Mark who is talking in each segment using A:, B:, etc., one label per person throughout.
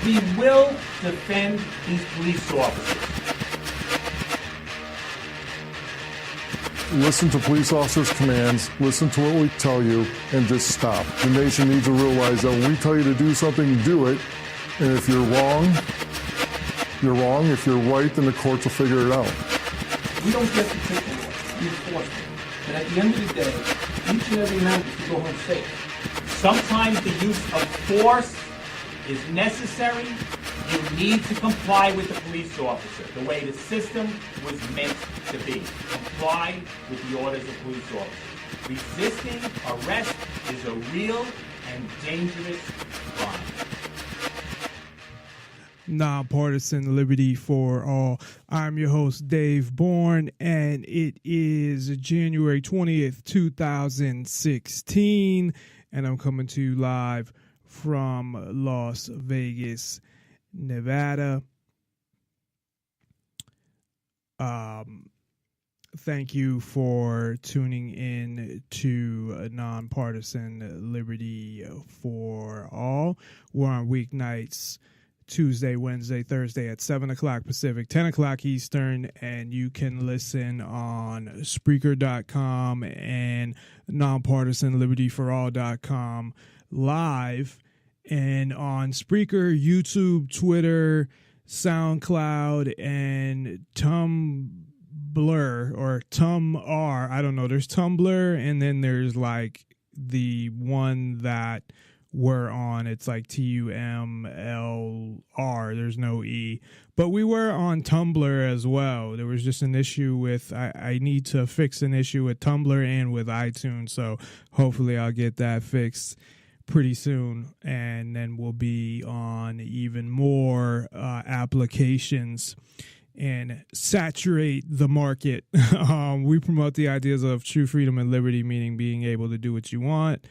A: We will defend these police officers.
B: Listen to police officers' commands, listen to what we tell you, and just stop. The nation needs to realize that when we tell you to do something, do it. And if you're wrong, you're wrong. If you're right, then the courts will figure it out.
A: We don't get to take the law, we enforce it. But at the end of the day, each and every man is to go home safe. Sometimes the use of force is necessary. You need to comply with the police officer, the way the system was meant to be. Comply with the orders of police officers. Resisting arrest is a real and dangerous crime.
C: Nonpartisan Liberty for All. I'm your host, Dave Bourne, and it is January 20th, 2016, and I'm coming to you live from Las Vegas, Nevada. Thank you for tuning in to Nonpartisan Liberty for All. We're on weeknights, Tuesday, Wednesday, Thursday at 7 o'clock Pacific, 10 o'clock Eastern, and you can listen on Spreaker.com and nonpartisanlibertyforall.com live, and on Spreaker, YouTube, Twitter, SoundCloud, and Tumblr or Tumr. I don't know. There's Tumblr, and then there's like the one that we're on. It's like TUMLR. There's no E. But we were on Tumblr as well. There was just an issue with, I need to fix an issue with Tumblr and with iTunes. So hopefully I'll get that fixed pretty soon. And then we'll be on even more applications and saturate the market. We promote the ideas of true freedom and liberty, meaning being able to do what you want,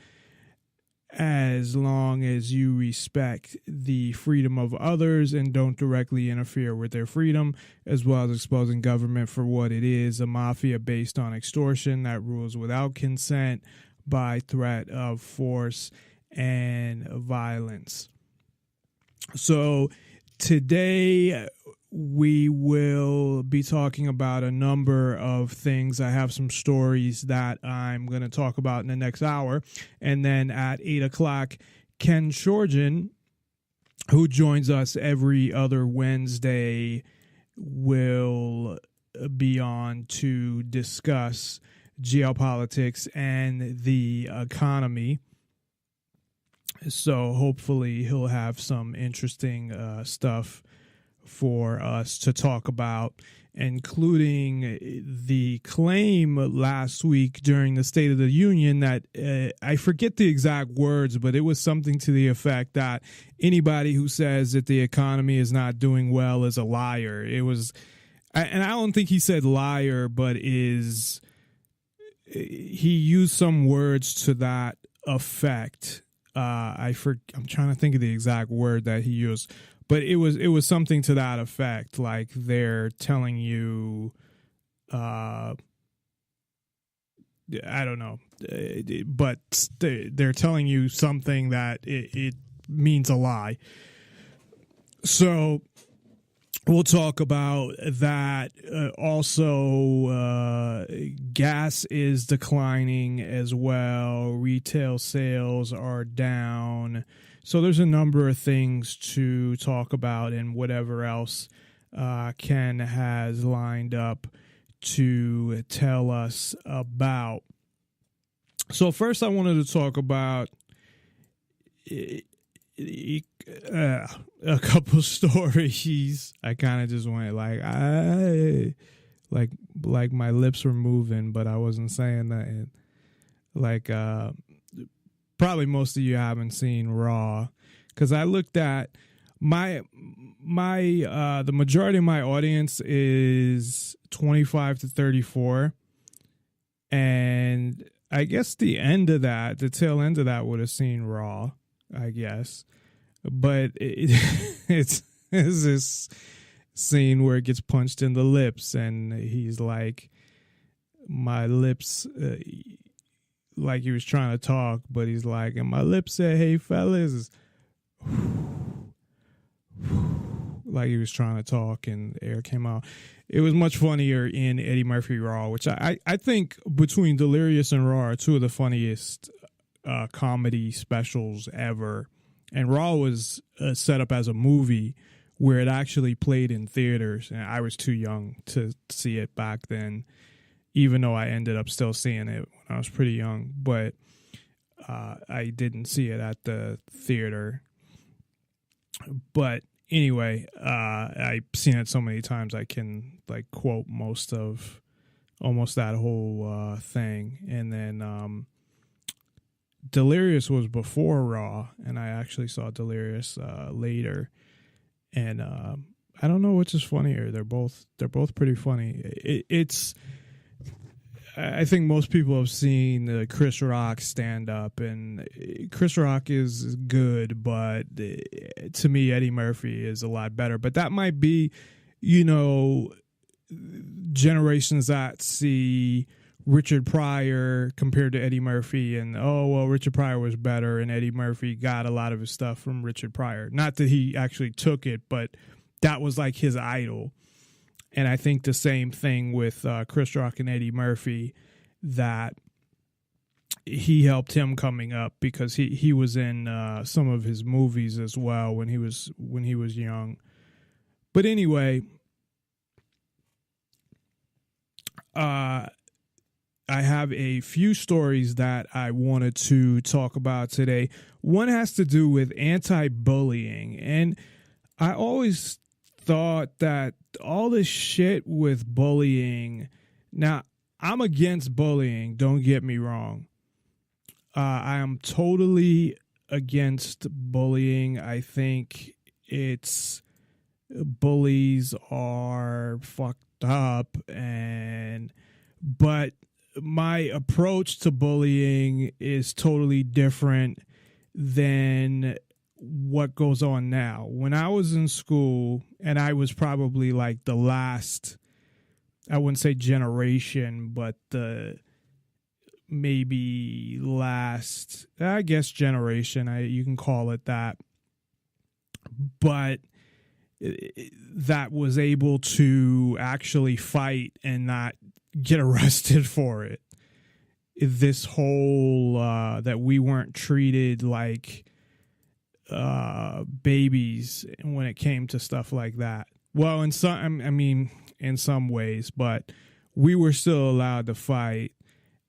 C: as long as you respect the freedom of others and don't directly interfere with their freedom, as well as exposing government for what it is, a mafia based on extortion that rules without consent, by threat of force and violence. So today we will be talking about a number of things. I have some stories that I'm going to talk about in the next hour. And then at 8 o'clock, Ken Schortgen, who joins us every other Wednesday, will be on to discuss geopolitics and the economy. So hopefully he'll have some interesting stuff for us to talk about, including the claim last week during the State of the Union that I forget the exact words, but it was something to the effect that anybody who says that the economy is not doing well is a liar. It was, and I don't think he said liar, but he used some words to that effect. I'm trying to think of the exact word that he used. But it was something to that effect, like they're telling you, I don't know, but they're telling you something that it means a lie. So we'll talk about that. Also, gas is declining as well. Retail sales are down. So there's a number of things to talk about, and whatever else Ken has lined up to tell us about. So first I wanted to talk about a couple stories. I kind of just went like my lips were moving, but I wasn't saying that. Like, probably most of you haven't seen Raw, because I looked at the majority of my audience is 25 to 34, and I guess the tail end of that would have seen Raw, I guess. But it's this scene where it gets punched in the lips, and he's like, my lips like he was trying to talk, but he's like, and my lips said, "Hey fellas," like he was trying to talk, and air came out. It was much funnier in Eddie Murphy Raw, which I think between Delirious and Raw are two of the funniest comedy specials ever. And Raw was set up as a movie where it actually played in theaters, and I was too young to see it back then, even though I ended up still seeing it when I was pretty young. But I didn't see it at the theater. But anyway, I've seen it so many times I can like quote almost that whole thing. And then Delirious was before Raw, and I actually saw Delirious later. And I don't know which is funnier. They're both pretty funny. I think most people have seen Chris Rock stand up, and Chris Rock is good, but to me, Eddie Murphy is a lot better. But that might be, generations that see Richard Pryor compared to Eddie Murphy, and Richard Pryor was better, and Eddie Murphy got a lot of his stuff from Richard Pryor. Not that he actually took it, but that was like his idol. And I think the same thing with Chris Rock and Eddie Murphy, that he helped him coming up because he was in some of his movies as well when he was young. But anyway, I have a few stories that I wanted to talk about today. One has to do with anti-bullying. And I always thought that all this shit with bullying, now I'm against bullying, don't get me wrong. I am totally against bullying. I think bullies are fucked up, but my approach to bullying is totally different than what goes on now. When I was in school, and I was probably like the last, I wouldn't say generation, but the maybe last, I guess, generation, you can call it that, but that was able to actually fight and not get arrested for it. This whole that we weren't treated like babies when it came to stuff like that. Well, in some ways, but we were still allowed to fight,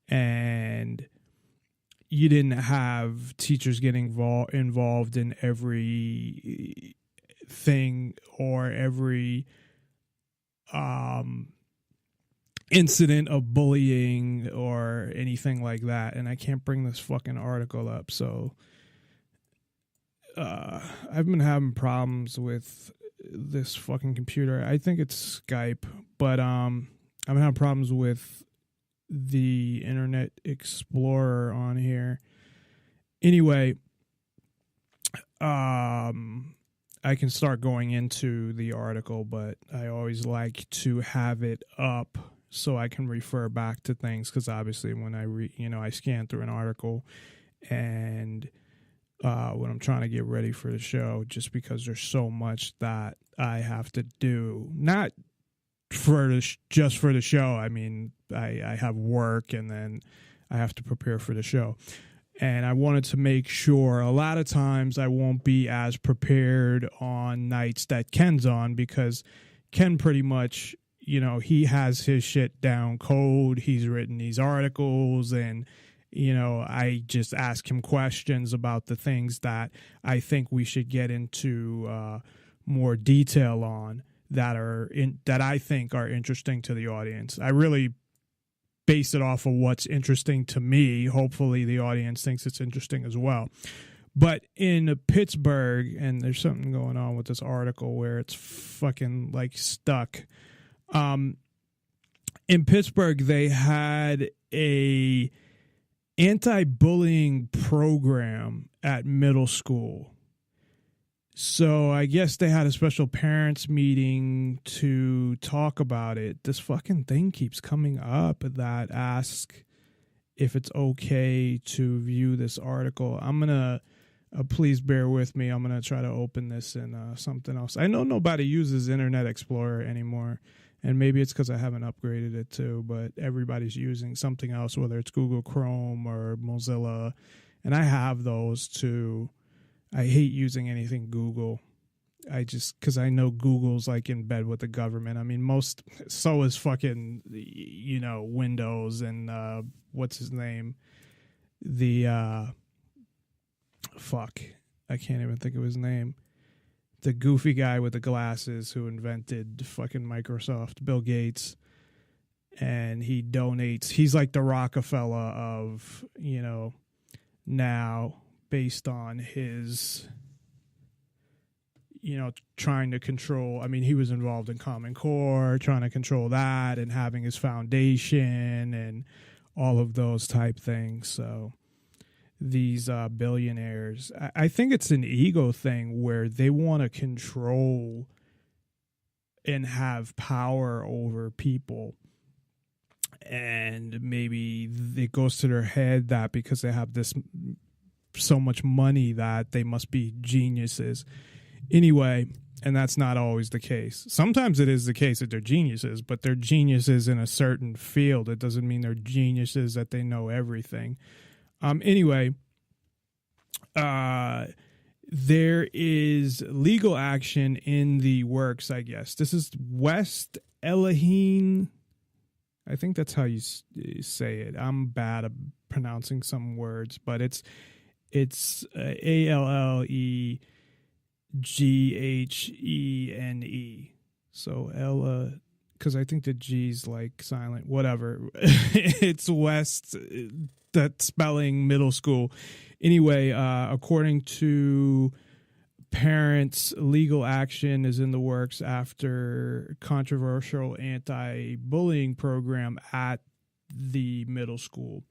C: and you didn't have teachers getting involved in every thing or every incident of bullying or anything like that. And I can't bring this fucking article up, so I've been having problems with this fucking computer. I think it's Skype, but I'm having problems with the Internet Explorer on here. Anyway, I can start going into the article, but I always like to have it up so I can refer back to things, because obviously when I scan through an article, and when I'm trying to get ready for the show, just because there's so much that I have to do, not just for the show. I mean, I have work, and then I have to prepare for the show. And I wanted to make sure, a lot of times I won't be as prepared on nights that Ken's on, because Ken pretty much, he has his shit down cold. He's written these articles, and, I just ask him questions about the things that I think we should get into more detail on, that I think are interesting to the audience. I really base it off of what's interesting to me. Hopefully the audience thinks it's interesting as well. But in Pittsburgh, and there's something going on with this article where it's fucking like stuck. In Pittsburgh, they had a anti-bullying program at middle school. So I guess they had a special parents meeting to talk about it. This fucking thing keeps coming up that asks if it's okay to view this article. I'm going to, please bear with me. I'm going to try to open this in something else. I know nobody uses Internet Explorer anymore, and maybe it's because I haven't upgraded it too, but everybody's using something else, whether it's Google Chrome or Mozilla, and I have those too. I hate using anything Google. Because I know Google's like in bed with the government. I mean, so is fucking, Windows and what's his name? I can't even think of his name. The goofy guy with the glasses who invented fucking Microsoft, Bill Gates. And he donates. He's like the Rockefeller of, now based on his, trying to control. I mean, he was involved in Common Core, trying to control that and having his foundation and all of those type things. So these billionaires, I think it's an ego thing where they want to control and have power over people. And maybe it goes to their head that because they have so much money that they must be geniuses. Anyway, and that's not always the case. Sometimes it is the case that they're geniuses, but they're geniuses in a certain field. It doesn't mean they're geniuses that they know everything. Anyway, there is legal action in the works, I guess. This is West Ellaheen. I think that's how you say it. I'm bad at pronouncing some words, but it's Allehghene. So Ella, because I think the G's like silent, whatever. It's West, that spelling middle school. Anyway, according to parents, legal action is in the works after controversial anti-bullying program at the middle school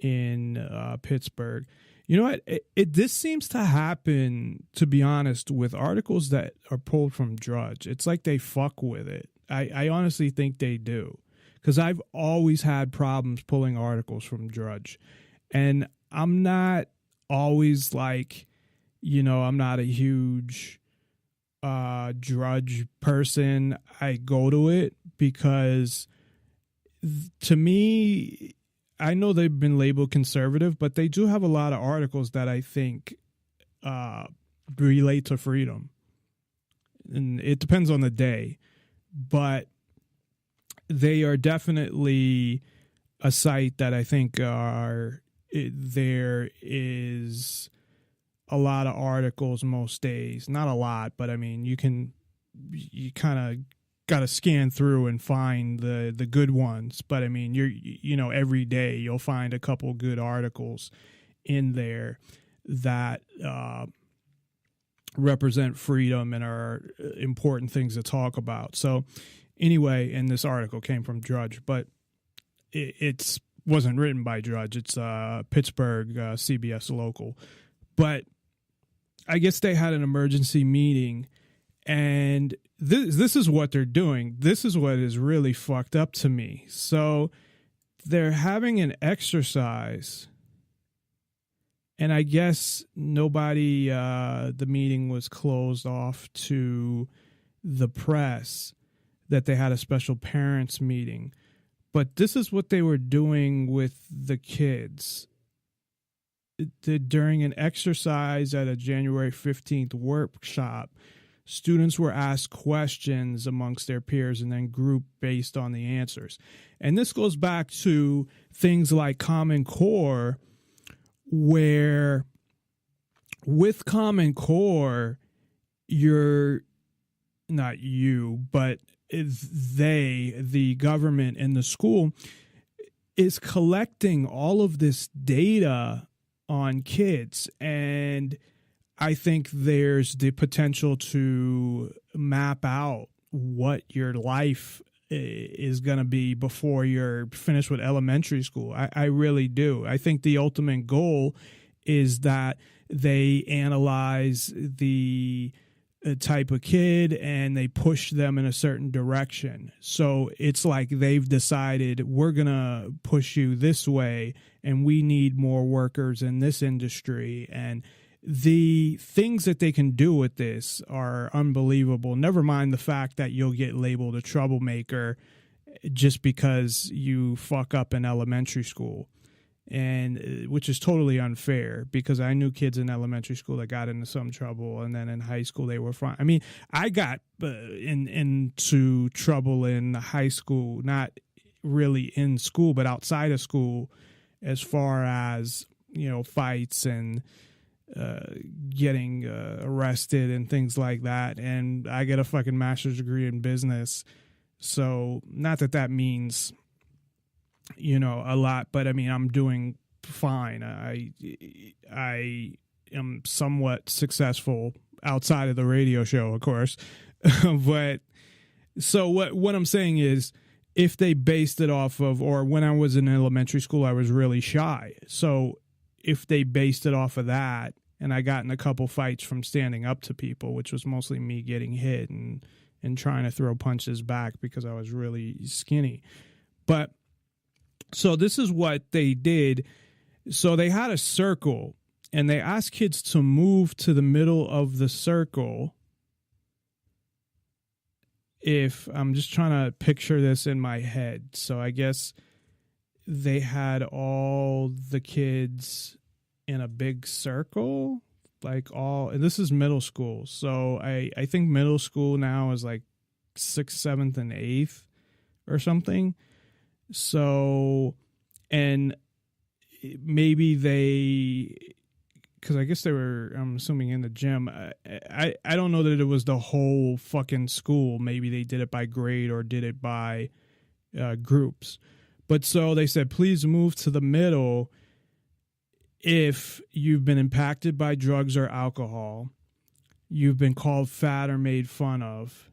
C: in Pittsburgh. You know what? This seems to happen, to be honest, with articles that are pulled from Drudge. It's like they fuck with it. I honestly think they do. Because I've always had problems pulling articles from Drudge. And I'm not always like, I'm not a huge Drudge person. I go to it because, to me, I know they've been labeled conservative, but they do have a lot of articles that I think relate to freedom. And it depends on the day. But they are definitely a site that I think there is a lot of articles most days. Not a lot, but I mean, you kind of got to scan through and find the good ones. But I mean, every day you'll find a couple good articles in there that represent freedom and are important things to talk about. So anyway, and this article came from Drudge, but it wasn't written by Drudge. It's Pittsburgh CBS local. But I guess they had an emergency meeting, and this is what they're doing. This is what is really fucked up to me. So they're having an exercise, and I guess nobody, the meeting was closed off to the press, that they had a special parents meeting. But this is what they were doing with the kids. During an exercise at a January 15th workshop, students were asked questions amongst their peers and then grouped based on the answers. And this goes back to things like Common Core, where with Common Core, not you, but the government and the school is collecting all of this data on kids. And I think there's the potential to map out what your life is going to be before you're finished with elementary school. I really do. I think the ultimate goal is that they analyze the type of kid, and they push them in a certain direction. So it's like they've decided, we're going to push you this way, and we need more workers in this industry. And the things that they can do with this are unbelievable. Never mind the fact that you'll get labeled a troublemaker just because you fuck up in elementary school, and which is totally unfair, because I knew kids in elementary school that got into some trouble, and then in high school they were fine. I mean, I got into trouble in high school, not really in school, but outside of school, as far as, you know, fights and getting arrested and things like that. And I get a fucking master's degree in business. So not that that means, you know, a lot, but I mean, I'm doing fine. I am somewhat successful outside of the radio show, of course. But so what I'm saying is, if they based it off of, or when I was in elementary school, I was really shy. So if they based it off of that, and I got in a couple fights from standing up to people, which was mostly me getting hit and trying to throw punches back because I was really skinny. But so this is what they did. So they had a circle, and they asked kids to move to the middle of the circle. If I'm just trying to picture this in my head. So I guess they had all the kids in a big circle, like all, and this is middle school. So I think middle school now is like 6th, 7th, and 8th or something. So, and maybe they, because I guess they were, I'm assuming, in the gym. I don't know that it was the whole fucking school. Maybe they did it by grade or did it by groups. But so they said, please move to the middle if you've been impacted by drugs or alcohol, you've been called fat or made fun of,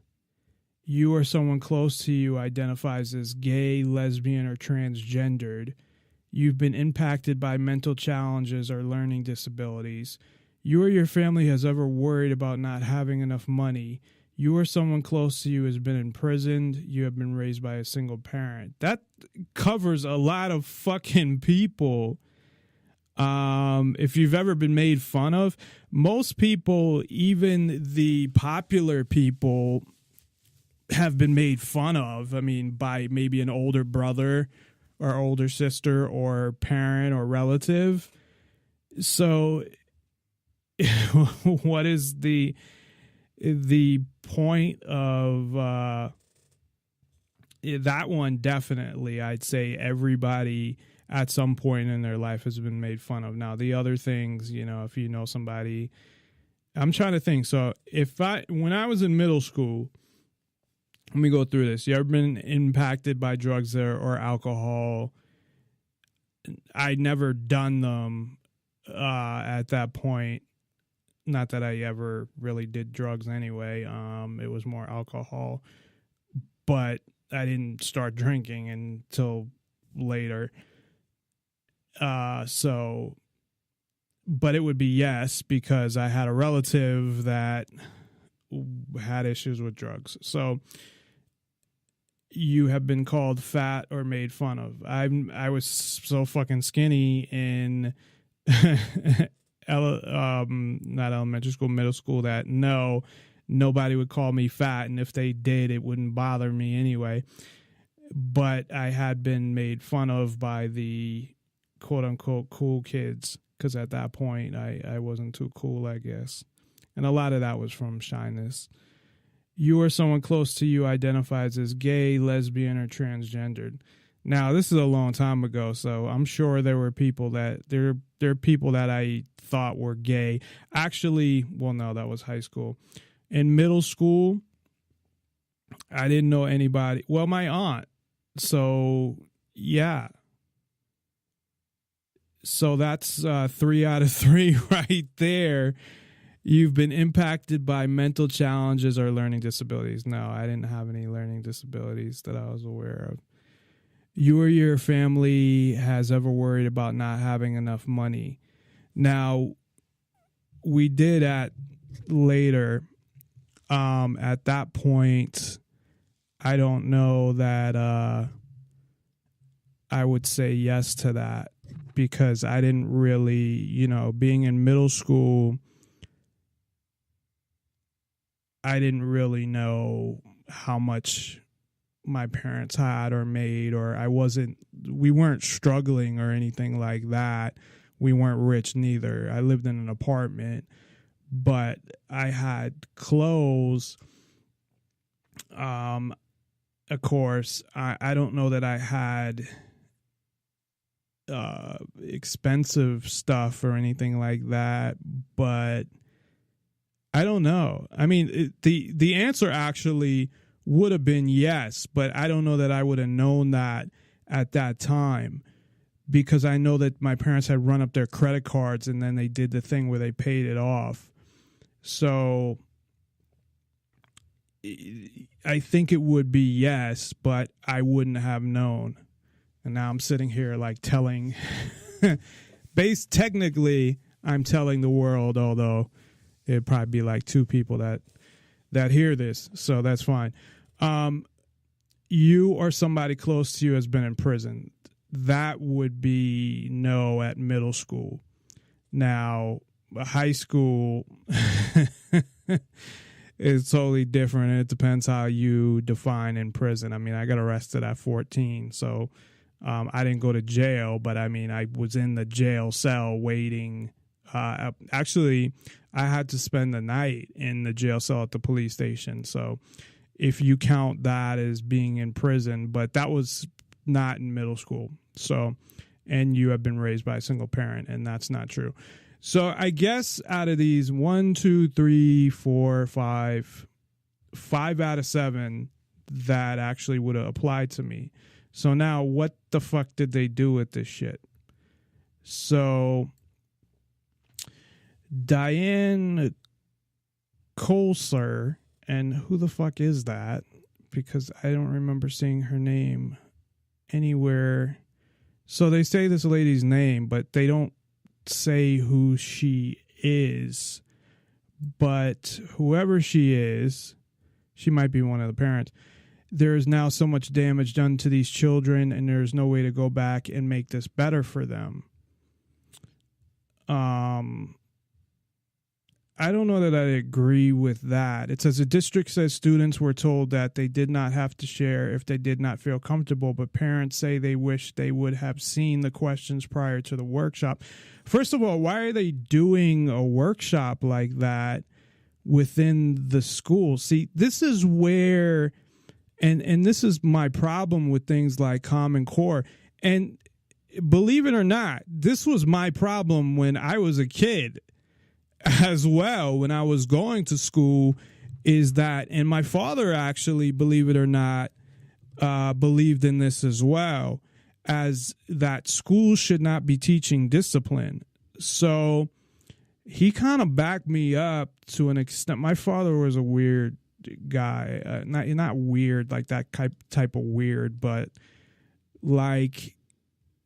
C: you or someone close to you identifies as gay, lesbian, or transgendered, you've been impacted by mental challenges or learning disabilities, you or your family has ever worried about not having enough money, you or someone close to you has been imprisoned, you have been raised by a single parent. That covers a lot of fucking people. If you've ever been made fun of, most people, even the popular people, have been made fun of. I mean, by maybe an older brother or older sister or parent or relative. So what is the point of that one? Definitely, I'd say everybody at some point in their life has been made fun of. Now, the other things, you know, if you know somebody, I'm trying to think. So when I was in middle school, let me go through this. You ever been impacted by drugs or alcohol? I'd never done them at that point. Not that I ever really did drugs anyway. It was more alcohol. But I didn't start drinking until later. But it would be yes, because I had a relative that had issues with drugs. So you have been called fat or made fun of. I was so fucking skinny in not elementary school, middle school, that nobody would call me fat, and if they did, it wouldn't bother me anyway. But I had been made fun of by the quote-unquote cool kids, because at that point I wasn't too cool, I guess. And a lot of that was from shyness. You or someone close to you identifies as gay, lesbian, or transgendered. Now, this is a long time ago, so I'm sure there were people that there are people that I thought were gay. Actually, well, no, that was high school. In middle school, I didn't know anybody. Well, my aunt. So, yeah. So that's 3 out of 3 right there. You've been impacted by mental challenges or learning disabilities. No, I didn't have any learning disabilities that I was aware of. You or your family has ever worried about not having enough money. Now, we did at later, At that point, I don't know that I would say yes to that, because I didn't really, being in middle school, I didn't really know how much my parents had or made, or we weren't struggling or anything like that. We weren't rich neither. I lived in an apartment, but I had clothes. Of course, I don't know that I had expensive stuff or anything like that, but I don't know. I mean, the answer actually would have been yes, but I don't know that I would have known that at that time, because I know that my parents had run up their credit cards and then they did the thing where they paid it off. So I think it would be yes, but I wouldn't have known. And now I'm sitting here like telling, technically I'm telling the world, although it'd probably be like 2 people that hear this, so that's fine. You or somebody close to you has been in prison. That would be no at middle school. Now, high school is totally different, and it depends how you define in prison. I mean, I got arrested at 14, so I didn't go to jail, but I mean, I was in the jail cell waiting. Actually, I had to spend the night in the jail cell at the police station. So if you count that as being in prison, but that was not in middle school. So, and you have been raised by a single parent, and that's not true. So I guess out of these 1, 2, 3, 4, 5 out of 7 that actually would have applied to me. So now what the fuck did they do with this shit? So Diane Colser, and who the fuck is that? Because I don't remember seeing her name anywhere. So they say this lady's name, but they don't say who she is. But whoever she is, she might be one of the parents. There is now so much damage done to these children, and there's no way to go back and make this better for them. I don't know that I agree with that. It says the district says students were told that they did not have to share if they did not feel comfortable, but parents say they wish they would have seen the questions prior to the workshop. First of all, why are they doing a workshop like that within the school? See, this is where, and this is my problem with things like Common Core. And believe it or not, this was my problem when I was a kid as well, when I was going to school, is that, and my father actually, believe it or not, believed in this as well, as that schools should not be teaching discipline. So he kind of backed me up to an extent. My father was a weird guy, not weird like that type of weird, but like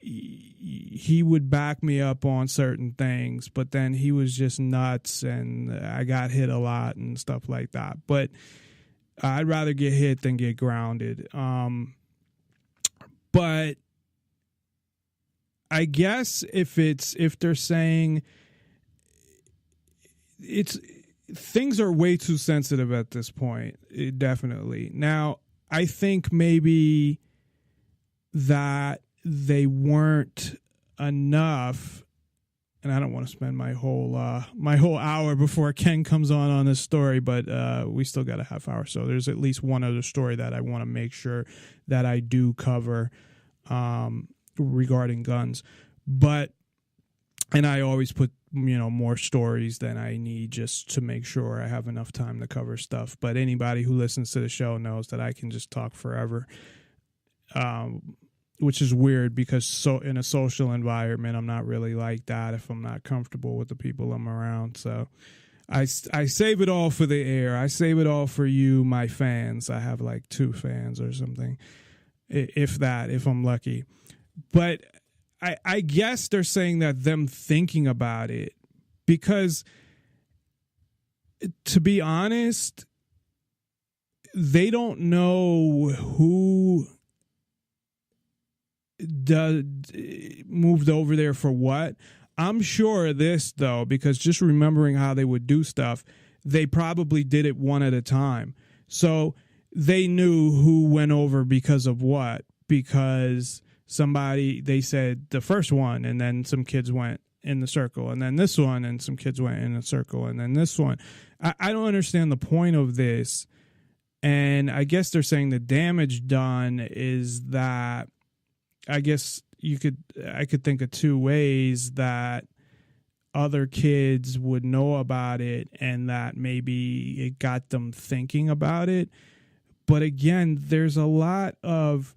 C: he would back me up on certain things, but then he was just nuts, and I got hit a lot and stuff like that. But I'd rather get hit than get grounded. But I guess if they're saying things are way too sensitive at this point, definitely. Now, I think maybe that they weren't enough, and I don't want to spend my whole hour before Ken comes on this story, but we still got a half hour, so there's at least one other story that I want to make sure that I do cover regarding guns. But, and I always put more stories than I need just to make sure I have enough time to cover stuff. But anybody who listens to the show knows that I can just talk forever. Which is weird because in a social environment, I'm not really like that if I'm not comfortable with the people I'm around. So I save it all for the air. I save it all for you, my fans. I have like 2 fans or something, if I'm lucky. But I guess they're saying that them thinking about it, because to be honest, they don't know who moved over there for what. I'm sure of this, though, because just remembering how they would do stuff, they probably did it one at a time. So they knew who went over because of what, because they said the first one, and then some kids went in the circle, and then this one, and some kids went in a circle, and then this one. I don't understand the point of this. And I guess they're saying the damage done is that, I guess I could think of two ways that other kids would know about it and that maybe it got them thinking about it. But again, there's a lot of,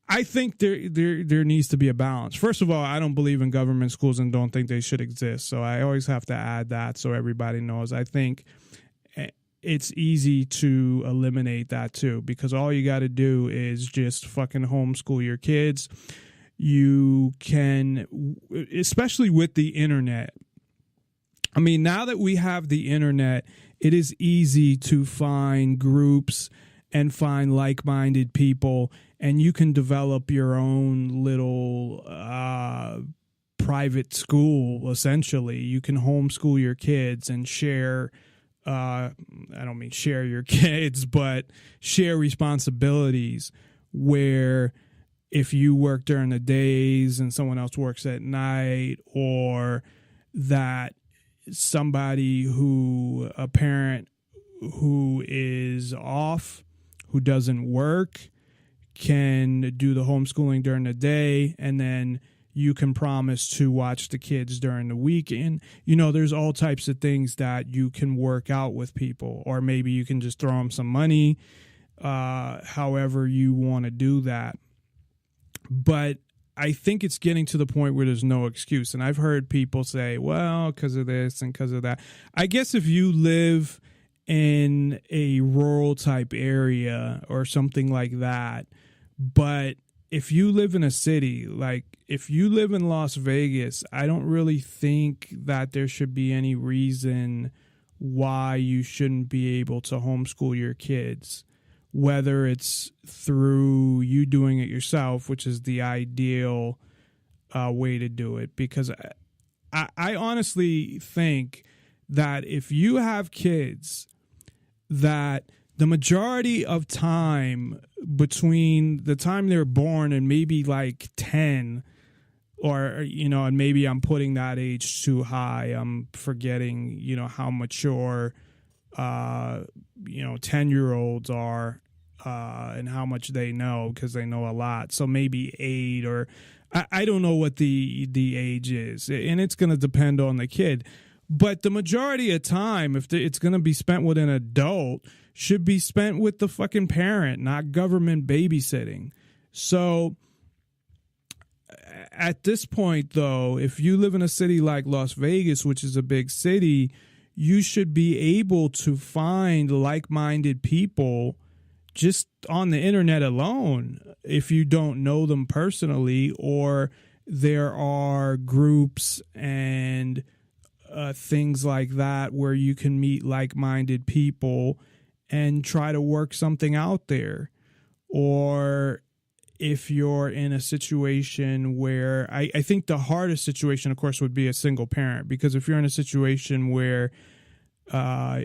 C: I think there needs to be a balance. First of all, I don't believe in government schools and don't think they should exist. So I always have to add that so everybody knows. I think it's easy to eliminate that too, because all you got to do is just fucking homeschool your kids. You can, especially with the internet. I mean, now that we have the internet, it is easy to find groups and find like-minded people, and you can develop your own little private school, essentially. You can homeschool your kids and share, I don't mean share your kids, but share responsibilities where if you work during the days and someone else works at night, or that a parent who is off, who doesn't work, can do the homeschooling during the day, and then you can promise to watch the kids during the weekend. You know, there's all types of things that you can work out with people, or maybe you can just throw them some money, however you want to do that. But I think it's getting to the point where there's no excuse. And I've heard people say, well, because of this and because of that. I guess if you live in a rural type area or something like that, but if you live in a city, like if you live in Las Vegas, I don't really think that there should be any reason why you shouldn't be able to homeschool your kids, whether it's through you doing it yourself, which is the ideal way to do it. Because I honestly think that if you have kids, that the majority of time between the time they're born and maybe like 10, or, you know, and maybe I'm putting that age too high. I'm forgetting, you know, how mature, 10-year-olds are, and how much they know, because they know a lot. So maybe 8, or I don't know what the age is, and it's going to depend on the kid. But the majority of time, if it's going to be spent with an adult, should be spent with the fucking parent, not government babysitting. So at this point, though, if you live in a city like Las Vegas, which is a big city, you should be able to find like-minded people just on the internet alone, if you don't know them personally, or there are groups and things like that where you can meet like-minded people and try to work something out there. Or if you're in a situation where I think the hardest situation, of course, would be a single parent, because if you're in a situation where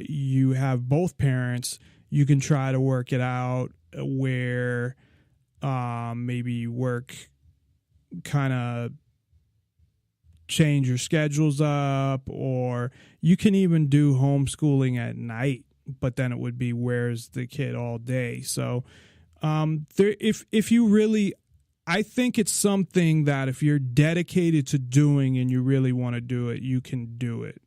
C: you have both parents, you can try to work it out where maybe you work kind of change your schedules up, or you can even do homeschooling at night, but then it would be where's the kid all day. So if you really, I think it's something that if you're dedicated to doing and you really want to do it, you can do it.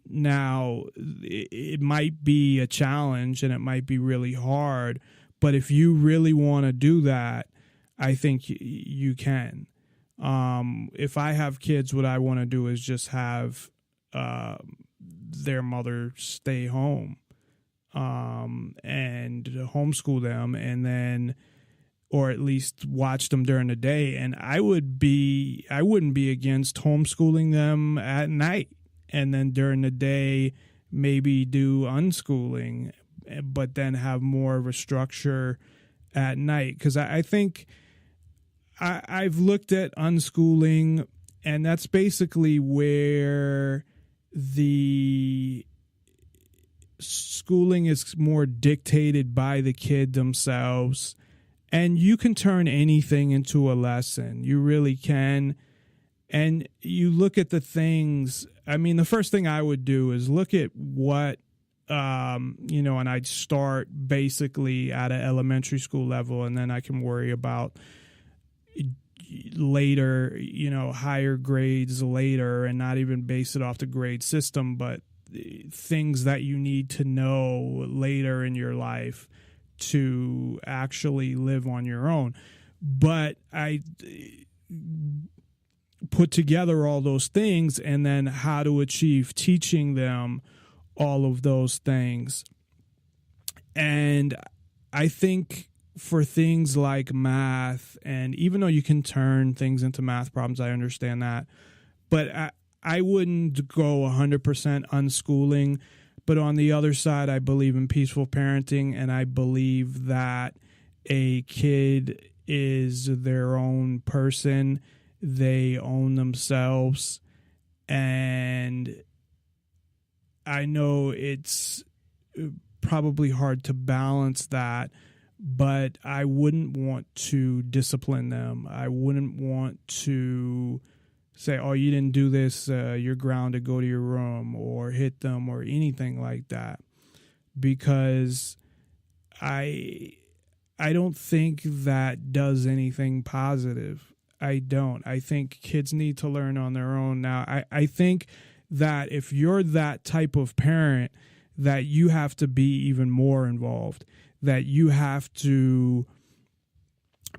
C: Now, it might be a challenge and it might be really hard, but if you really want to do that, I think you can. If I have kids, what I want to do is just have their mother stay home and homeschool them, and then, or at least watch them during the day. And I wouldn't be against homeschooling them at night, and then during the day maybe do unschooling. but then have more of a structure at night. Because I think I've looked at unschooling, and that's basically where the schooling is more dictated by the kid themselves. And you can turn anything into a lesson. You really can. And you look at the things. I mean, the first thing I would do is look at what, and I'd start basically at an elementary school level, and then I can worry about later, higher grades later, and not even base it off the grade system, but things that you need to know later in your life to actually live on your own. But I put together all those things, and then how to achieve teaching them all of those things. And I think for things like math, and even though you can turn things into math problems, I understand that, but I wouldn't go 100% unschooling. But on the other side, I believe in peaceful parenting, and I believe that a kid is their own person. They own themselves. And I know it's probably hard to balance that, but I wouldn't want to discipline them. I wouldn't want to say, oh, you didn't do this, you're grounded, go to your room, or hit them, or anything like that. Because I don't think that does anything positive. I don't. I think kids need to learn on their own. Now, I think that if you're that type of parent, that you have to be even more involved, that you have to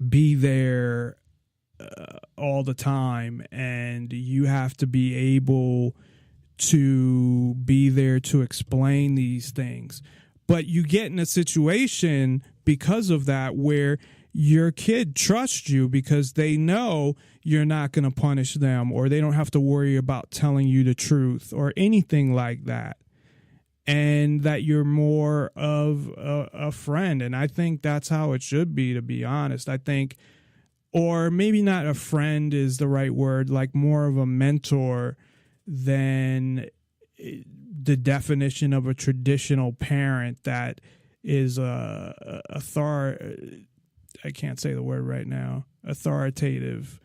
C: be there all the time, and you have to be able to be there to explain these things. But you get in a situation because of that where your kid trusts you because they know you're not going to punish them, or they don't have to worry about telling you the truth or anything like that, and that you're more of a friend. And I think that's how it should be, to be honest. I think, or maybe not a friend is the right word, like more of a mentor than the definition of a traditional parent that is I can't say the word right now, authoritative.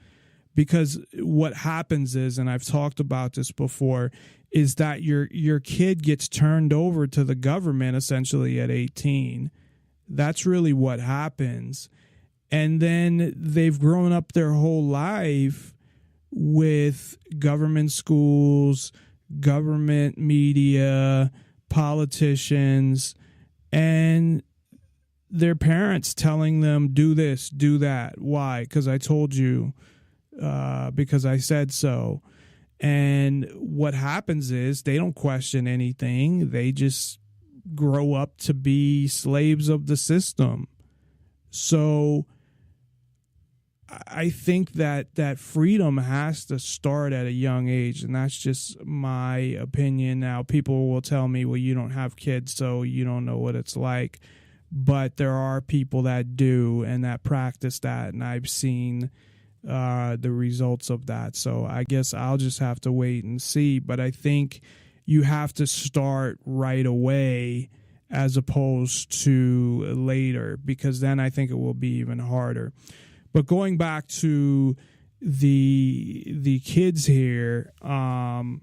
C: Because what happens is, and I've talked about this before, is that your kid gets turned over to the government essentially at 18. That's really what happens. And then they've grown up their whole life with government schools, government media, politicians, and their parents telling them, do this, do that. Why? Because I told you, because I said so. And what happens is they don't question anything. They just grow up to be slaves of the system. So I think that freedom has to start at a young age, and that's just my opinion. Now, people will tell me, well, you don't have kids, so you don't know what it's like. But there are people that do and that practice that, and I've seen the results of that. So I guess I'll just have to wait and see. But I think you have to start right away as opposed to later, because then I think it will be even harder. But going back to the kids here, that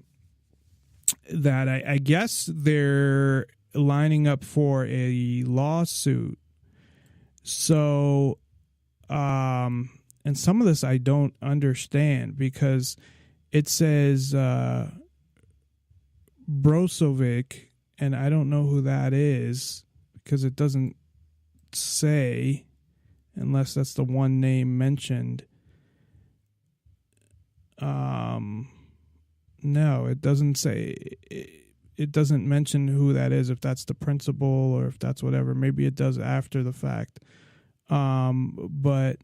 C: I guess they're lining up for a lawsuit. So, and some of this I don't understand, because it says Brozovic, and I don't know who that is because it doesn't say, unless that's the one name mentioned. No, it doesn't say. It doesn't mention who that is, if that's the principal or if that's whatever. Maybe it does after the fact. But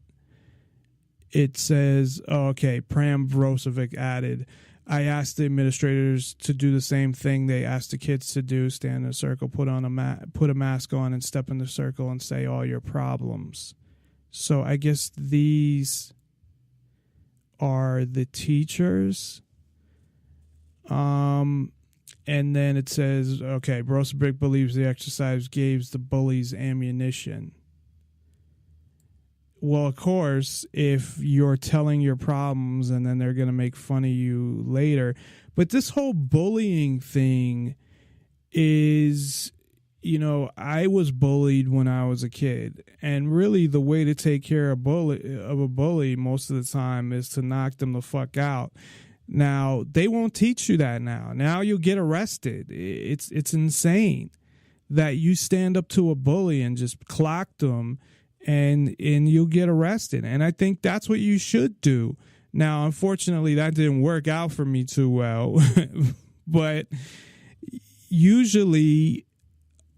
C: it says, Pram Brozovic added, I asked the administrators to do the same thing they asked the kids to do: stand in a circle, put a mask on, and step in the circle and say all your problems. So I guess these are the teachers. And then it says, okay, Brosebrick believes the exercise gave the bullies ammunition. Well, of course, if you're telling your problems and then they're going to make fun of you later. But this whole bullying thing is, you know, I was bullied when I was a kid. And really the way to take care of a bully most of the time is to knock them the fuck out. Now, they won't teach you that now. Now you'll get arrested. It's insane that you stand up to a bully and just clock them and you'll get arrested. And I think that's what you should do. Now, unfortunately, that didn't work out for me too well. But usually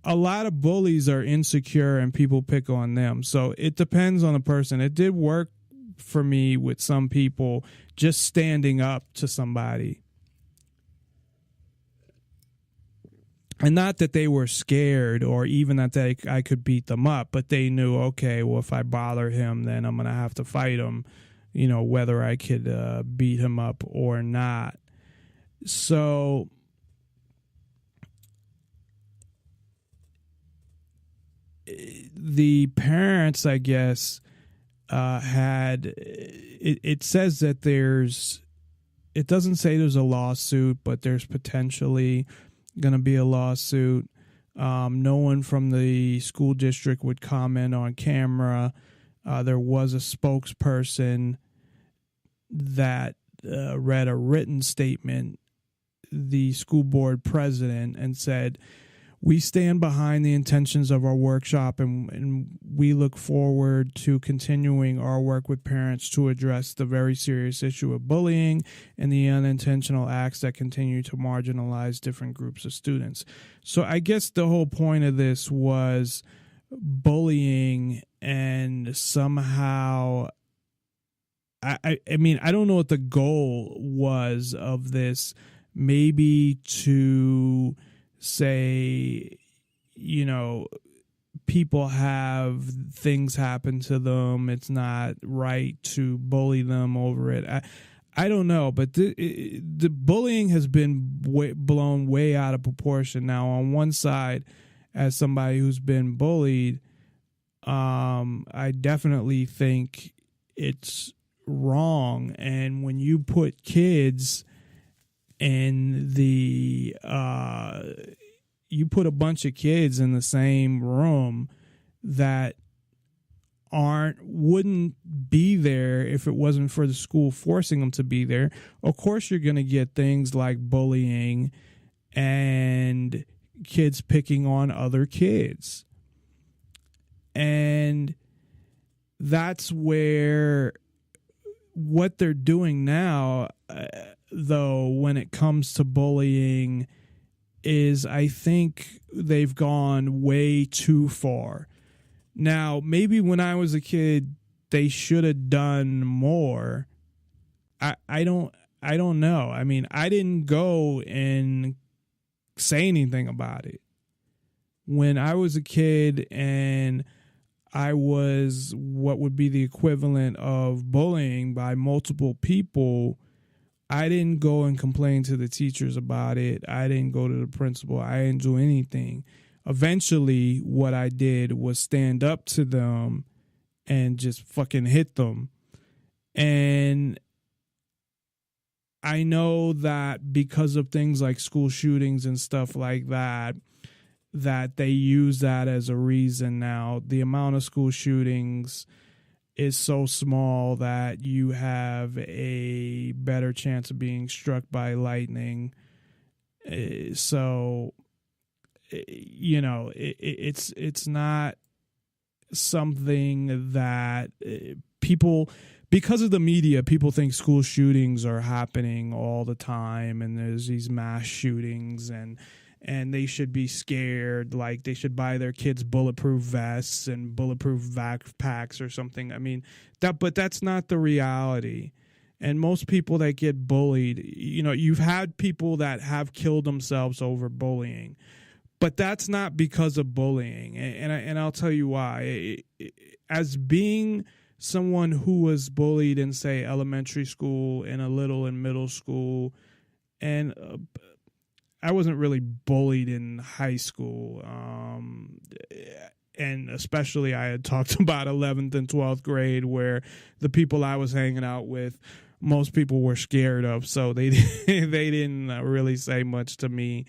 C: a lot of bullies are insecure and people pick on them. So it depends on the person. It did work for me with some people, just standing up to somebody. And not that they were scared or even that I could beat them up, but they knew, okay, well, if I bother him, then I'm going to have to fight him, you know, whether I could beat him up or not. So the parents, I guess, it says that it doesn't say there's a lawsuit, but there's potentially going to be a lawsuit. No one from the school district would comment on camera. There was a spokesperson that read a written statement, the school board president, and said, "We stand behind the intentions of our workshop and we look forward to continuing our work with parents to address the very serious issue of bullying and the unintentional acts that continue to marginalize different groups of students." So I guess the whole point of this was bullying, and somehow, I mean, I don't know what the goal was of this. Maybe to say, you know, people have things happen to them. It's not right to bully them over it. I don't know, but the bullying has been blown way out of proportion. Now, on one side, as somebody who's been bullied, I definitely think it's wrong. And when you put kids in you put a bunch of kids in the same room that wouldn't be there if it wasn't for the school forcing them to be there. Of course, you're going to get things like bullying and kids picking on other kids. And that's where what they're doing now, though, when it comes to bullying, is I think they've gone way too far. Now, maybe when I was a kid, they should have done more. I don't know. I mean, I didn't go and say anything about it. When I was a kid and I was what would be the equivalent of bullying by multiple people, I didn't go and complain to the teachers about it. I didn't go to the principal. I didn't do anything. Eventually, what I did was stand up to them and just fucking hit them. And I know that because of things like school shootings and stuff like that, that they use that as a reason now. The amount of school shootings is so small that you have a better chance of being struck by lightning. So, you know, it's not something that people, because of the media, people think school shootings are happening all the time and there's these mass shootings and they should be scared, like they should buy their kids bulletproof vests and bulletproof backpacks or something. I mean, but that's not the reality. And most people that get bullied, you've had people that have killed themselves over bullying, but that's not because of bullying. And I'll tell you why. As being someone who was bullied in, say, elementary school and a little in middle school, and I wasn't really bullied in high school. And especially I had talked about 11th and 12th grade, where the people I was hanging out with, most people were scared of, so they didn't really say much to me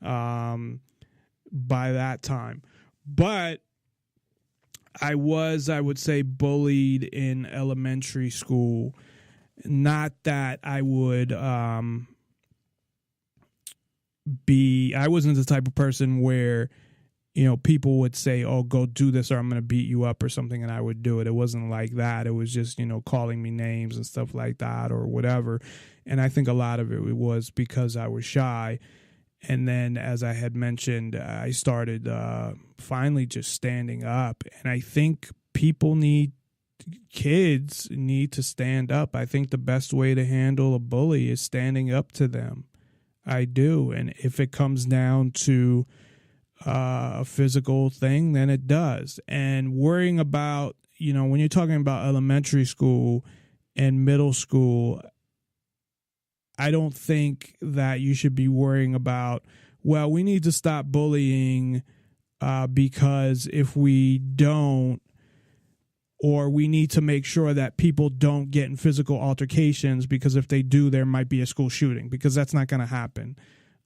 C: by that time. But I would say, bullied in elementary school. Not that I would I wasn't the type of person where, people would say, oh, go do this or I'm going to beat you up or something, and I would do it. It wasn't like that. It was just, calling me names and stuff like that or whatever. And I think a lot of it was because I was shy. And then, as I had mentioned, I started finally just standing up. And I think kids need to stand up. I think the best way to handle a bully is standing up to them. I do. And if it comes down to a physical thing, then it does. And worrying about, when you're talking about elementary school and middle school, I don't think that you should be worrying about, well, we need to stop bullying because if we don't, or we need to make sure that people don't get in physical altercations, because if they do, there might be a school shooting, because that's not going to happen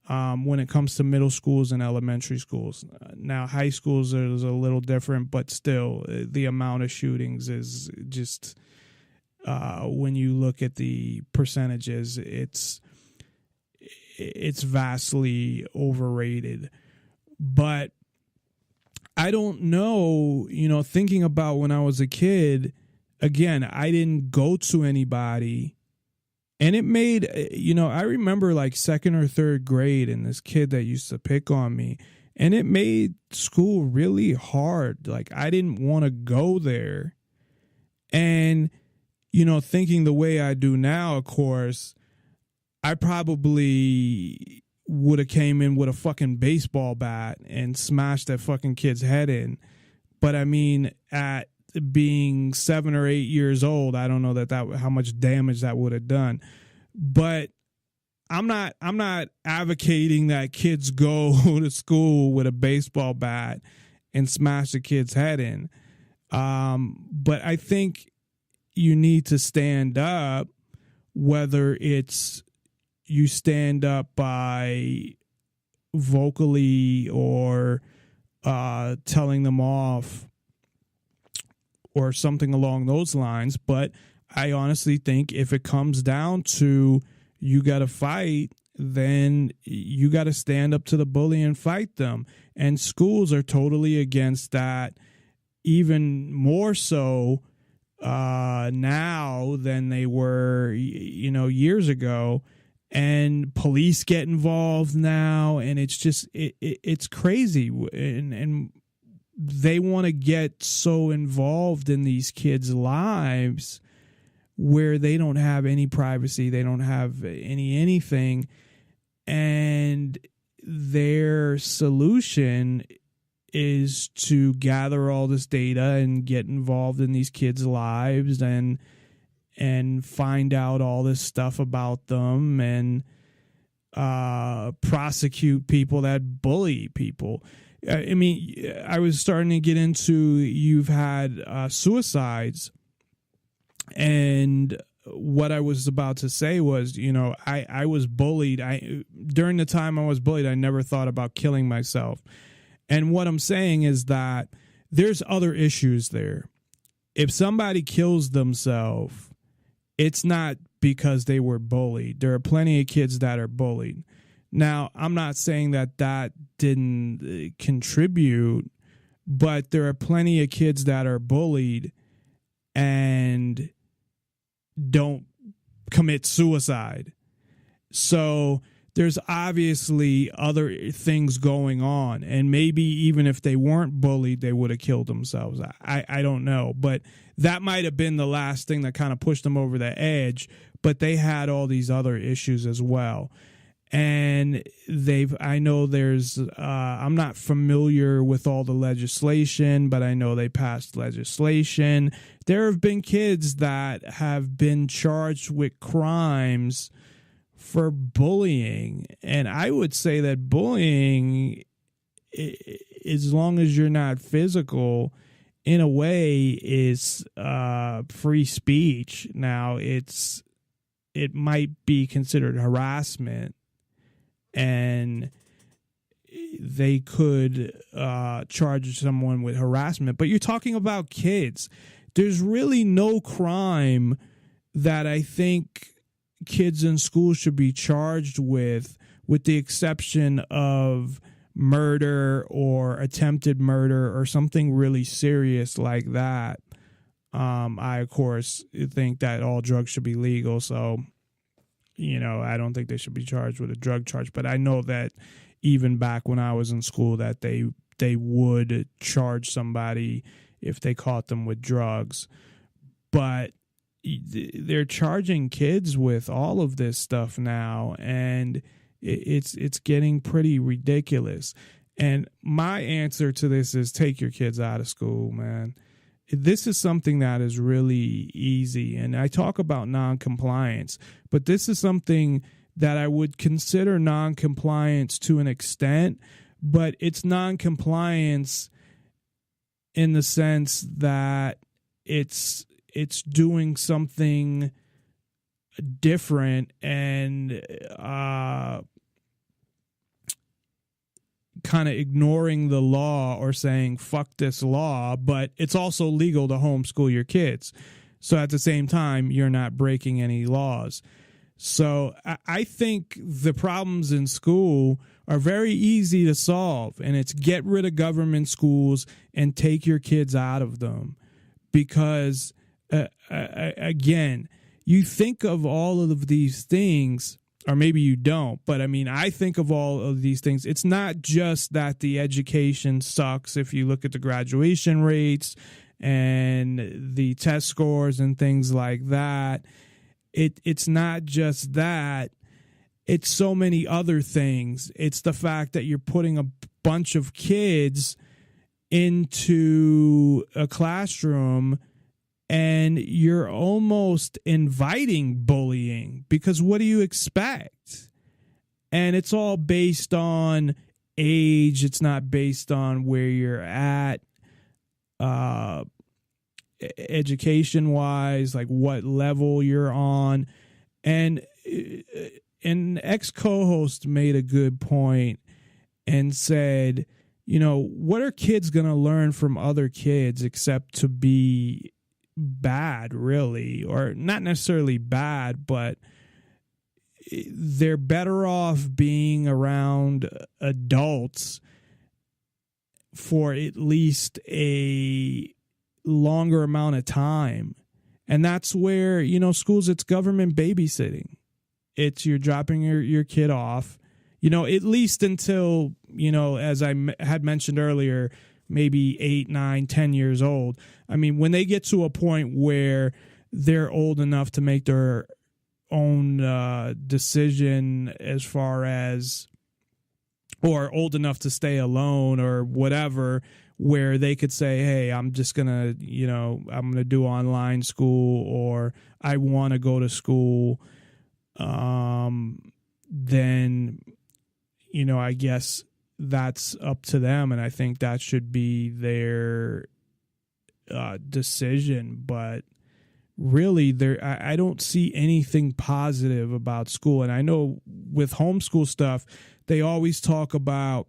C: when it comes to middle schools and elementary schools. Now, high schools is a little different, but still, the amount of shootings is just, when you look at the percentages, it's vastly overrated. But I don't know, thinking about when I was a kid, again, I didn't go to anybody. And it made, I remember like second or third grade, and this kid that used to pick on me, and it made school really hard. Like, I didn't want to go there. And, thinking the way I do now, of course, I probably would have came in with a fucking baseball bat and smashed that fucking kid's head in. But I mean, at being 7 or 8 years old, I don't know that how much damage that would have done. But I'm not advocating that kids go to school with a baseball bat and smash the kid's head in. But I think you need to stand up, whether it's you stand up by vocally or telling them off or something along those lines. But I honestly think if it comes down to you got to fight, then you got to stand up to the bully and fight them. And schools are totally against that, even more so now than they were, years ago. And police get involved now, and it's just it's crazy. And they want to get so involved in these kids' lives where they don't have any privacy, they don't have anything, and their solution is to gather all this data and get involved in these kids' lives and find out all this stuff about them and prosecute people that bully people. I mean, I was starting to get into, you've had suicides, and what I was about to say was, I was bullied. During the time I was bullied, I never thought about killing myself. And what I'm saying is that there's other issues there. If somebody kills themselves, it's not because they were bullied. There are plenty of kids that are bullied. Now, I'm not saying that didn't contribute, but there are plenty of kids that are bullied and don't commit suicide. So there's obviously other things going on. And maybe even if they weren't bullied, they would have killed themselves. I don't know. But that might have been the last thing that kind of pushed them over the edge. But they had all these other issues as well. And I know there's, I'm not familiar with all the legislation, but I know they passed legislation. There have been kids that have been charged with crimes for bullying. And I would say that bullying, as long as you're not physical, in a way is free speech. Now, it might be considered harassment, and they could charge someone with harassment. But you're talking about kids. There's really no crime that I think kids in school should be charged with the exception of murder or attempted murder or something really serious like that. I, of course, think that all drugs should be legal. So, I don't think they should be charged with a drug charge. But I know that even back when I was in school that they would charge somebody if they caught them with drugs. But they're charging kids with all of this stuff now, and it's getting pretty ridiculous. And my answer to this is take your kids out of school, man. This is something that is really easy. And I talk about non-compliance, but this is something that I would consider non-compliance to an extent, but it's non-compliance in the sense that it's doing something different and kind of ignoring the law or saying fuck this law, but it's also legal to homeschool your kids. So at the same time, you're not breaking any laws. So I think the problems in school are very easy to solve, and it's get rid of government schools and take your kids out of them. Because again, you think of all of these things, or maybe you don't, but I mean, I think of all of these things. It's not just that the education sucks. If you look at the graduation rates and the test scores and things like that, it's not just that. It's so many other things. It's the fact that you're putting a bunch of kids into a classroom and you're almost inviting bullying, because what do you expect? And it's all based on age. It's not based on where you're at education-wise, like what level you're on. And an ex-co-host made a good point and said, what are kids going to learn from other kids except to be bad, really? Or not necessarily bad, but they're better off being around adults for at least a longer amount of time. And that's where, schools, it's government babysitting. It's you're dropping your kid off, at least until, as I had mentioned earlier, maybe 8, 9, 10 years old. I mean, when they get to a point where they're old enough to make their own decision as far as, or old enough to stay alone or whatever, where they could say, hey, I'm just going to, I'm going to do online school, or I want to go to school, then, I guess that's up to them. And I think that should be their decision. But really, I don't see anything positive about school. And I know with homeschool stuff, they always talk about,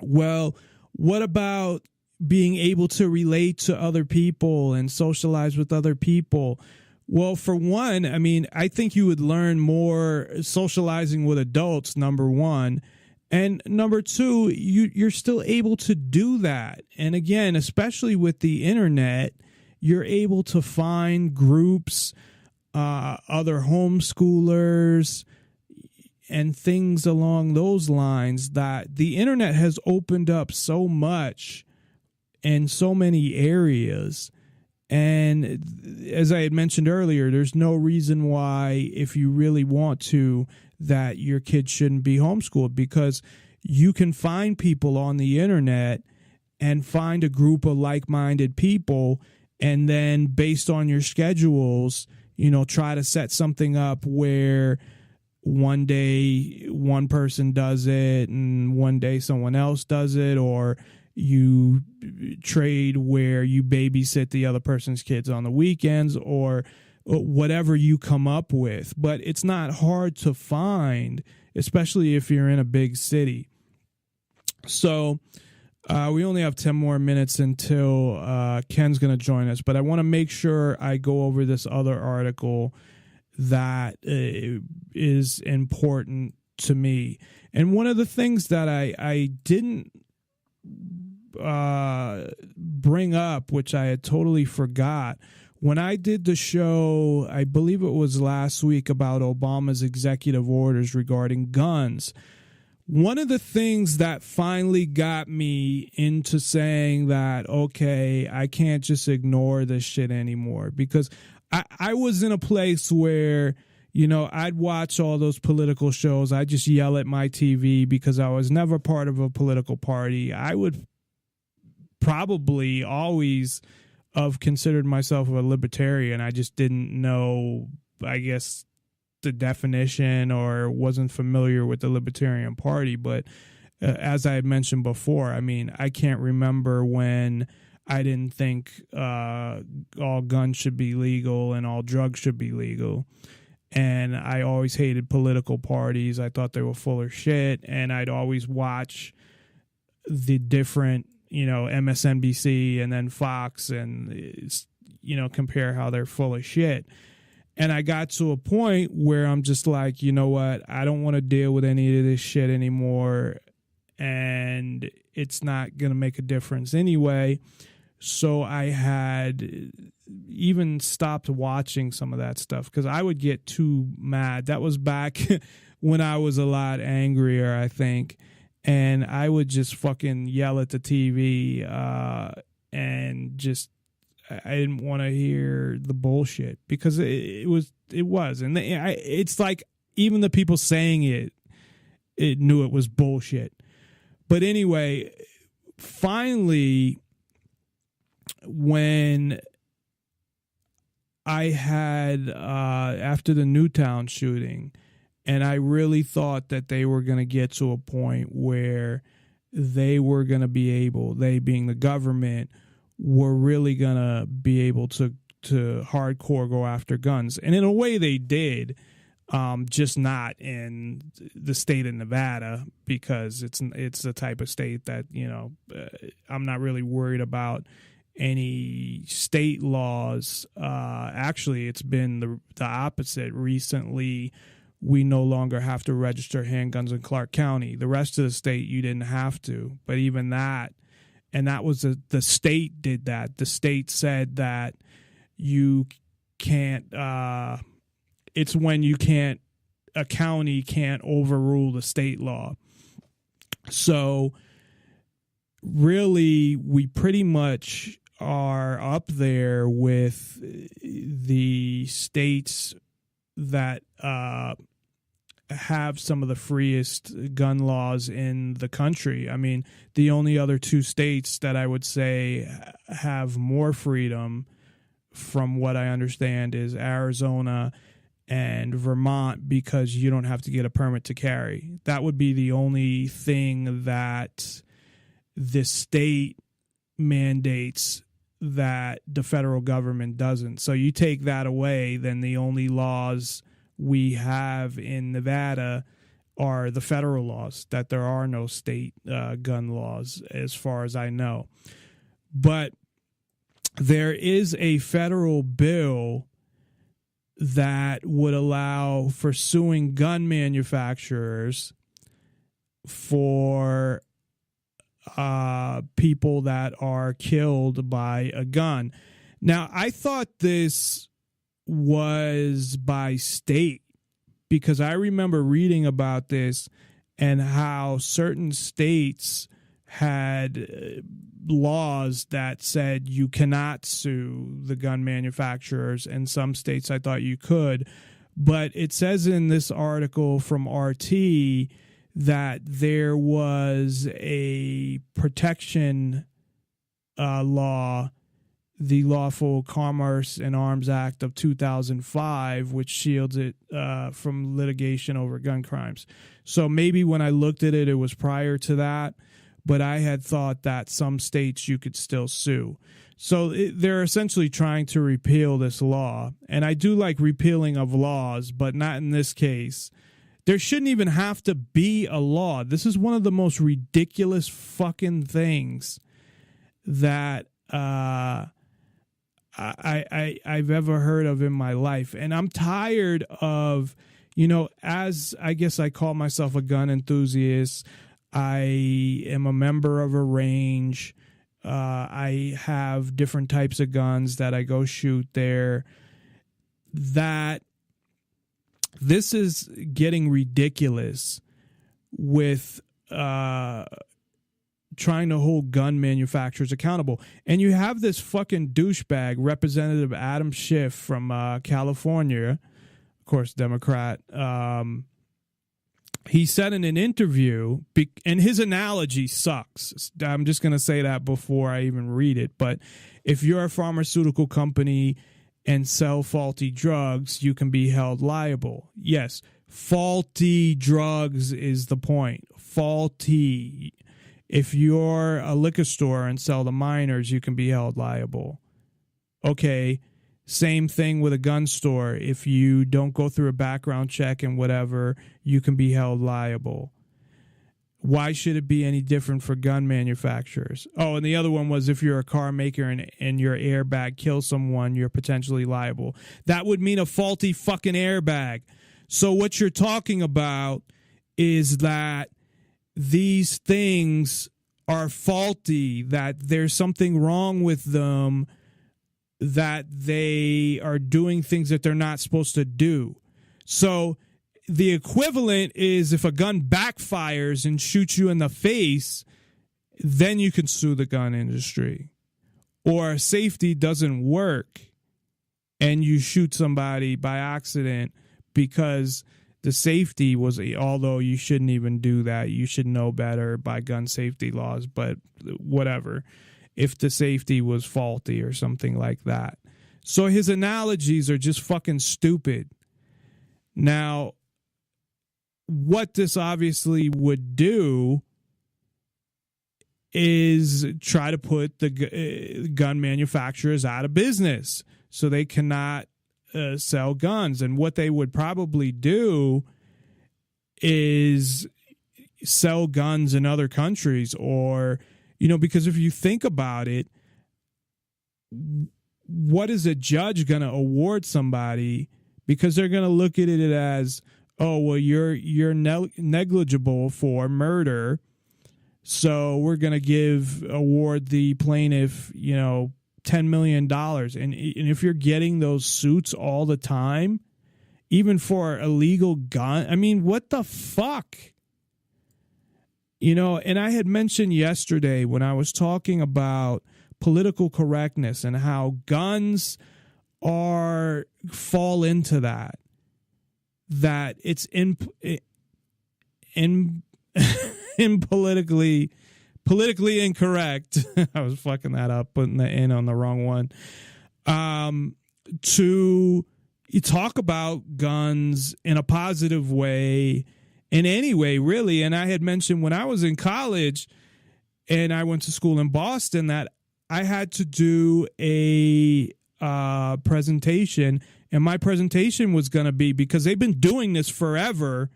C: well, what about being able to relate to other people and socialize with other people? Well, for one, I mean, I think you would learn more socializing with adults, number one. And number two, you're still able to do that. And again, especially with the internet, you're able to find groups, other homeschoolers, and things along those lines, that the internet has opened up so much in so many areas. And as I had mentioned earlier, there's no reason why, if you really want to, that your kid shouldn't be homeschooled, because you can find people on the internet and find a group of like-minded people, and then based on your schedules, try to set something up where one day one person does it and one day someone else does it, or you trade where you babysit the other person's kids on the weekends, or whatever you come up with. But it's not hard to find, especially if you're in a big city. So we only have 10 more minutes until Ken's going to join us, but I want to make sure I go over this other article that is important to me. And one of the things that I didn't bring up, which I had totally forgot, when I did the show, I believe it was last week, about Obama's executive orders regarding guns, one of the things that finally got me into saying that, okay, I can't just ignore this shit anymore, because I was in a place where, I'd watch all those political shows. I just yell at my TV because I was never part of a political party. I would probably always have considered myself a libertarian. I just didn't know, I guess, the definition, or wasn't familiar with the Libertarian Party. But as I had mentioned before, I can't remember when I didn't think all guns should be legal and all drugs should be legal. And I always hated political parties. I thought they were full of shit. And I'd always watch the different, MSNBC and then Fox, and, compare how they're full of shit. And I got to a point where I'm just like, you know what? I don't want to deal with any of this shit anymore. And it's not going to make a difference anyway. So I had even stopped watching some of that stuff because I would get too mad. That was back when I was a lot angrier, I think. And I would just fucking yell at the TV and just, I didn't want to hear the bullshit, because it was. And it's like even the people saying it knew it was bullshit. But anyway, finally, when I had, after the Newtown shooting, and I really thought that they were going to get to a point where they were going to be able, they being the government, were really going to be able to hardcore go after guns. And in a way they did, just not in the state of Nevada, because it's the type of state that, I'm not really worried about any state laws. Actually, it's been the opposite. Recently, we no longer have to register handguns in Clark County. The rest of the state, you didn't have to. But even that, and that was the state did that. The state said that you can't, it's when you can't, a county can't overrule the state law. So really, we pretty much are up there with the states that have some of the freest gun laws in the country. I mean, the only other two states that I would say have more freedom, from what I understand, is Arizona and Vermont, because you don't have to get a permit to carry. That would be the only thing that the state mandates that the federal government doesn't. So you take that away, then the only laws we have in Nevada are the federal laws, that there are no state gun laws as far as I know. But there is a federal bill that would allow for suing gun manufacturers for people that are killed by a gun. Now, I thought this was by state, because I remember reading about this and how certain states had laws that said you cannot sue the gun manufacturers, and some states I thought you could. But it says in this article from RT that there was a protection law, the Lawful Commerce and Arms Act of 2005, which shields it from litigation over gun crimes. So maybe when I looked at it, it was prior to that, but I had thought that some states you could still sue. So they're essentially trying to repeal this law. And I do like repealing of laws, but not in this case. There shouldn't even have to be a law. This is one of the most ridiculous fucking things that I've ever heard of in my life. And I'm tired of, as I guess I call myself a gun enthusiast, I am a member of a range. I have different types of guns that I go shoot there. That this is getting ridiculous with trying to hold gun manufacturers accountable. And you have this fucking douchebag, Representative Adam Schiff from California, of course, Democrat. He said in an interview, and his analogy sucks. I'm just going to say that before I even read it. But if you're a pharmaceutical company and sell faulty drugs, you can be held liable. Yes, faulty drugs is the point. Faulty. If you're a liquor store and sell to minors, you can be held liable. Okay. Same thing with a gun store. If you don't go through a background check and whatever, you can be held liable. Why should it be any different for gun manufacturers? Oh, and the other one was if you're a car maker and your airbag kills someone, you're potentially liable. That would mean a faulty fucking airbag. So what you're talking about is that these things are faulty, that there's something wrong with them, that they are doing things that they're not supposed to do. So the equivalent is if a gun backfires and shoots you in the face, then you can sue the gun industry. Or safety doesn't work and you shoot somebody by accident because the safety was, although you shouldn't even do that, you should know better by gun safety laws, but whatever. If the safety was faulty or something like that. So his analogies are just fucking stupid. Now, what this obviously would do is try to put the gun manufacturers out of business so they cannot sell guns. And what they would probably do is sell guns in other countries, or because if you think about it, what is a judge going to award somebody? Because they're going to look at it as, oh, well, you're negligible for murder, so we're going to award the plaintiff, $10 million. And if you're getting those suits all the time, even for illegal gun, I mean, what the fuck? And I had mentioned yesterday when I was talking about political correctness and how guns fall into that it's in politically incorrect. I was fucking that up, putting the N on the wrong one. To talk about guns in a positive way, in any way, really. And I had mentioned when I was in college and I went to school in Boston that I had to do a presentation, and my presentation was going to be, because they've been doing this forever,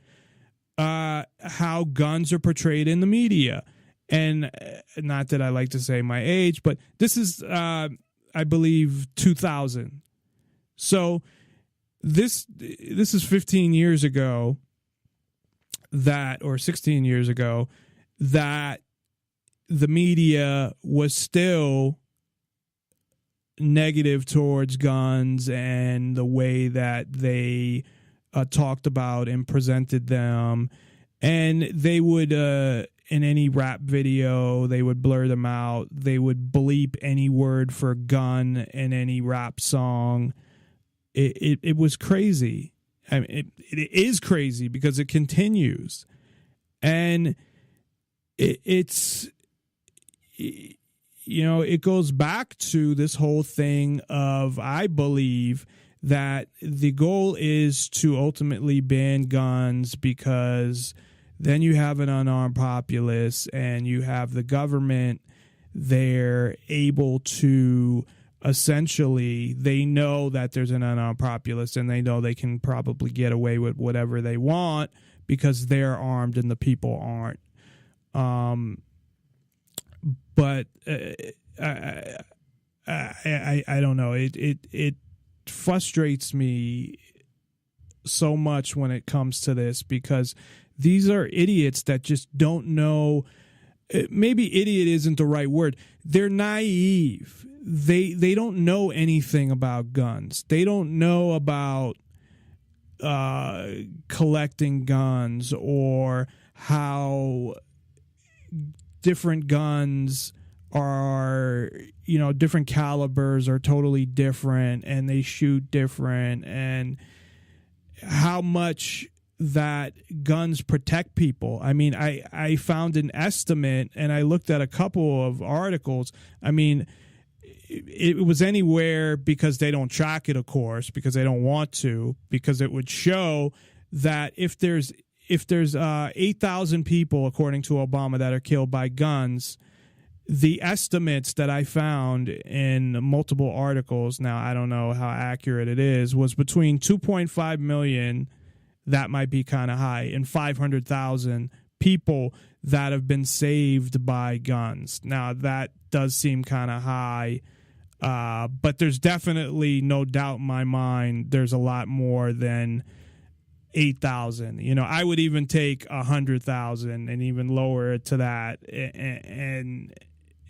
C: how guns are portrayed in the media. And not that I like to say my age, but this is, I believe, 2000. So this is 15 years ago, or 16 years ago, that the media was still negative towards guns and the way that they talked about and presented them, and they would in any rap video they would blur them out. They would bleep any word for gun in any rap song. It was crazy. I mean, it is crazy because it continues, and it's it goes back to this whole thing of, I believe that the goal is to ultimately ban guns, because then you have an unarmed populace and you have the government there able to essentially, they know that there's an unarmed populace and they know they can probably get away with whatever they want because they're armed and the people aren't. But I don't know. It frustrates me so much when it comes to this, because these are idiots that just don't know. Maybe idiot isn't the right word. They're naive. They don't know anything about guns. They don't know about collecting guns, or how different guns are, different calibers are totally different and they shoot different, and how much that guns protect people. I mean, I found an estimate, and I looked at a couple of articles. I mean, it was anywhere, because they don't track it, of course, because they don't want to, because it would show that if there's 8,000 people, according to Obama, that are killed by guns, the estimates that I found in multiple articles, now I don't know how accurate it is, was between 2.5 million, that might be kind of high, and 500,000 people that have been saved by guns. Now that does seem kind of high, but there's definitely no doubt in my mind there's a lot more than 8,000. I would even take 100,000 and even lower it to that,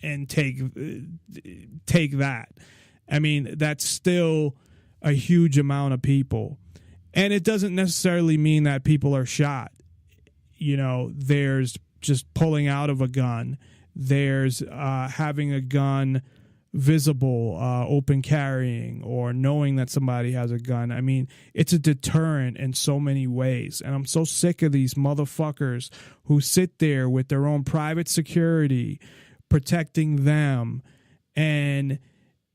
C: and take that. I mean, that's still a huge amount of people, and it doesn't necessarily mean that people are shot. There's just pulling out of a gun. There's having a gun visible, open carrying, or knowing that somebody has a gun. I mean, it's a deterrent in so many ways. And I'm so sick of these motherfuckers who sit there with their own private security protecting them, and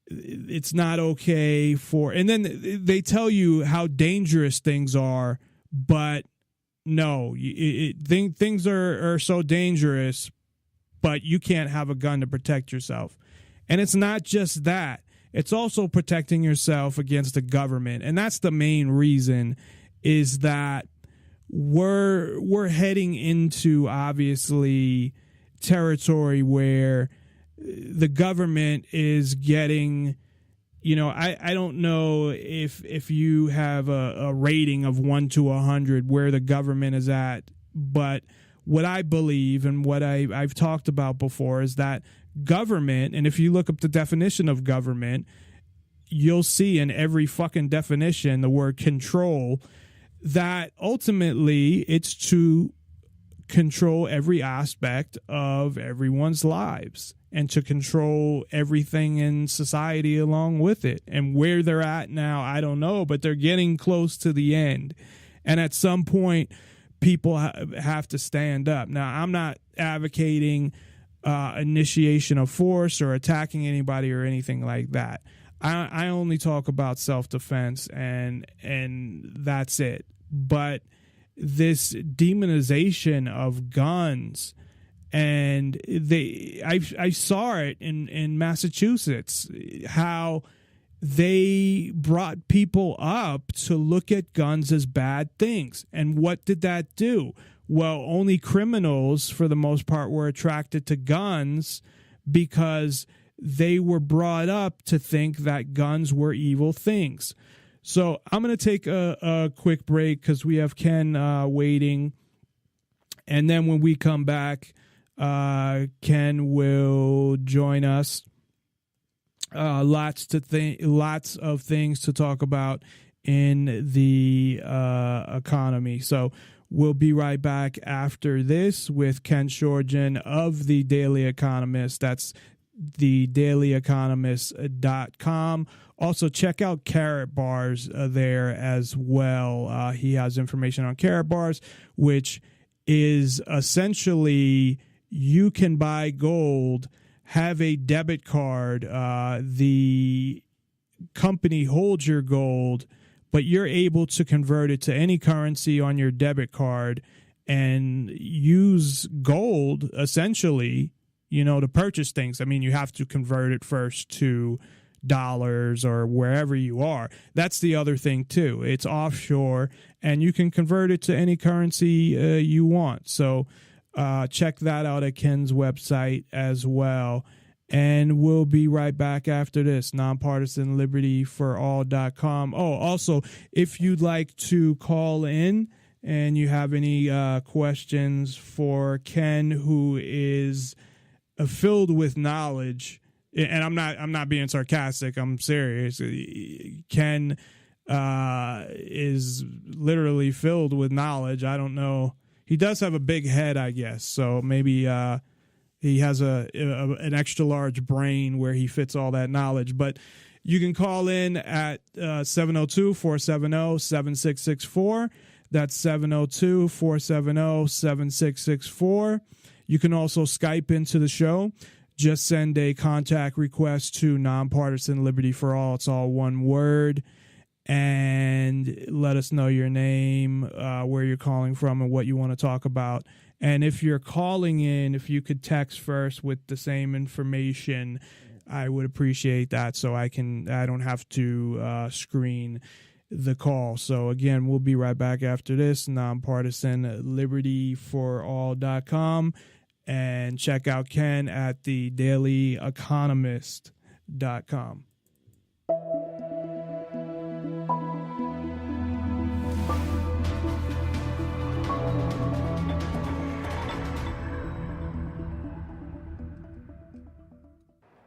C: it's not okay for, and then they tell you how dangerous things are, but no, things are so dangerous, but you can't have a gun to protect yourself. And it's not just that. It's also protecting yourself against the government. And that's the main reason, is that we're heading into, obviously, territory where the government is getting, I don't know if you have a rating of 1 to 100 where the government is at, but what I believe and what I've talked about before is that government, and if you look up the definition of government, you'll see in every fucking definition the word control, that ultimately it's to control every aspect of everyone's lives and to control everything in society along with it. And where they're at now, I don't know, but they're getting close to the end. And at some point, people have to stand up. Now, I'm not advocating initiation of force or attacking anybody or anything like that. I only talk about self-defense, and that's it. But this demonization of guns, and I saw it in Massachusetts, how they brought people up to look at guns as bad things. And what did that do? Well, only criminals, for the most part, were attracted to guns because they were brought up to think that guns were evil things. So I'm going to take a quick break because we have Ken waiting. And then when we come back, Ken will join us. Lots of things to talk about in the economy. So we'll be right back after this with Ken Schortgen of the Daily Economist. That's thedailyeconomist.com. Also, check out Carrot Bars there as well. He has information on Carrot Bars, which is essentially you can buy gold, have a debit card. The company holds your gold, but you're able to convert it to any currency on your debit card and use gold essentially, to purchase things. I mean, you have to convert it first to dollars or wherever you are. That's the other thing too. It's offshore and you can convert it to any currency you want. So check that out at Ken's website as well. And we'll be right back after this. Nonpartisanlibertyforall.com. Oh, also, if you'd like to call in and you have any questions for Ken, who is filled with knowledge, and I'm not being sarcastic, I'm serious. Ken is literally filled with knowledge. I don't know. He does have a big head, I guess. So maybe he has an extra large brain where he fits all that knowledge. But you can call in at 702-470-7664. That's 702-470-7664. You can also Skype into the show. Just send a contact request to Nonpartisan Liberty for All. It's all one word. And let us know your name, where you're calling from, and what you want to talk about. And if you're calling in, if you could text first with the same information, I would appreciate that, so I don't have to screen the call. So again, we'll be right back after this. NonpartisanLibertyForAll.com, and check out Ken at thedailyeconomist.com.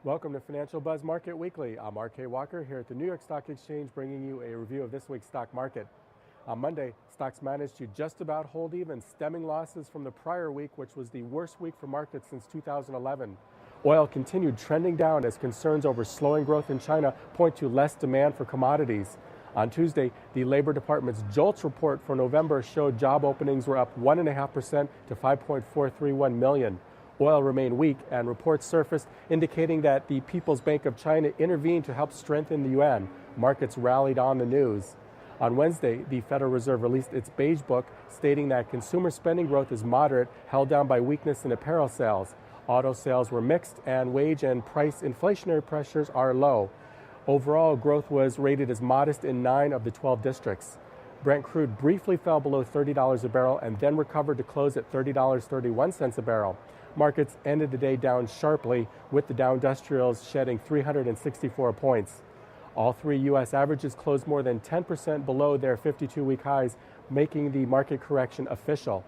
D: Welcome to Financial Buzz Market Weekly. I'm R.K. Walker here at the New York Stock Exchange, bringing you a review of this week's stock market. On Monday, stocks managed to just about hold even, stemming losses from the prior week, which was the worst week for markets since 2011. Oil continued trending down as concerns over slowing growth in China point to less demand for commodities. On Tuesday, the Labor Department's JOLTS report for November showed job openings were up 1.5% to 5.431 million. Oil remained weak, and reports surfaced indicating that the People's Bank of China intervened to help strengthen the yuan. Markets rallied on the news. On Wednesday, the Federal Reserve released its Beige Book, stating that consumer spending growth is moderate, held down by weakness in apparel sales. Auto sales were mixed, and wage and price inflationary pressures are low. Overall, growth was rated as modest in 9 of the 12 districts. Brent crude briefly fell below $30 a barrel and then recovered to close at $30.31 a barrel. Markets ended the day down sharply, with the Dow Industrials shedding 364 points. All 3 U.S. averages closed more than 10% below their 52-week highs, making the market correction official.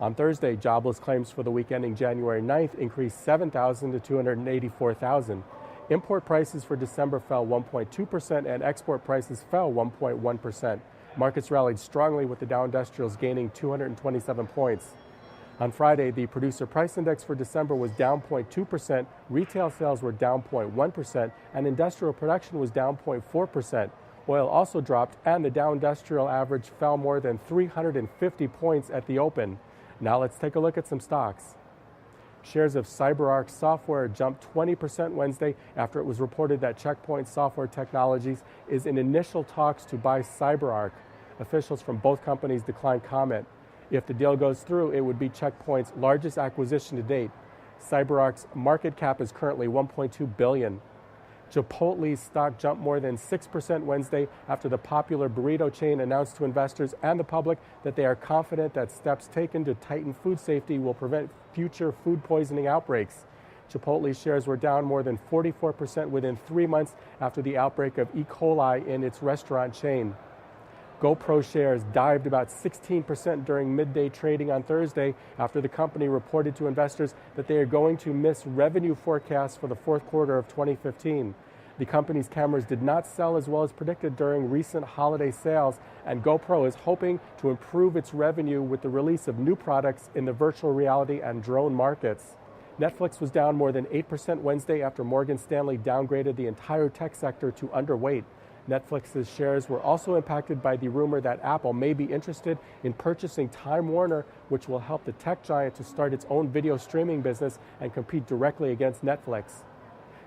D: On Thursday, jobless claims for the week ending January 9th increased 7,000 to 284,000. Import prices for December fell 1.2% and export prices fell 1.1%. Markets rallied strongly, with the Dow Industrials gaining 227 points. On Friday, the Producer Price Index for December was down 0.2%, retail sales were down 0.1%, and industrial production was down 0.4%. Oil also dropped, and the Dow Industrial average fell more than 350 points at the open. Now let's take a look at some stocks. Shares of CyberArk Software jumped 20% Wednesday after it was reported that Checkpoint Software Technologies is in initial talks to buy CyberArk. Officials from both companies declined comment. If the deal goes through, it would be Checkpoint's largest acquisition to date. CyberArk's market cap is currently $1.2 billion. Chipotle's stock jumped more than 6% Wednesday after the popular burrito chain announced to investors and the public that they are confident that steps taken to tighten food safety will prevent future food poisoning outbreaks. Chipotle shares were down more than 44% within 3 months after the outbreak of E. coli in its restaurant chain. GoPro shares dived about 16% during midday trading on Thursday after the company reported to investors that they are going to miss revenue forecasts for the fourth quarter of 2015. The company's cameras did not sell as well as predicted during recent holiday sales, and GoPro is hoping to improve its revenue with the release of new products in the virtual reality and drone markets. Netflix was down more than 8% Wednesday after Morgan Stanley downgraded the entire tech sector to underweight. Netflix's shares were also impacted by the rumor that Apple may be interested in purchasing Time Warner, which will help the tech giant to start its own video streaming business and compete directly against Netflix.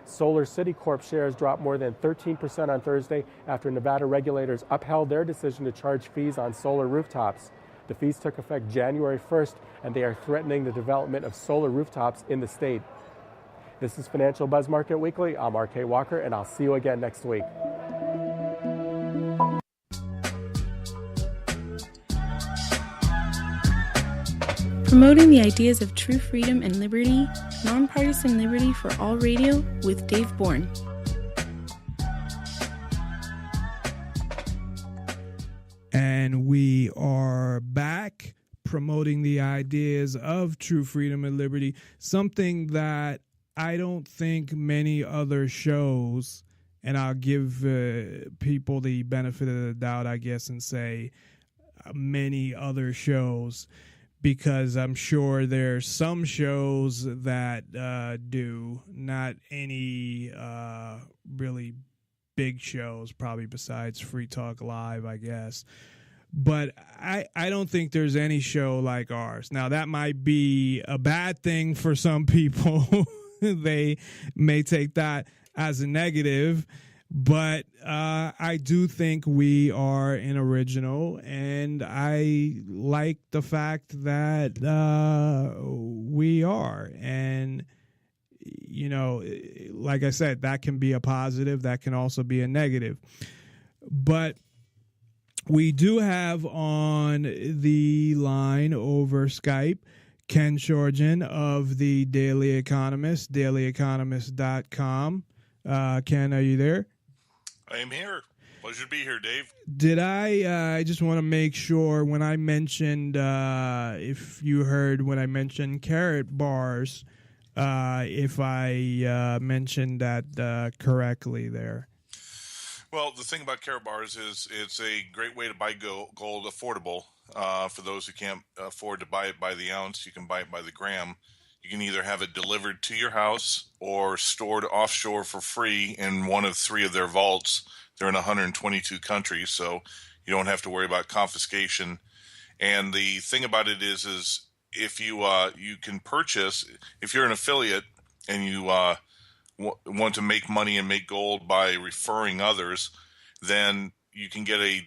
D: Solar City Corp shares dropped more than 13% on Thursday after Nevada regulators upheld their decision to charge fees on solar rooftops. The fees took effect January 1st, and they are threatening the development of solar rooftops in the state. This is Financial Buzz Market Weekly. I'm RK Walker, and I'll see you again next week.
E: Promoting the ideas of true freedom and liberty, nonpartisan liberty for all radio with Dave Bourne.
C: And we are back promoting the ideas of true freedom and liberty, something that I don't think many other shows, and I'll give people the benefit of the doubt, I guess, and say many other shows, because I'm sure there's some shows that do, not any really big shows, probably besides Free Talk Live, I guess. But I don't think there's any show like ours. Now, that might be a bad thing for some people. They may take that as a negative. But I do think we are an original, and I like the fact that we are. And, you know, like I said, that can be a positive. That can also be a negative. But we do have on the line over Skype Ken Schortgen of the Daily Economist, dailyeconomist.com. Ken, are you there?
F: I am here. Pleasure to be here, Dave.
C: Did I just want to make sure when I mentioned, if you heard when I mentioned carrot bars, if I mentioned that correctly there.
F: Well, the thing about carrot bars is it's a great way to buy gold affordable. For those who can't afford to buy it by the ounce, you can buy it by the gram. You can either have it delivered to your house or stored offshore for free in one of three of their vaults. They're in 122 countries, so you don't have to worry about confiscation. And the thing about it is if you can purchase, if you're an affiliate and you want to make money and make gold by referring others, then you can get a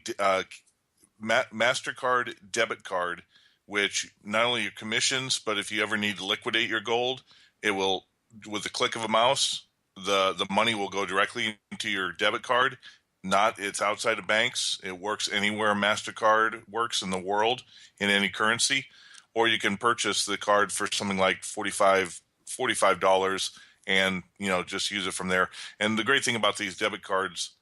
F: MasterCard debit card, which not only your commissions, but if you ever need to liquidate your gold, it will, with the click of a mouse, the money will go directly into your debit card. It's outside of banks. It works anywhere MasterCard works in the world in any currency. Or you can purchase the card for something like $45 and, just use it from there. And the great thing about these debit cards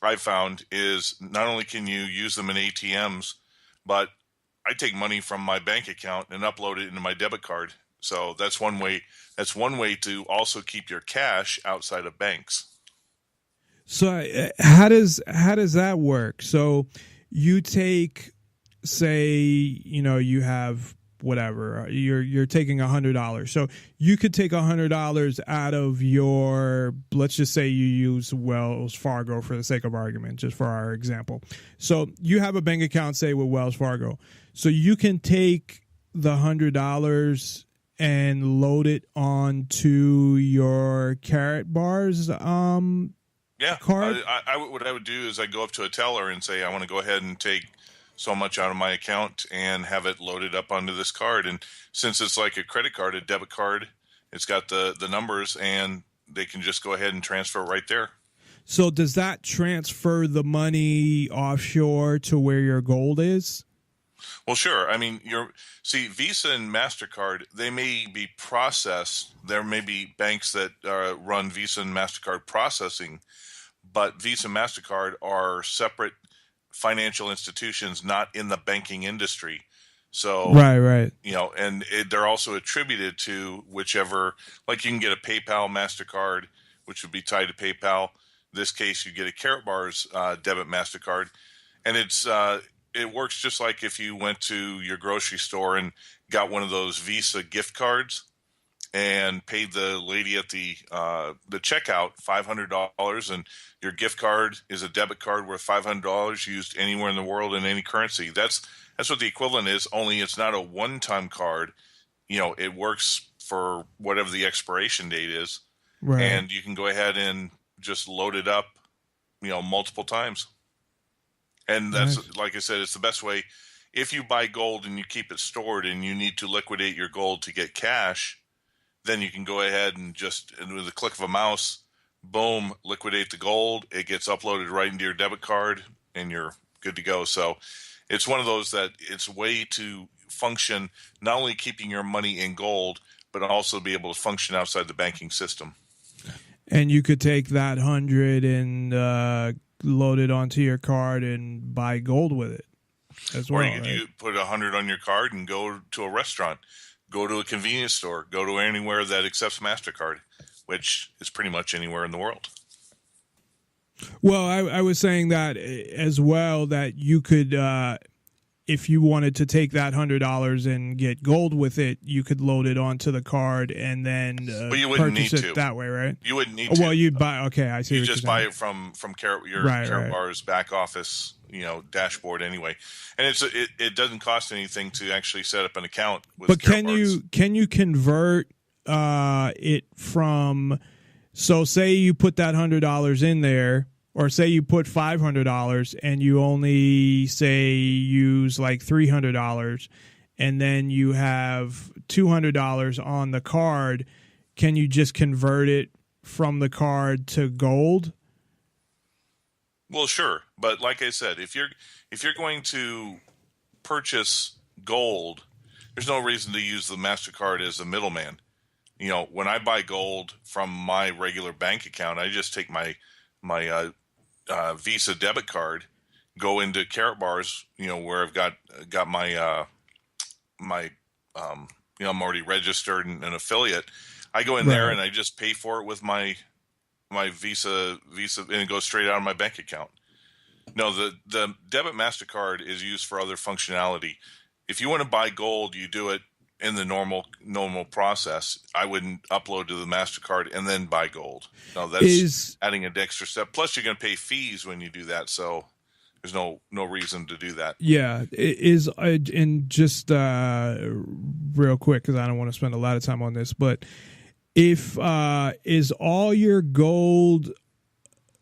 F: I've found is not only can you use them in ATMs, but I take money from my bank account and upload it into my debit card. So that's one way. That's one way to also keep your cash outside of banks.
C: So how does that work? So you take, say, you have whatever, you're taking $100. So you could take $100 out of your, let's just say you use Wells Fargo for the sake of argument, just for our example. So you have a bank account, say, with Wells Fargo. So you can take the $100 and load it onto your carrot bars card?
F: What I would do is I go up to a teller and say, I want to go ahead and take so much out of my account and have it loaded up onto this card. And since it's like a credit card, a debit card, it's got the numbers, and they can just go ahead and transfer it right there.
C: So does that transfer the money offshore to where your gold is?
F: Well, sure. I mean, Visa and MasterCard, they may be processed. There may be banks that run Visa and MasterCard processing, but Visa and MasterCard are separate financial institutions, not in the banking industry. So,
C: right.
F: And they're also attributed to whichever, like you can get a PayPal MasterCard, which would be tied to PayPal. this case, you get a Karatbars debit MasterCard, and it works just like if you went to your grocery store and got one of those Visa gift cards and paid the lady at the checkout $500, and your gift card is a debit card worth $500 used anywhere in the world in any currency. That's what the equivalent is. Only it's not a one-time card. It works for whatever the expiration date is,
C: Right.
F: and you can go ahead and just load it up, multiple times. And that's
C: Nice.
F: like I said, it's the best way. If you buy gold and you keep it stored and you need to liquidate your gold to get cash, then you can go ahead and with a click of a mouse, boom, liquidate the gold. It gets uploaded right into your debit card and you're good to go. So it's one of those that it's a way to function, not only keeping your money in gold, but also be able to function outside the banking system.
C: And you could take that 100 and load it onto your card and buy gold with it as well.
F: Or you put 100 on your card and go to a restaurant, go to a convenience store, go to anywhere that accepts MasterCard, which is pretty much anywhere in the world.
C: Well, I was saying that as well, that you could, if you wanted to take that $100 and get gold with it, you could load it onto the card and then
F: but you wouldn't
C: purchase
F: need
C: it
F: to.
C: that way, right?
F: You wouldn't need to.
C: Well, you'd buy. Okay, I see.
F: You
C: what
F: just
C: you're
F: buy
C: saying.
F: it from your
C: Right.
F: Karatbars back office, dashboard anyway, and it doesn't cost anything to actually set up an account with
C: But
F: Karatbars.
C: can you convert it from? So say you put that $100 in there, or say you put $500 and you only say use like $300, and then you have $200 on the card. Can you just convert it from the card to gold?
F: Well, sure, but like I said, if you're going to purchase gold, there's no reason to use the MasterCard as a middleman. When I buy gold from my regular bank account, I just take my Visa debit card, go into Karatbars, where I've got my I'm already registered and an affiliate. I go in there and I just pay for it with my Visa, and it goes straight out of my bank account. No, the debit MasterCard is used for other functionality. If you want to buy gold, you do it in the normal process. I wouldn't upload to the MasterCard and then buy gold. No, that's adding an extra step. Plus, you're going to pay fees when you do that. So there's no reason to do that.
C: Yeah, and just real quick, because I don't want to spend a lot of time on this, but if is all your gold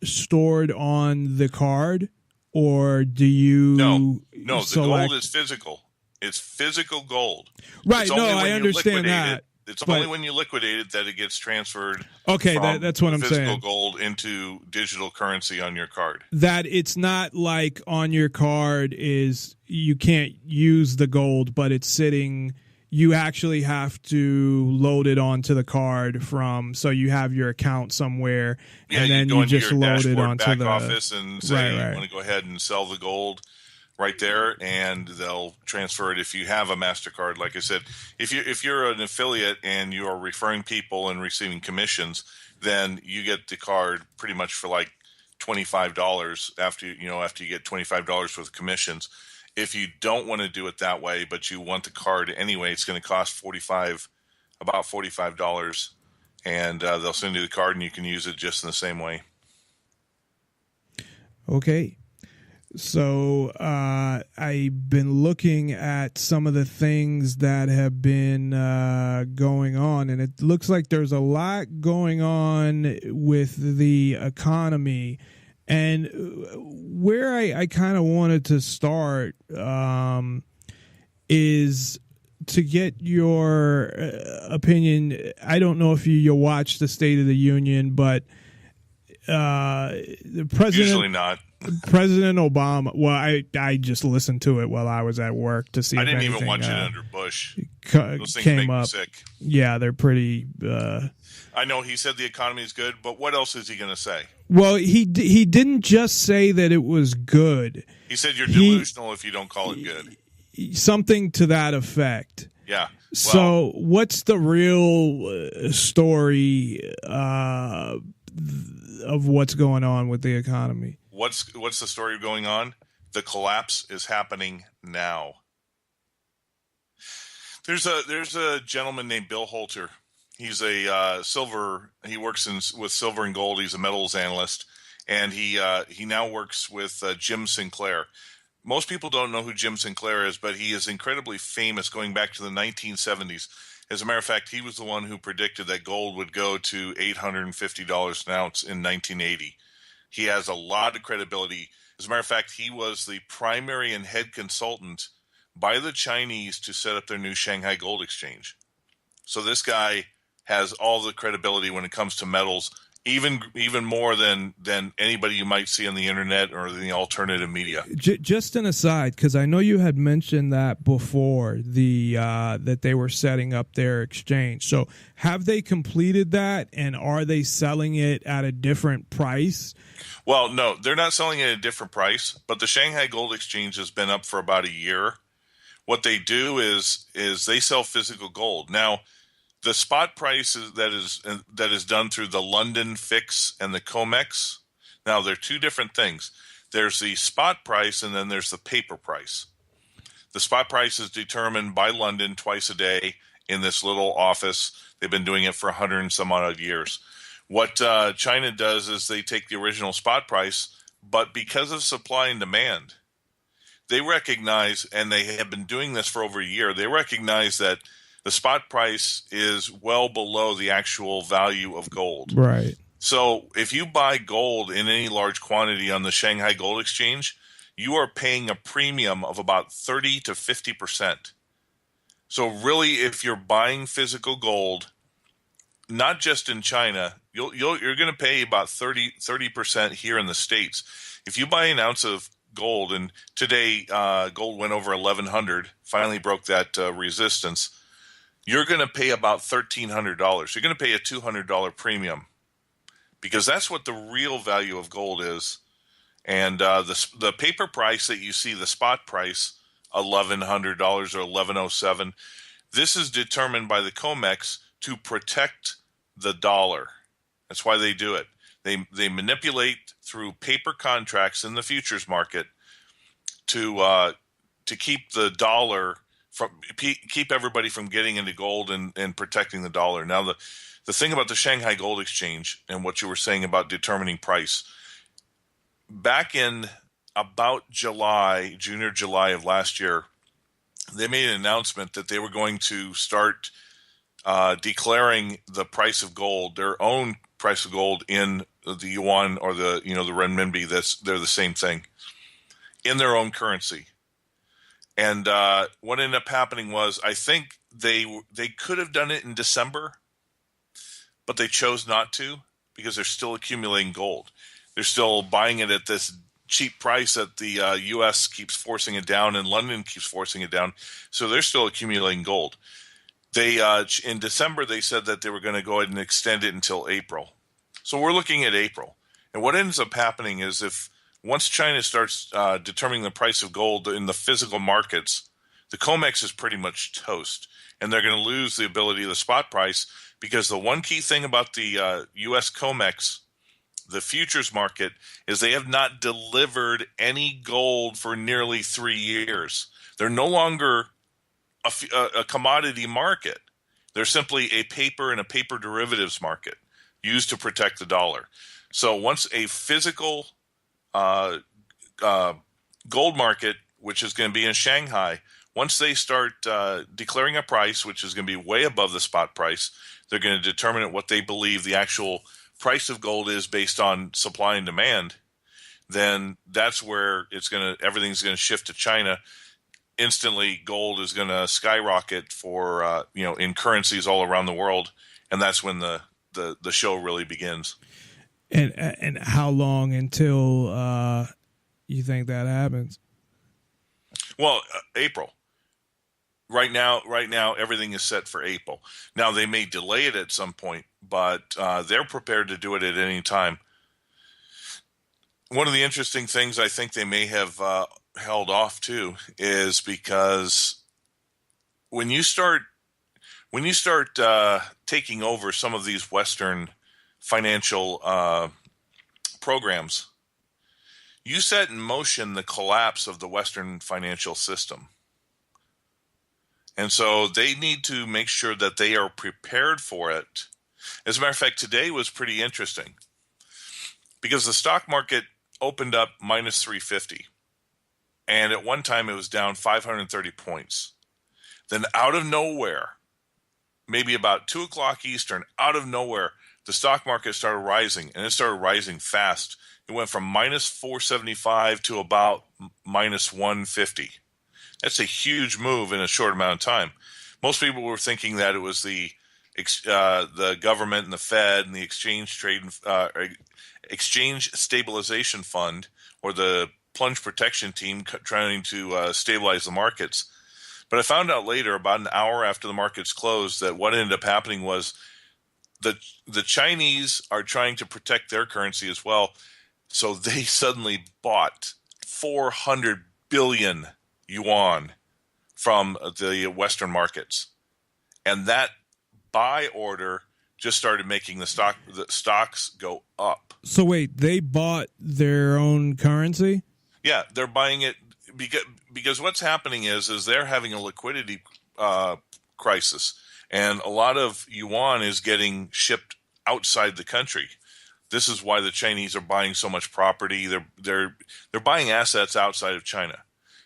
C: stored on the card, or do you?
F: No, the gold is physical. It's physical gold.
C: Right. No, I understand that.
F: It's only when you liquidate it that it gets transferred.
C: Okay,
F: from
C: that's what I'm
F: physical
C: saying.
F: Gold into digital currency on your card.
C: That it's not like on your card is you can't use the gold, but it's sitting. You actually have to load it onto the card so you have your account somewhere, and then you just load it onto
F: back
C: the
F: office and say
C: right.
F: you want to go ahead and sell the gold right there, and they'll transfer it if you have a MasterCard. Like I said, if you're an affiliate and you are referring people and receiving commissions, then you get the card pretty much for like $25 after you get $25 worth of commissions. If you don't want to do it that way, but you want the card anyway, it's going to cost about $45, and they'll send you the card, and you can use it just in the same way.
C: Okay. So I've been looking at some of the things that have been going on, and it looks like there's a lot going on with the economy. And where I kind of wanted to start is to get your opinion. I don't know if you watched the State of the Union, but the president
F: Usually not.
C: President Obama. Well, I just listened to it while I was at work to see.
F: I
C: if
F: didn't
C: anything,
F: even watch it under Bush. Those things
C: came
F: make
C: up.
F: me sick.
C: Yeah, they're pretty.
F: I know he said the economy is good, but what else is he going to say?
C: Well, he didn't just say that it was good.
F: He said you're delusional if you don't call it good.
C: Something to that effect.
F: Yeah. Well,
C: So what's the real story of what's going on with the economy.
F: What's the story going on? The collapse is happening now. There's a gentleman named Bill Holter. He's a he works with silver and gold. He's a metals analyst, and he now works with Jim Sinclair. Most people don't know who Jim Sinclair is, but he is incredibly famous going back to the 1970s. As a matter of fact, he was the one who predicted that gold would go to $850 an ounce in 1980. He has a lot of credibility. As a matter of fact, he was the primary and head consultant by the Chinese to set up their new Shanghai Gold Exchange. So this guy has all the credibility when it comes to metals, even more than anybody you might see on the internet or the alternative media.
C: Just an aside, because I know you had mentioned that before, that they were setting up their exchange. So have they completed that, and are they selling it at a different price?
F: Well, no, they're not selling it at a different price, but the Shanghai Gold Exchange has been up for about a year. What they do is they sell physical gold. Now, the spot price that is done through the London Fix and the COMEX. Now, they're two different things. There's the spot price, and then there's the paper price. The spot price is determined by London twice a day in this little office. They've been doing it for 100 and some odd years. What China does is they take the original spot price, but because of supply and demand, they recognize, and they have been doing this for over a year, they recognize that the spot price is well below the actual value of gold.
C: Right.
F: So if you buy gold in any large quantity on the Shanghai Gold Exchange, you are paying a premium of about 30 to 50%. So really, if you're buying physical gold, not just in China, you're going to pay about 30% here in the States. If you buy an ounce of gold, and today gold went over 1,100, finally broke that resistance, you're going to pay about $1,300. You're going to pay a $200 premium, because that's what the real value of gold is. And the paper price that you see, the spot price, $1,100 or $1,107, this is determined by the COMEX to protect the dollar. That's why they do it. They manipulate through paper contracts in the futures market to keep the dollar keep everybody from getting into gold and protecting the dollar. Now, the thing about the Shanghai Gold Exchange and what you were saying about determining price, back in about June or July of last year, they made an announcement that they were going to start declaring the price of gold, their own price of gold, in the yuan or the renminbi. They're the same thing, in their own currency. And what ended up happening was, I think they could have done it in December, but they chose not to, because they're still accumulating gold. They're still buying it at this cheap price that the U.S. keeps forcing it down and London keeps forcing it down. So they're still accumulating gold. They in December, they said that they were going to go ahead and extend it until April. So we're looking at April. And what ends up happening is, once China starts determining the price of gold in the physical markets, the COMEX is pretty much toast, and they're going to lose the ability of the spot price, because the one key thing about the U.S. COMEX, the futures market, is they have not delivered any gold for nearly 3 years. They're no longer a commodity market. They're simply a paper and a paper derivatives market used to protect the dollar. So once a physical gold market, which is going to be in Shanghai, once they start declaring a price, which is going to be way above the spot price, they're going to determine at what they believe the actual price of gold is based on supply and demand. Then that's where everything's going to shift to China. Instantly, gold is going to skyrocket for in currencies all around the world, and that's when the show really begins.
C: And how long until you think that happens?
F: Well, April. Right now, everything is set for April. Now, they may delay it at some point, but they're prepared to do it at any time. One of the interesting things I think they may have held off too is because when you start taking over some of these Western financial programs, you set in motion the collapse of the Western financial system. And so they need to make sure that they are prepared for it. As a matter of fact, today was pretty interesting because the stock market opened up minus 350. And at one time it was down 530 points. Then out of nowhere, maybe about 2 o'clock Eastern, out of nowhere, the stock market started rising, and it started rising fast. It went from minus 475 to about minus 150. That's a huge move in a short amount of time. Most people were thinking that it was the government and the Fed and the exchange stabilization fund, or the plunge protection team trying to stabilize the markets. But I found out later, about an hour after the markets closed, that what ended up happening was the Chinese are trying to protect their currency as well. So they suddenly bought 400 billion yuan from the Western markets. And that buy order just started making the stocks go up.
C: So wait, they bought their own currency?
F: Yeah, they're buying it because what's happening is they're having a liquidity crisis, and a lot of yuan is getting shipped outside the country. This is why the Chinese are buying so much property. They're buying assets outside of China.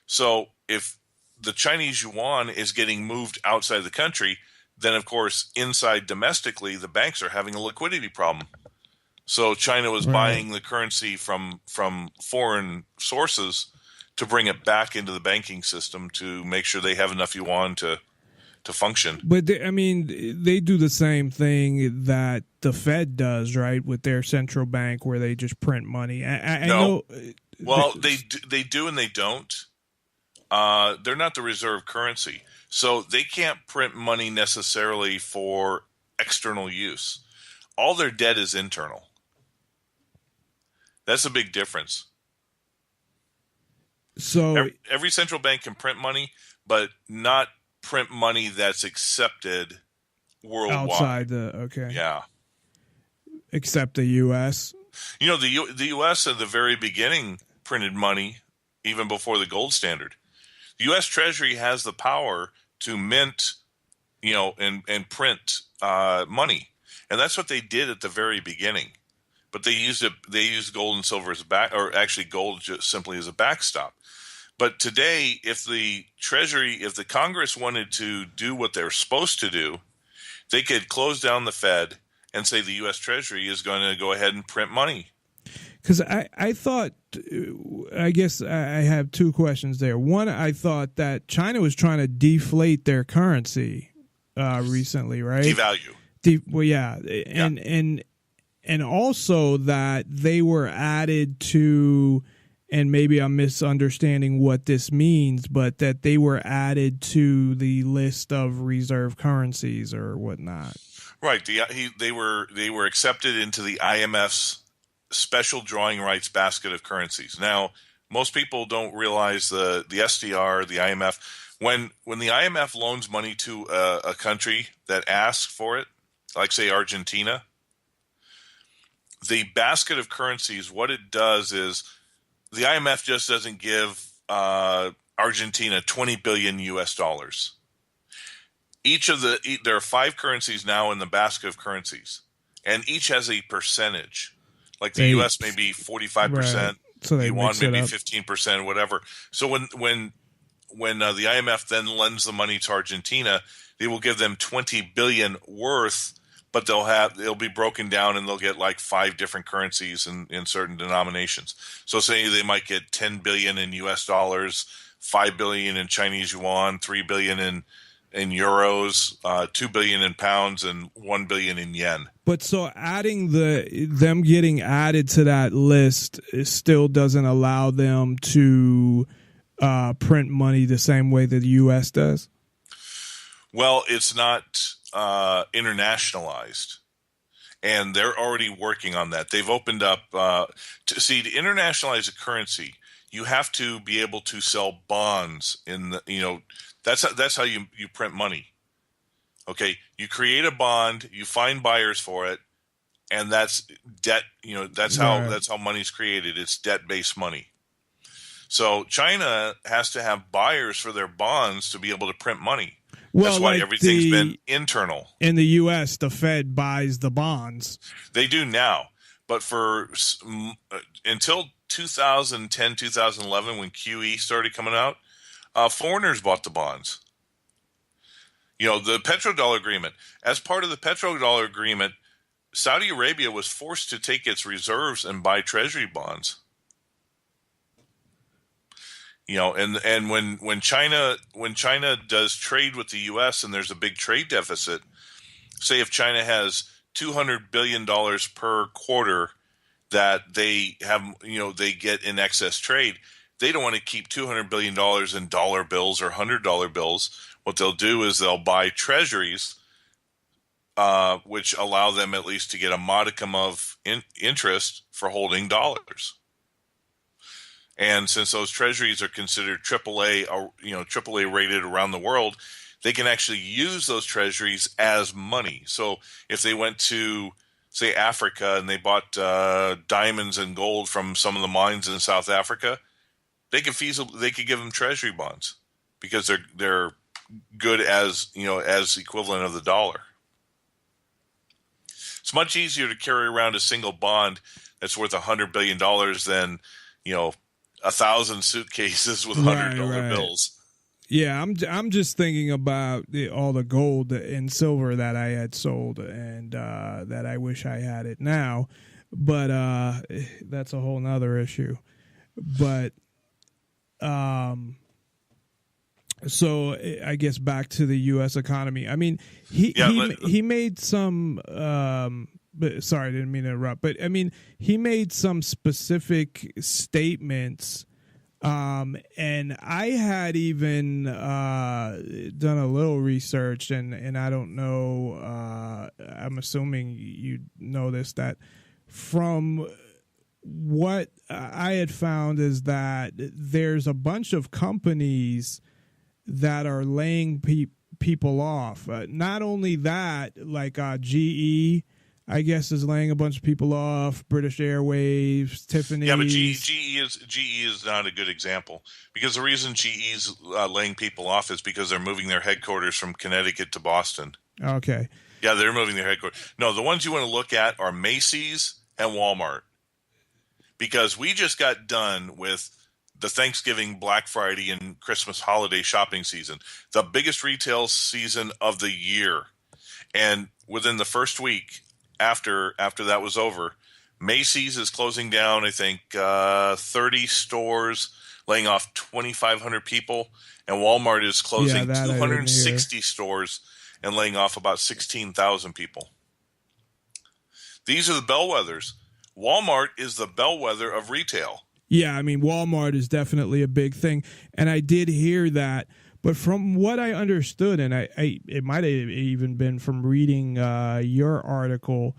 F: So if the Chinese yuan is getting moved outside the country, then of course inside domestically the banks are having a liquidity problem. So China was buying the currency from foreign sources to bring it back into the banking system to make sure they have enough yuan to function.
C: But they do the same thing that the Fed does, right, with their central bank, where they just print money. I know.
F: Well, they do and they don't. They're not the reserve currency, so they can't print money necessarily for external use. All their debt is internal. That's a big difference.
C: So
F: every central bank can print money, but not print money that's accepted worldwide.
C: Outside okay.
F: Yeah.
C: Except the U.S.
F: You know, the U.S. at the very beginning printed money even before the gold standard. The U.S. Treasury has the power to mint, and print money, and that's what they did at the very beginning. But they used gold and silver as gold just simply as a backstop. But today, if the Congress wanted to do what they're supposed to do, they could close down the Fed and say the U.S. Treasury is going to go ahead and print money.
C: Because I thought, I guess I have two questions there. One, I thought that China was trying to deflate their currency recently, right?
F: Devalue.
C: And also that they were added to, and maybe I'm misunderstanding what this means, but that they were added to the list of reserve currencies or whatnot.
F: Right. They were accepted into the IMF's special drawing rights basket of currencies. Now, most people don't realize the SDR, the IMF. When the IMF loans money to a country that asks for it, like say Argentina, the basket of currencies, what it does is the IMF just doesn't give Argentina $20 billion US dollars. There are 5 currencies now in the basket of currencies, and each has a percentage. Like the U.S. may be 45%, right.
C: So
F: yuan maybe 15%, whatever. So when the IMF then lends the money to Argentina, they will give them $20 billion worth, but they'll be broken down and they'll get like 5 different currencies in certain denominations. So say they might get $10 billion in US dollars, $5 billion in Chinese yuan, $3 billion in euros, $2 billion in pounds, and $1 billion in yen.
C: But so adding them getting added to that list still doesn't allow them to print money the same way that the U.S. does?
F: Well, it's not internationalized, and they're already working on that. They've opened up to internationalize a currency. You have to be able to sell bonds That's how you print money. Okay, you create a bond, you find buyers for it, and that's debt. That's how money's created. It's debt-based money. So China has to have buyers for their bonds to be able to print money.
C: Well,
F: that's why everything's been internal.
C: In the U.S., the Fed buys the bonds.
F: They do now, but for until 2010, 2011, when QE started coming out, foreigners bought the bonds. The petrodollar agreement. As part of the petrodollar agreement, Saudi Arabia was forced to take its reserves and buy treasury bonds. And when China does trade with the U.S. and there's a big trade deficit, say if China has $200 billion per quarter that they have, they get in excess trade, they don't want to keep $200 billion in dollar bills or $100 bills. What they'll do is they'll buy treasuries, which allow them at least to get a modicum of interest for holding dollars. And since those treasuries are considered AAA, AAA rated around the world, they can actually use those treasuries as money. So if they went to, say, Africa and they bought diamonds and gold from some of the mines in South Africa, they could give them treasury bonds because they're good as equivalent of the dollar. It's much easier to carry around a single bond that's worth $100 billion than 1,000 suitcases with $100 bills.
C: Yeah, I'm just thinking about all the gold and silver that I had sold and that I wish I had it now, but that's a whole nother issue. But so I guess back to the U.S. economy. I mean, he made some. Sorry, I didn't mean to interrupt. But I mean, he made some specific statements, and I had even done a little research, and I don't know. I'm assuming you know this, that from what I had found is that there's a bunch of companies that are laying people off. Not only that, like GE, I guess, is laying a bunch of people off. British Airways, Tiffany's.
F: Yeah, but GE is not a good example, because the reason GE's laying people off is because they're moving their headquarters from Connecticut to Boston.
C: Okay.
F: Yeah, they're moving their headquarters. No, the ones you want to look at are Macy's and Walmart, because we just got done with the Thanksgiving, Black Friday, and Christmas holiday shopping season, the biggest retail season of the year. And within the first week after that was over, Macy's is closing down, I think, 30 stores, laying off 2,500 people, and Walmart is closing 260 stores and laying off about 16,000 people. These are the bellwethers. Walmart is the bellwether of retail.
C: Yeah, I mean, Walmart is definitely a big thing, and I did hear that. But from what I understood, and it might have even been from reading your article,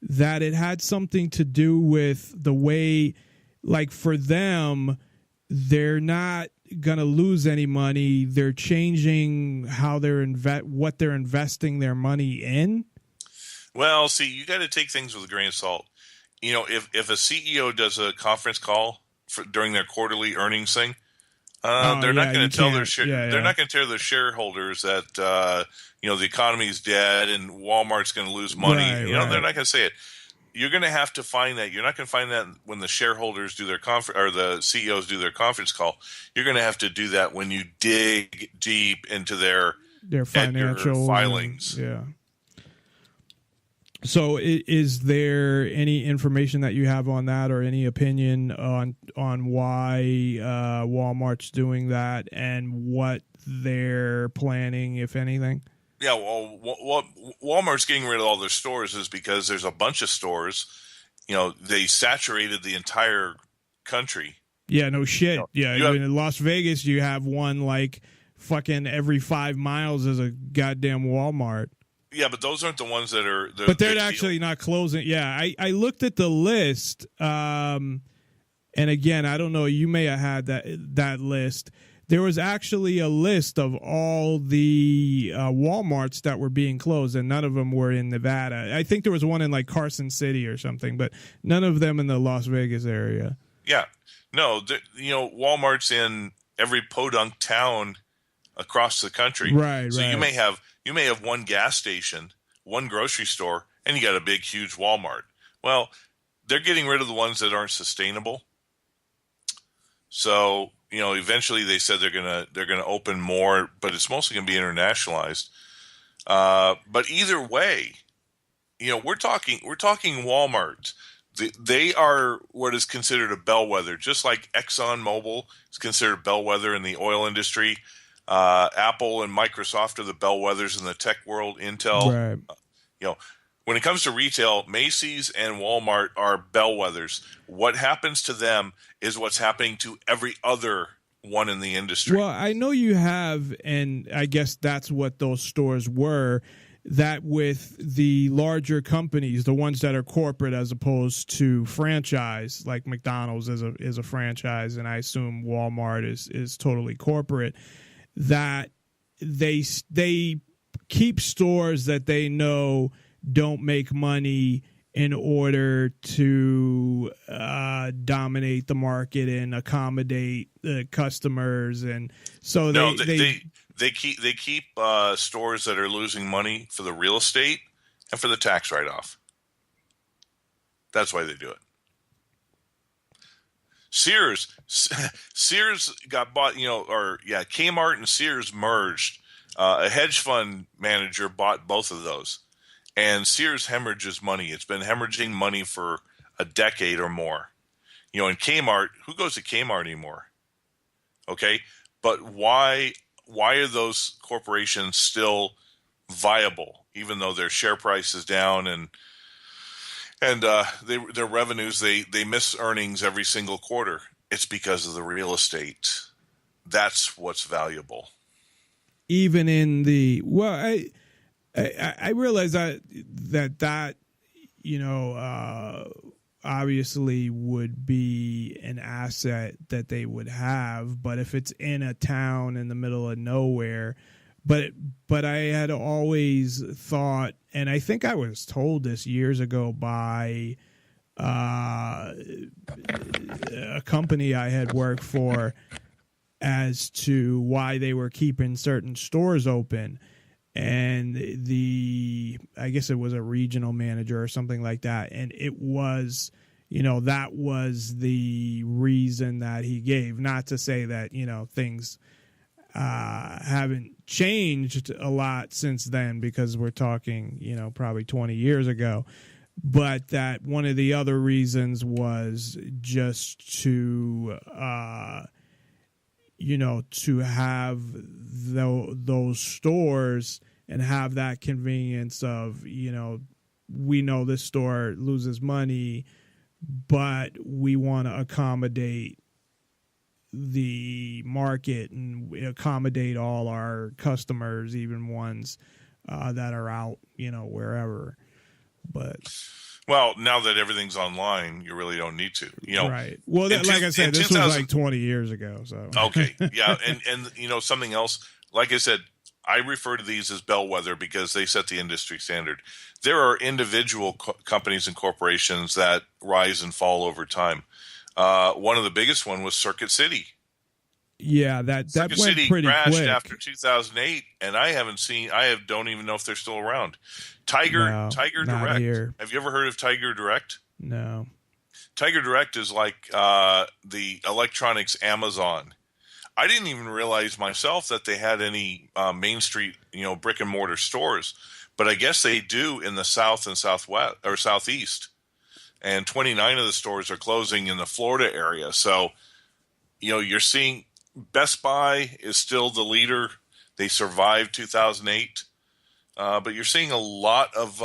C: that it had something to do with the way, like, for them, they're not going to lose any money. They're changing how what they're investing their money in.
F: Well, see, you got to take things with a grain of salt. If a CEO does a conference call during their quarterly earnings thing, they're not going to tell they're not going to tell their shareholders that the economy's dead and Walmart's going to lose money. They're not going to say it. You're going to have to find that. You're not going to find that when the shareholders do their or the CEOs do their conference call. You're going to have to do that when you dig deep into their financial filings.
C: So is there any information that you have on that, or any opinion on why Walmart's doing that and what they're planning, if anything?
F: Yeah, well, what Walmart's getting rid of all their stores is because there's a bunch of stores. They saturated the entire country.
C: Yeah, no shit. In Las Vegas, you have one like fucking every 5 miles is a goddamn Walmart.
F: Yeah, but those aren't the ones that are.
C: But they're actually not closing. Yeah, I looked at the list, and again, I don't know. You may have had that list. there was actually a list of all the Walmarts that were being closed, and none of them were in Nevada. I think there was one in like Carson City or something, but none of them in the Las Vegas area.
F: Yeah. No, Walmart's in every podunk town across the country.
C: Right,
F: so
C: right.
F: you may have one gas station, one grocery store, and you got a big, huge Walmart. Well, they're getting rid of the ones that aren't sustainable. So, eventually they said they're gonna open more, but it's mostly gonna be internationalized. But either way, we're talking Walmart. They are what is considered a bellwether, just like ExxonMobil is considered a bellwether in the oil industry. Apple and Microsoft are the bellwethers in the tech world. Intel,
C: Right.
F: When it comes to retail, Macy's and Walmart are bellwethers. What happens to them is what's happening to every other one in the industry.
C: Well, I know you have, and I guess that's what those stores were, that with the larger companies, the ones that are corporate as opposed to franchise, like McDonald's is a franchise, and I assume Walmart is totally corporate, that they keep stores that they know don't make money in order to dominate the market and accommodate the customers, and so
F: they keep stores that are losing money for the real estate and for the tax write-off. That's why they do it. Sears got bought, Kmart and Sears merged. A hedge fund manager bought both of those. And Sears hemorrhages money. It's been hemorrhaging money for a decade or more. And Kmart, who goes to Kmart anymore? Okay, but why are those corporations still viable, even though their share price is down and their revenues, they miss earnings every single quarter? It's because of the real estate. That's what's valuable.
C: Even in the I realize that obviously would be an asset that they would have, but if it's in a town in the middle of nowhere, but I had always thought, and I think I was told this years ago by a company I had worked for, as to why they were keeping certain stores open. And I guess it was a regional manager or something like that. And it was, that was the reason that he gave. Not to say that, things haven't changed a lot since then, because we're talking, probably 20 years ago. But that one of the other reasons was just to to have those stores and have that convenience of, we know this store loses money, but we want to accommodate the market and accommodate all our customers, even ones that are out, wherever. But
F: well, now that everything's online, you really don't need to.
C: Right. Well, like I said, this was like 20 years ago. So
F: okay, yeah, and something else. Like I said, I refer to these as bellwether because they set the industry standard. There are individual companies and corporations that rise and fall over time. One of the biggest one was Circuit City.
C: Yeah, that
F: Circuit
C: went
F: City
C: pretty
F: crashed
C: quick
F: after 2008, and don't even know if they're still around. Tiger Direct.
C: Here.
F: Have you ever heard of Tiger Direct?
C: No.
F: Tiger Direct is like the electronics Amazon. I didn't even realize myself that they had any Main Street, brick and mortar stores, but I guess they do in the South and Southwest or Southeast. And 29 of the stores are closing in the Florida area. So, you're seeing Best Buy is still the leader. They survived 2008. But you're seeing a lot of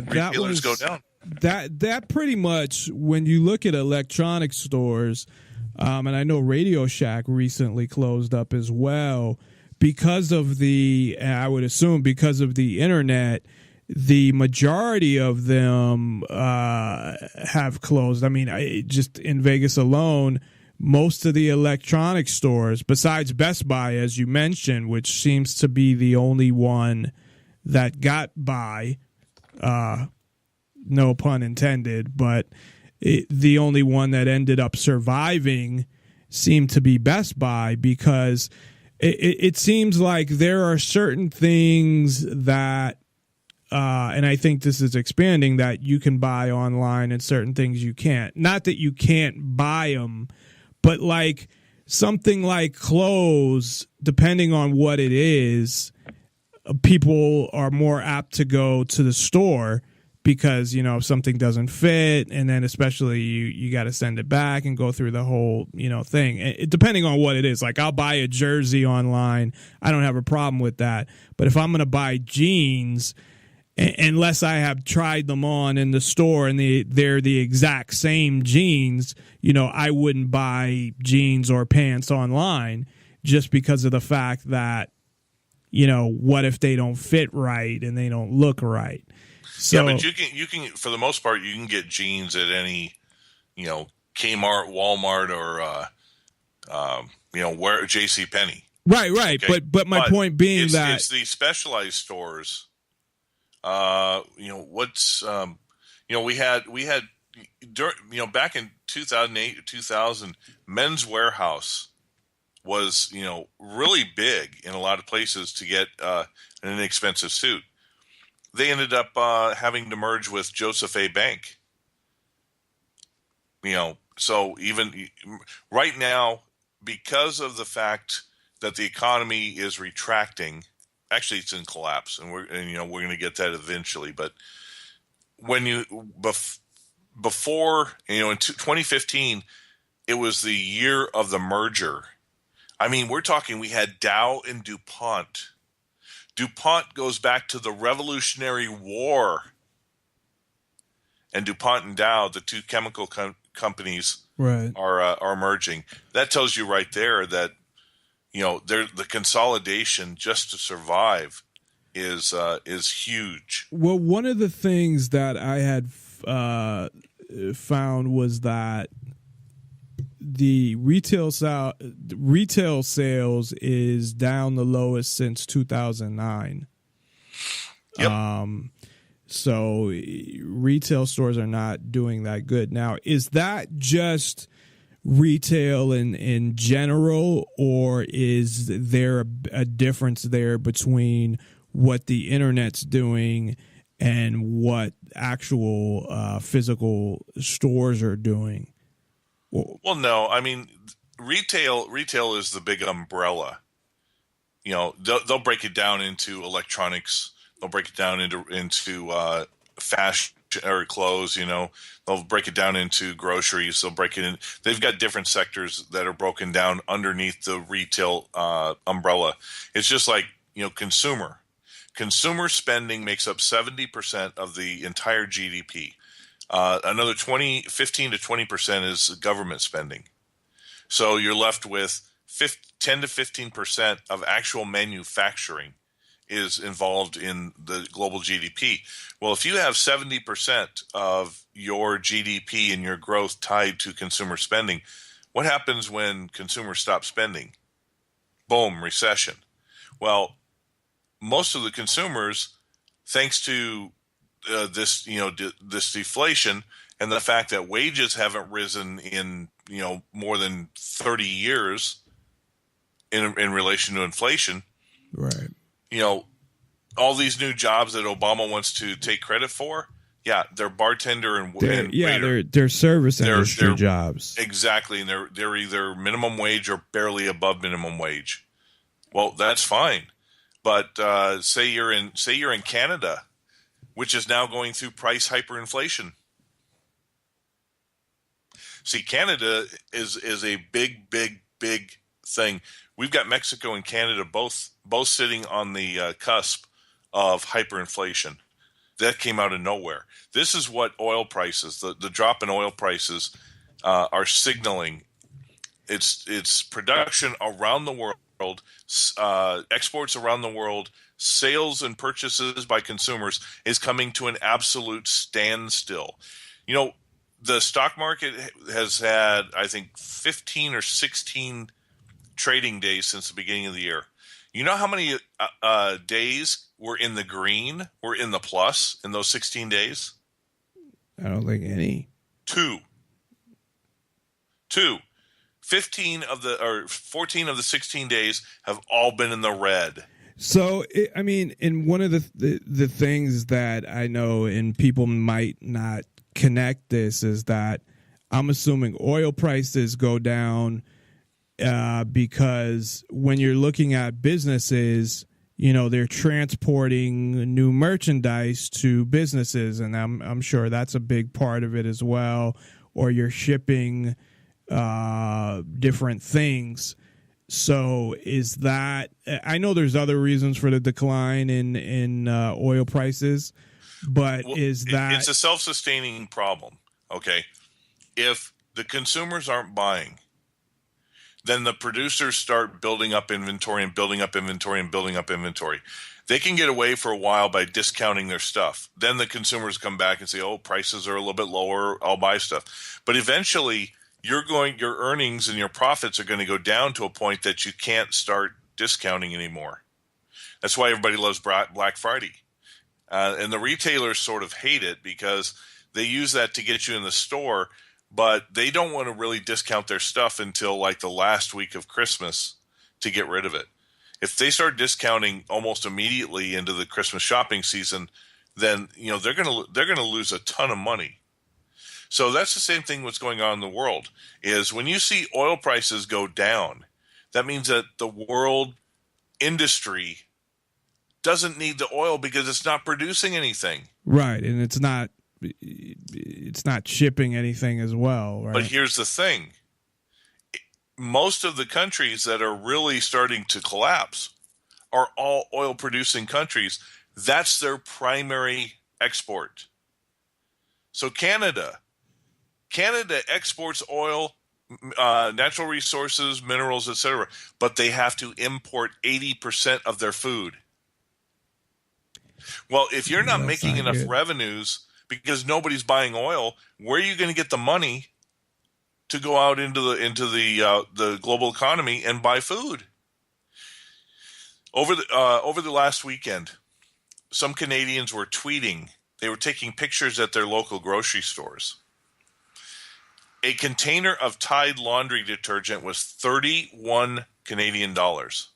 F: retailers go down.
C: That pretty much, when you look at electronic stores, and I know Radio Shack recently closed up as well because of I would assume because of the internet, the majority of them have closed. I mean, just in Vegas alone, most of the electronic stores, besides Best Buy, as you mentioned, which seems to be the only one that got by, no pun intended, but the only one that ended up surviving seemed to be Best Buy, because it seems like there are certain things that, and I think this is expanding, that you can buy online and certain things you can't. Not that you can't buy them, but like something like clothes, depending on what it is, people are more apt to go to the store because, you know, if something doesn't fit, and then especially you got to send it back and go through the whole, you know, thing. Depending on what it is, like I'll buy a jersey online. I don't have a problem with that. But if I'm going to buy jeans, unless I have tried them on in the store and they're the exact same jeans, you know, I wouldn't buy jeans or pants online just because of the fact that, you know, what if they don't fit right and they don't look right? So,
F: yeah, but you can for the most part you can get jeans at any, you know, Kmart, Walmart, or you know, where JCPenney.
C: Right.
F: Okay?
C: But my point being that
F: it's the specialized stores. You know, what's you know, we had you know, back in 2008 or 2000, Men's Warehouse was, you know, really big in a lot of places to get an inexpensive suit. They ended up having to merge with Joseph A. Bank. You know, so even right now, because of the fact that the economy is retracting, actually it's in collapse, and you know, we're going to get that eventually. But when you before, you know, in 2015, it was the year of the merger. I mean, we're talking, we had Dow and DuPont. DuPont goes back to the Revolutionary War. And DuPont and Dow, the two chemical companies,
C: right,
F: are merging. That tells you right there that, you know, the consolidation just to survive is huge.
C: Well, one of the things that I had found was that the retail sales is down the lowest since 2009.
F: Yep.
C: So retail stores are not doing that good. Now, is that just retail in general, or is there a difference there between what the internet's doing and what actual physical stores are doing?
F: Well, no, I mean, retail is the big umbrella. You know, they'll break it down into electronics. They'll break it down into fashion or clothes. You know, they'll break it down into groceries. They'll break it in. They've got different sectors that are broken down underneath the retail umbrella. It's just like, you know, consumer spending makes up 70% of the entire GDP. Another 15 to 20% is government spending. So you're left with 10 to 15% of actual manufacturing is involved in the global GDP. Well, if you have 70% of your GDP and your growth tied to consumer spending, what happens when consumers stop spending? Boom, recession. Well, most of the consumers, thanks to this deflation and the fact that wages haven't risen in, you know, more than 30 years in relation to inflation,
C: right?
F: You know, all these new jobs that Obama wants to take credit for, yeah, they're bartender and waiter.
C: They're service industry jobs,
F: exactly, and they're either minimum wage or barely above minimum wage. Well, that's fine, but say you're in Canada, which is now going through price hyperinflation. See, Canada is a big thing. We've got Mexico and Canada both sitting on the cusp of hyperinflation. That came out of nowhere. This is what oil prices, the drop in oil prices, are signaling. It's production around the world, exports around the world, sales and purchases by consumers is coming to an absolute standstill. You know, the stock market has had, I think, 15 or 16 trading days since the beginning of the year. You know how many days were in the green, were in the plus in those 16 days?
C: I don't think any.
F: Two. 14 of the 16 days have all been in the red.
C: So, I mean, and one of the things that I know, and people might not connect this, is that I'm assuming oil prices go down because when you're looking at businesses, you know, they're transporting new merchandise to businesses, and I'm sure that's a big part of it as well. Or you're shipping different things. So is that? I know there's other reasons for the decline in oil prices, but is that?
F: It's a self-sustaining problem. Okay, if the consumers aren't buying, then the producers start building up inventory and building up inventory and building up inventory. They can get away for a while by discounting their stuff. Then the consumers come back and say, "Oh, prices are a little bit lower. I'll buy stuff." But eventually, your earnings and your profits are going to go down to a point that you can't start discounting anymore. That's why everybody loves Black Friday. And the retailers sort of hate it because they use that to get you in the store, but they don't want to really discount their stuff until like the last week of Christmas to get rid of it. If they start discounting almost immediately into the Christmas shopping season, then they're going to lose a ton of money. So that's the same thing what's going on in the world is when you see oil prices go down, that means that the world industry doesn't need the oil because it's not producing anything.
C: Right, and it's not shipping anything as well, right?
F: But here's the thing. Most of the countries that are really starting to collapse are all oil producing countries. That's their primary export. So Canada exports oil, natural resources, minerals, etc., but they have to import 80% of their food. Well, if you're not making enough revenues because nobody's buying oil, where are you going to get the money to go out into the global economy and buy food? Over the last weekend, some Canadians were tweeting. They were taking pictures at their local grocery stores. A container of Tide laundry detergent was 31 Canadian dollars.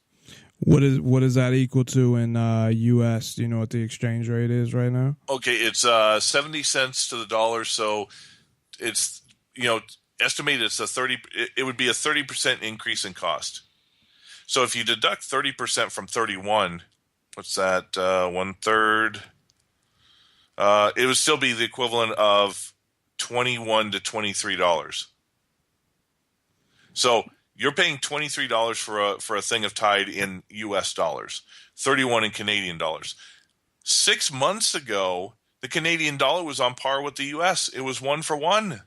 C: What is that equal to in U.S.? Do you know what the exchange rate is right now?
F: Okay, it's 70 cents to the dollar, so it's estimated it's it would be a 30% increase in cost. So if you deduct 30% from 31, what's that? 1/3. It would still be the equivalent of $21 to $23. So you're paying $23 for a thing of Tide in U.S. dollars, 31 in Canadian dollars. 6 months ago, the Canadian dollar was on par with the U.S. It was 1 for 1.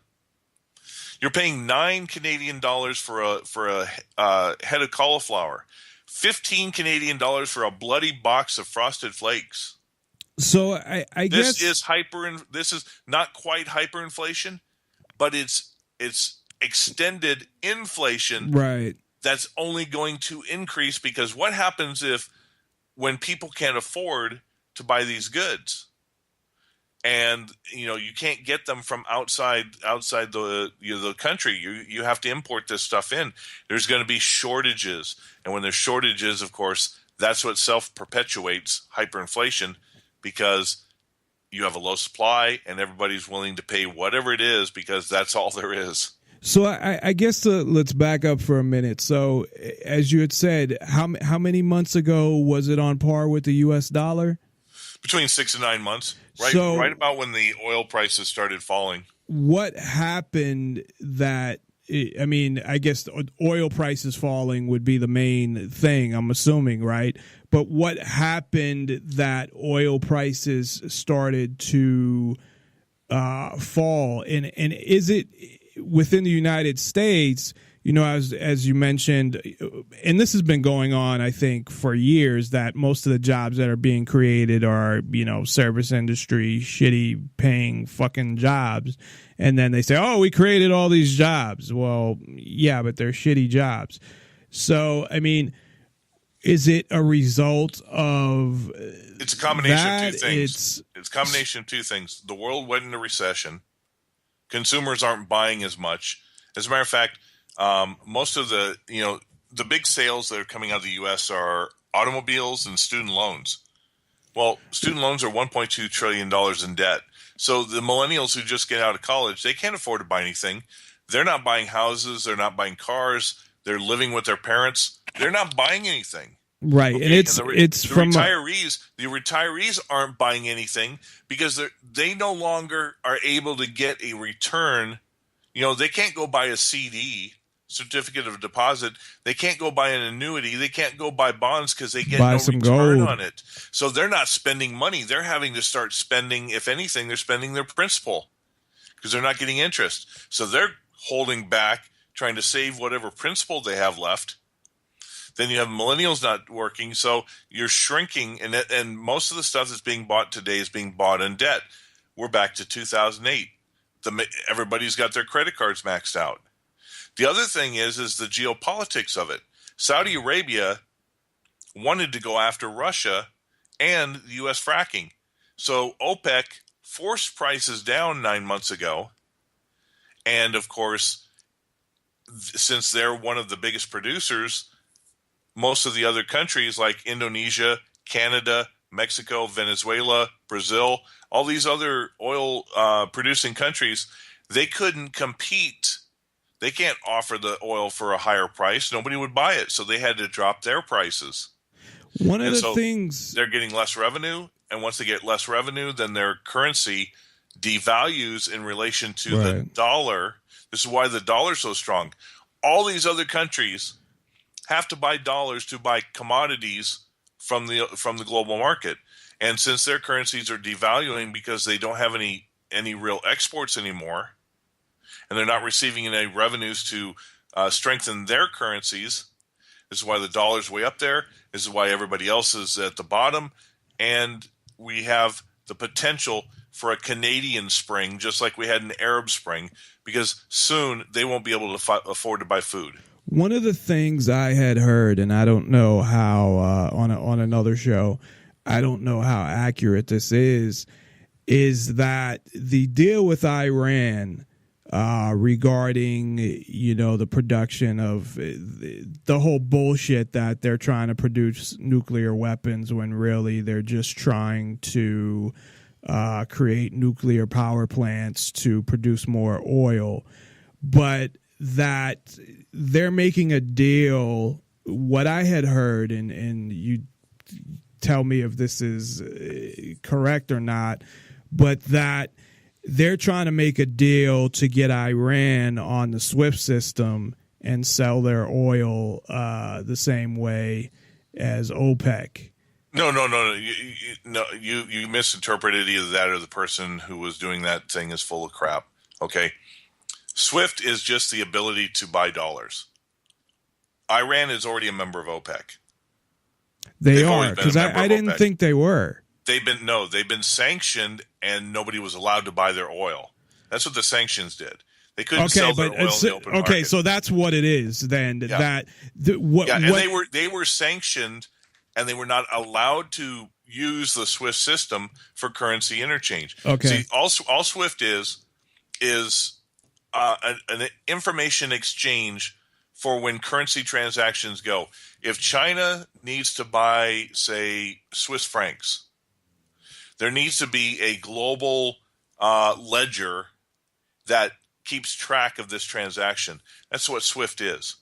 F: You're paying 9 Canadian dollars for a head of cauliflower, 15 Canadian dollars for a bloody box of Frosted Flakes.
C: So I guess
F: this is not quite hyperinflation, but it's extended inflation.
C: Right.
F: That's only going to increase because what happens when people can't afford to buy these goods, and you can't get them from outside the country. You have to import this stuff in. There's going to be shortages, and when there's shortages, of course, that's what self-perpetuates hyperinflation. Because you have a low supply and everybody's willing to pay whatever it is because that's all there is.
C: So I guess let's back up for a minute. So as you had said, how many months ago was it on par with the U.S. dollar?
F: Between 6 and 9 months, right about when the oil prices started falling. What
C: happened that? I mean, I guess oil prices falling would be the main thing, I'm assuming, right? But what happened that oil prices started to fall? And is it within the United States, as you mentioned, and this has been going on, I think, for years, that most of the jobs that are being created are, service industry, shitty paying fucking jobs. And then they say, oh, we created all these jobs. Well, yeah, but they're shitty jobs. So, I mean, is it a result of
F: It's a combination of two things.
C: It's
F: a combination of two things. The world went into recession. Consumers aren't buying as much. As a matter of fact, most of the big sales that are coming out of the U.S. are automobiles and student loans. Well, student loans are $1.2 trillion in debt. So the millennials who just get out of college, they can't afford to buy anything. They're not buying houses. They're not buying cars. They're living with their parents. They're not buying anything.
C: Right,
F: Okay?
C: and it's
F: the
C: from
F: retirees. The retirees aren't buying anything because they no longer are able to get a return. They can't go buy a CD, certificate of deposit. They can't go buy an annuity. They can't go buy bonds because they get no return
C: gold
F: on it. So they're not spending money. They're having to start spending. If anything, they're spending their principal because they're not getting interest. So they're holding back, trying to save whatever principal they have left. Then you have millennials not working, so you're shrinking, and most of the stuff that's being bought today is being bought in debt. We're back to 2008. Everybody's got their credit cards maxed out. The other thing is the geopolitics of it. Saudi Arabia wanted to go after Russia and the U.S. fracking. So OPEC forced prices down 9 months ago. And, of course, since they're one of the biggest producers, most of the other countries like Indonesia, Canada, Mexico, Venezuela, Brazil, all these other oil producing countries, they couldn't compete. They can't offer the oil for a higher price. Nobody would buy it. So they had to drop their prices.
C: One of the things,
F: they're getting less revenue. And once they get less revenue, then their currency devalues in relation to the dollar. This is why the dollar's so strong. All these other countries have to buy dollars to buy commodities from the global market. And since their currencies are devaluing because they don't have any real exports anymore, and they're not receiving any revenues to strengthen their currencies, this is why the dollar's way up there. This is why everybody else is at the bottom. And we have the potential for a Canadian spring, just like we had an Arab spring, because soon they won't be able to afford to buy food.
C: One of the things I had heard, and I don't know how on another show, I don't know how accurate this is that the deal with Iran regarding the production of the whole bullshit that they're trying to produce nuclear weapons when really they're just trying to create nuclear power plants to produce more oil, but that they're making a deal. What I had heard, and you tell me if this is correct or not, but that they're trying to make a deal to get Iran on the SWIFT system and sell their oil the same way as OPEC.
F: No. You misinterpreted either that or the person who was doing that thing is full of crap. Okay. SWIFT is just the ability to buy dollars. Iran is already a member of OPEC.
C: They've are, because I didn't think they were.
F: They've been sanctioned, and nobody was allowed to buy their oil. That's what the sanctions did. They couldn't sell their oil in the open market.
C: Okay, so that's what it is then.
F: Yeah. They were sanctioned, and they were not allowed to use the SWIFT system for currency interchange.
C: Okay.
F: See, all SWIFT is an information exchange for when currency transactions go. If China needs to buy, say, Swiss francs, there needs to be a global ledger that keeps track of this transaction. That's what SWIFT is.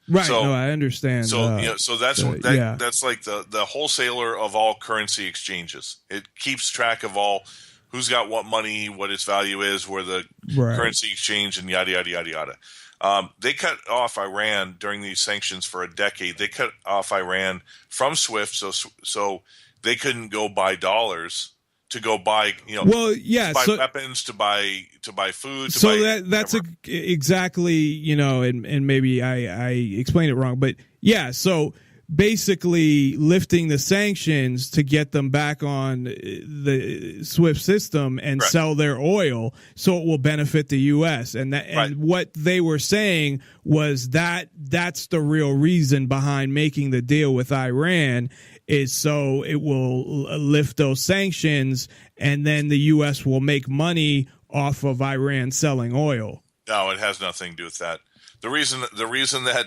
C: Right. So, no, I understand.
F: So that's that's like the wholesaler of all currency exchanges. It keeps track of all who's got what money, what its value is, where the currency exchange, and yada yada yada yada. They cut off Iran during these sanctions for a decade. They cut off Iran from SWIFT, so they couldn't go buy dollars to go buy,
C: Well, yeah,
F: to buy
C: so
F: weapons, to buy food.
C: that's exactly, and maybe I explained it wrong, but yeah, so basically lifting the sanctions to get them back on the SWIFT system and
F: Correct.
C: sell their oil, so it will benefit the U.S. And what they were saying was that's the real reason behind making the deal with Iran, is so it will lift those sanctions, and then the U.S. will make money off of Iran selling oil.
F: No, it has nothing to do with that. The reason that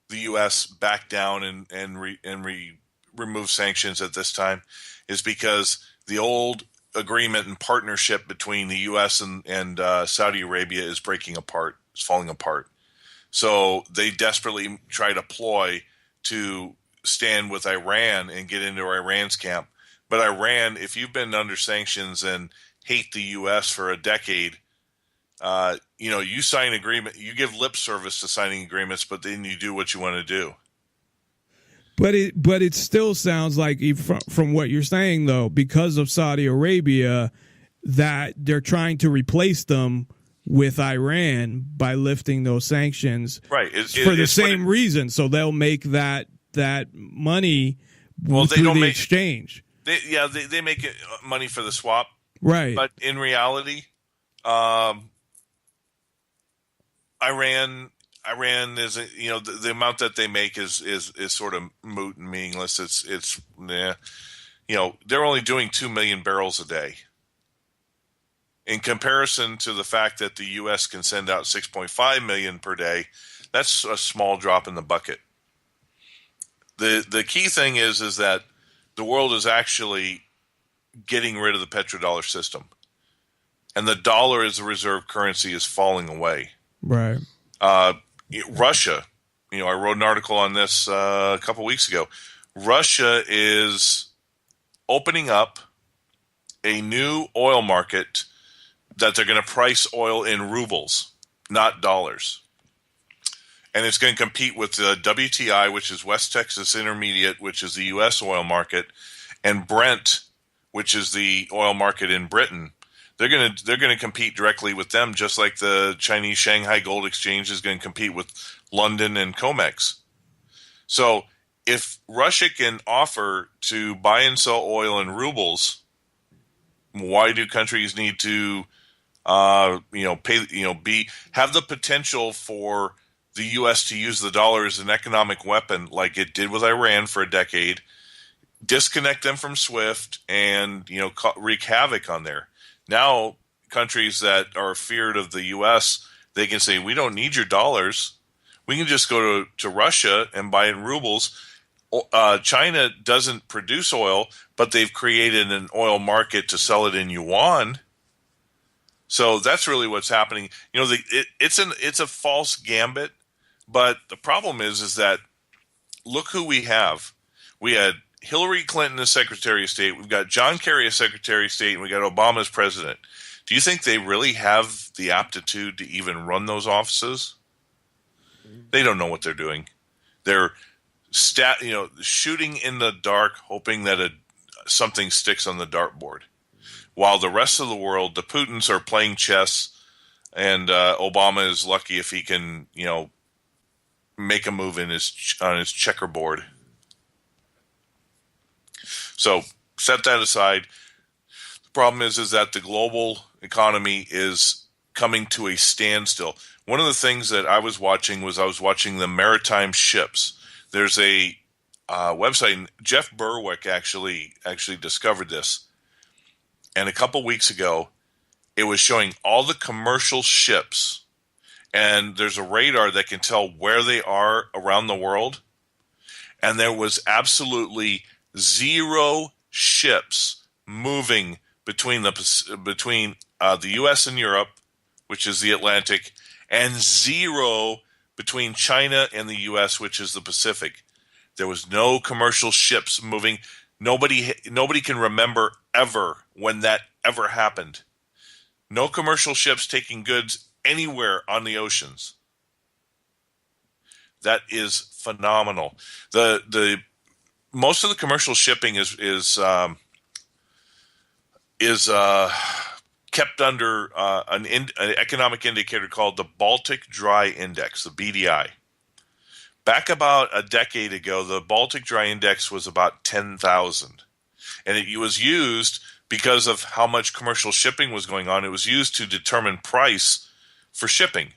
F: the U.S. backed down and removed sanctions at this time is because the old agreement and partnership between the U.S. and Saudi Arabia is breaking apart. It's falling apart. So they desperately try to ploy to stand with Iran and get into Iran's camp. But Iran, if you've been under sanctions and hate the U.S. for a decade, you sign agreement, you give lip service to signing agreements, but then you do what you want to do.
C: But it still sounds like, from what you're saying, though, because of Saudi Arabia, that they're trying to replace them with Iran by lifting those sanctions,
F: right?
C: For the same reason. So they'll make that money through the exchange.
F: They make it money for the swap,
C: right?
F: But in reality, Iran is, the amount that they make is sort of moot and meaningless. They're only doing 2 million barrels a day. In comparison to the fact that the U.S. can send out 6.5 million per day, that's a small drop in the bucket. The key thing is that the world is actually getting rid of the petrodollar system, and the dollar as a reserve currency is falling away.
C: Right.
F: Russia, I wrote an article on this a couple weeks ago. Russia is opening up a new oil market that they're going to price oil in rubles, not dollars. And it's going to compete with the WTI, which is West Texas Intermediate, which is the U.S. oil market, and Brent, which is the oil market in Britain. They're going to compete directly with them, just like the Chinese Shanghai Gold Exchange is going to compete with London and COMEX. So if Russia can offer to buy and sell oil in rubles, why do countries need to have the potential for the U.S. to use the dollar as an economic weapon like it did with Iran for a decade, disconnect them from SWIFT, and wreak havoc on there. Now, countries that are feared of the U.S., they can say, we don't need your dollars. We can just go to Russia and buy in rubles. China doesn't produce oil, but they've created an oil market to sell it in yuan. So that's really what's happening. It's a false gambit, but the problem is that look who we have. We had Hillary Clinton as Secretary of State. We've got John Kerry as Secretary of State, and we got Obama as President. Do you think they really have the aptitude to even run those offices? They don't know what they're doing. They're shooting in the dark, hoping that something sticks on the dartboard. While the rest of the world, the Putins are playing chess, and Obama is lucky if he can, make a move on his checkerboard. So set that aside. The problem is that the global economy is coming to a standstill. One of the things that I was watching the maritime ships. There's a website, and Jeff Berwick actually discovered this. And a couple weeks ago, it was showing all the commercial ships, and there's a radar that can tell where they are around the world. And there was absolutely 0 ships moving between the U.S. and Europe, which is the Atlantic, and 0 between China and the U.S., which is the Pacific. There was no commercial ships moving. Nobody can remember ever when that ever happened. No commercial ships taking goods anywhere on the oceans. That is phenomenal. The most of the commercial shipping is kept under an economic indicator called the Baltic Dry Index, the BDI. Back about a decade ago, the Baltic Dry Index was about 10,000. And it was used because of how much commercial shipping was going on. It was used to determine price for shipping.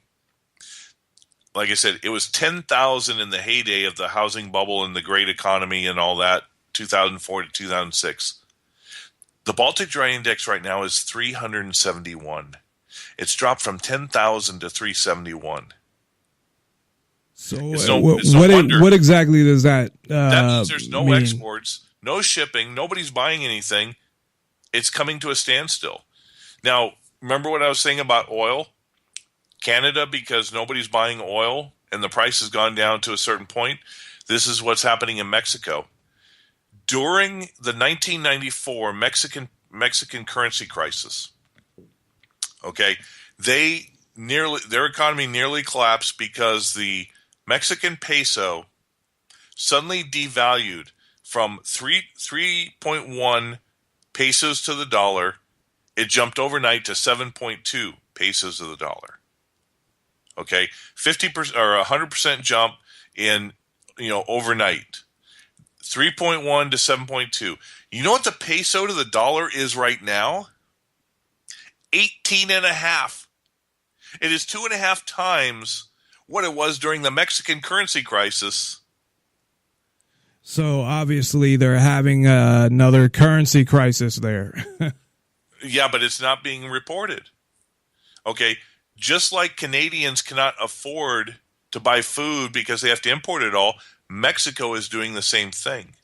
F: Like I said, it was 10,000 in the heyday of the housing bubble and the great economy and all that, 2004 to 2006. The Baltic Dry Index right now is 371. It's dropped from 10,000 to 371.
C: So
F: what
C: exactly does that
F: that means there's no
C: mean?
F: exports, no shipping, nobody's buying anything. It's coming to a standstill. Now, remember what I was saying about oil? Canada, because nobody's buying oil and the price has gone down to a certain point. This is what's happening in Mexico. During the 1994 Mexican currency crisis, okay, their economy nearly collapsed because the Mexican peso suddenly devalued from 3.1 pesos to the dollar. It jumped overnight to 7.2 pesos to the dollar. Okay, 50% or 100% jump in overnight. 3.1 to 7.2. You know what the peso to the dollar is right now? 18.5. It is 2.5 times what it was during the Mexican currency crisis.
C: So obviously they're having another currency crisis there.
F: Yeah, but it's not being reported. Okay, just like Canadians cannot afford to buy food because they have to import it all, Mexico is doing the same thing.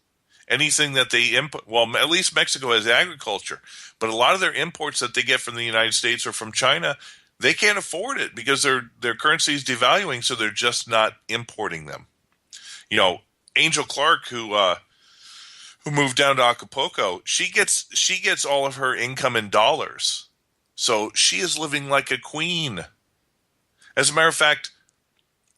F: Anything that they import, well, at least Mexico has agriculture, but a lot of their imports that they get from the United States or from China, they can't afford it because their currency is devaluing, so they're just not importing them. Angel Clark, who moved down to Acapulco, she gets all of her income in dollars, so she is living like a queen. As a matter of fact,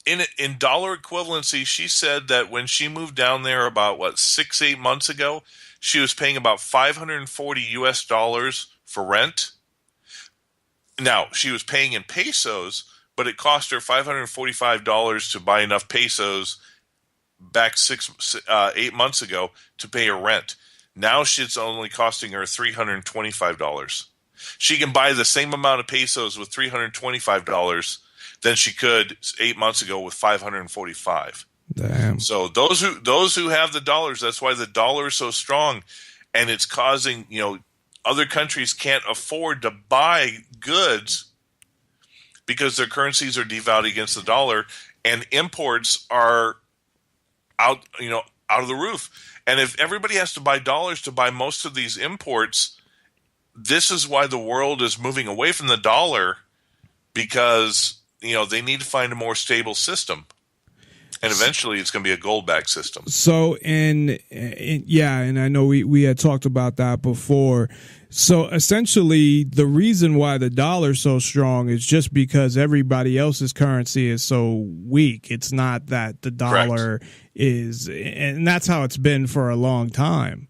F: in dollar equivalency, she said that when she moved down there about 6-8 months ago, she was paying about $540 for rent. Now, she was paying in pesos, but it cost her $545 to buy enough pesos back 8 months ago to pay her rent. Now it's only costing her $325. She can buy the same amount of pesos with $325 than she could 8 months ago with $545.
C: Damn.
F: So those who have the dollars, that's why the dollar is so strong, and it's causing other countries can't afford to buy goods because their currencies are devalued against the dollar, and imports are out of the roof. And if everybody has to buy dollars to buy most of these imports, this is why the world is moving away from the dollar, because they need to find a more stable system. And eventually it's going to be a gold-backed system.
C: So, and I know we had talked about that before. So essentially the reason why the dollar's so strong is just because everybody else's currency is so weak. It's not that the dollar is, and that's how it's been for a long time,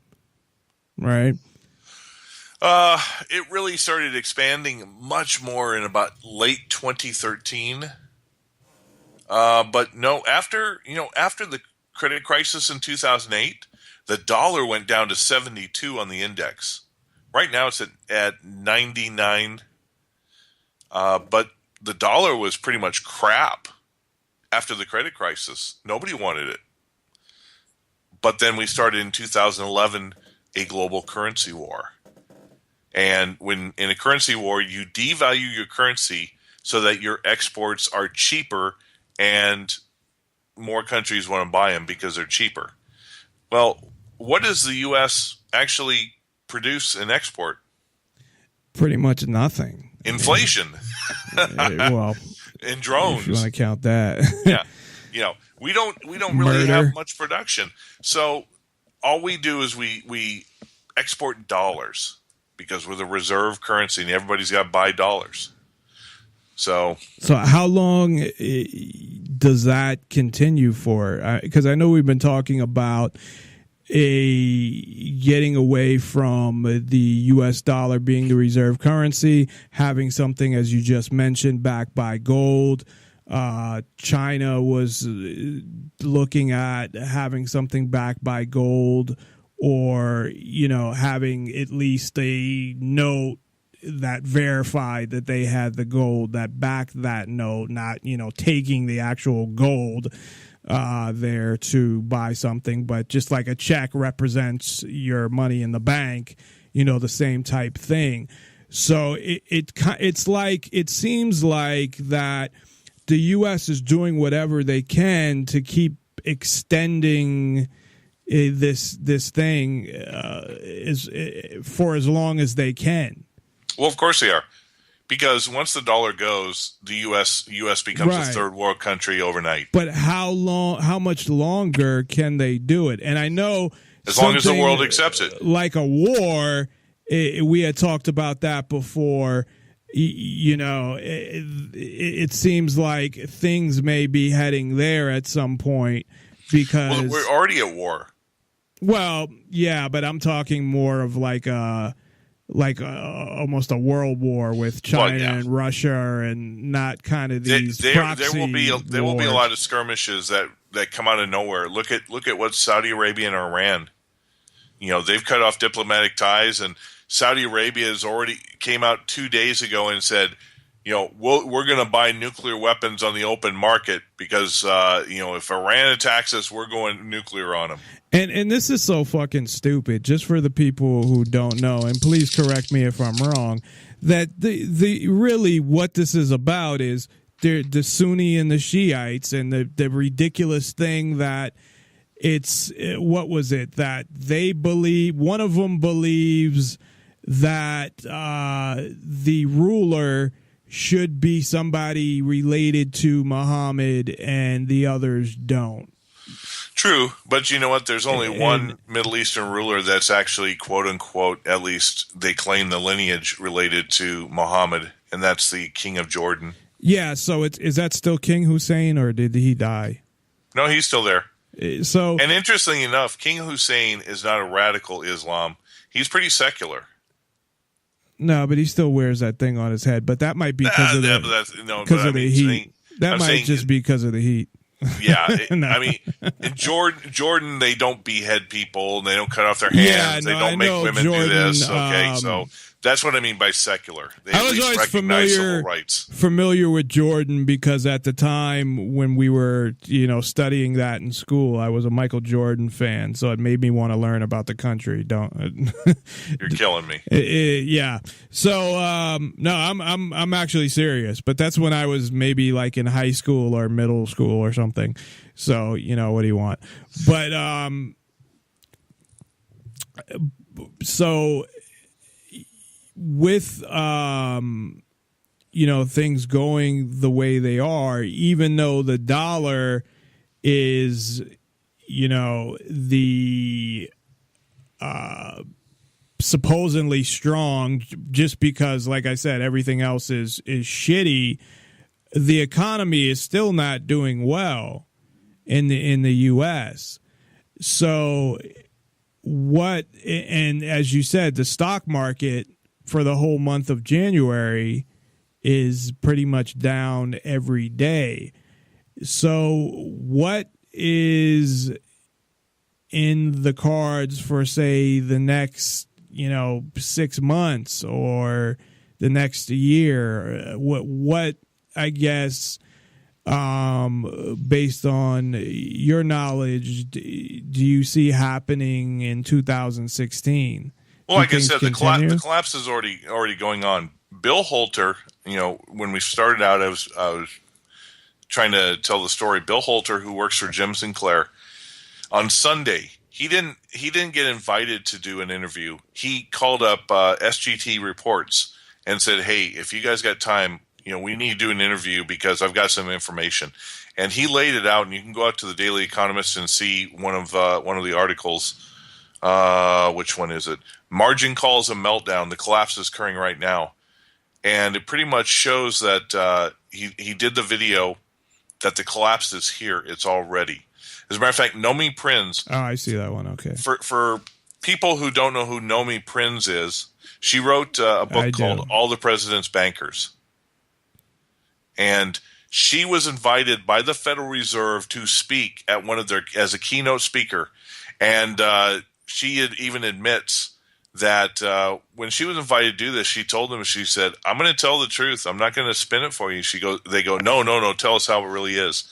C: right?
F: It really started expanding much more in about late 2013. But no, after the credit crisis in 2008, the dollar went down to 72 on the index. Right now it's at 99. But the dollar was pretty much crap after the credit crisis. Nobody wanted it. But then we started in 2011 a global currency war. And when in a currency war, you devalue your currency so that your exports are cheaper and more countries want to buy them because they're cheaper. Well, what does the U.S. actually produce and export?
C: Pretty much nothing.
F: Inflation.
C: Well,
F: and drones.
C: If you want to count that.
F: Yeah. We don't really have much production. So all we do is we export dollars because we're the reserve currency and everybody's got to buy dollars. So how long does that continue for? Because I know we've been talking about
C: getting away from the U.S. dollar being the reserve currency, having something, as you just mentioned, backed by gold. China was looking at having something backed by gold, or, having at least a note that verified that they had the gold that backed that note, not, taking the actual gold there to buy something, but just like a check represents your money in the bank, the same type thing. So it seems like that the U.S. is doing whatever they can to keep extending this thing for as long as they can.
F: Well, of course they are, because once the dollar goes, the U.S. becomes a third world country overnight.
C: But how much longer can they do it? And I know
F: as long as the world accepts it,
C: like a war. We had talked about that before. It seems like things may be heading there at some point, because
F: we're already at war.
C: Well, yeah, but I'm talking more of like almost a world war with China and Russia, and not kind of these proxy
F: there will be a lot of skirmishes that come out of nowhere. Look at what Saudi Arabia and Iran. They've cut off diplomatic ties, and Saudi Arabia has already came out 2 days ago and said, we're going to buy nuclear weapons on the open market because, if Iran attacks us, we're going nuclear on them.
C: And this is so fucking stupid, just for the people who don't know, and please correct me if I'm wrong, that the really what this is about is the Sunni and the Shiites, and the ridiculous thing that what was it, that they believe, one of them believes that the ruler should be somebody related to Muhammad and the others don't.
F: True, but you know what? There's only one Middle Eastern ruler that's actually, quote unquote, at least they claim the lineage related to Muhammad, and that's the King of Jordan.
C: Yeah, so is that still King Hussein, or did he die?
F: No, he's still there.
C: So,
F: and interestingly enough, King Hussein is not a radical Islam. He's pretty secular.
C: No, but he still wears that thing on his head. But that might be because of the heat. That might just be because of the heat.
F: Yeah, I mean, in Jordan, they don't behead people, and they don't cut off their hands. They don't make women do this. Okay, so that's what I mean by secular. They
C: I was always familiar with Jordan, because at the time when we were, studying that in school, I was a Michael Jordan fan, so it made me want to learn about the country.
F: You're killing me.
C: Yeah. So no, I'm actually serious, but that's when I was maybe like in high school or middle school or something. So, what do you want? But so with things going the way they are, even though the dollar is the supposedly strong, just because, like I said, everything else is shitty, the economy is still not doing well in the US. So and as you said, the stock market for the whole month of January is pretty much down every day. So what is in the cards for, say, the next, 6 months or the next year? What I guess, based on your knowledge, do you see happening in 2016?
F: Well, like I said, the collapse is already going on. Bill Holter, when we started out, I was trying to tell the story. Bill Holter, who works for Jim Sinclair, on Sunday, he didn't get invited to do an interview. He called up SGT Reports and said, "Hey, if you guys got time, we need to do an interview because I've got some information." And he laid it out, and you can go out to the Daily Economist and see one of the articles. Which one is it? Margin calls a meltdown. The collapse is occurring right now. And it pretty much shows that he did the video that the collapse is here. It's already. As a matter of fact, Nomi Prinz.
C: Oh, I see that one. Okay.
F: For people who don't know who Nomi Prinz is, she wrote a book called All the President's Bankers. And she was invited by the Federal Reserve to speak at one of their as a keynote speaker. And she even admits that when she was invited to do this, she told them, she said, "I'm going to tell the truth. I'm not going to spin it for you." They go, no, tell us how it really is.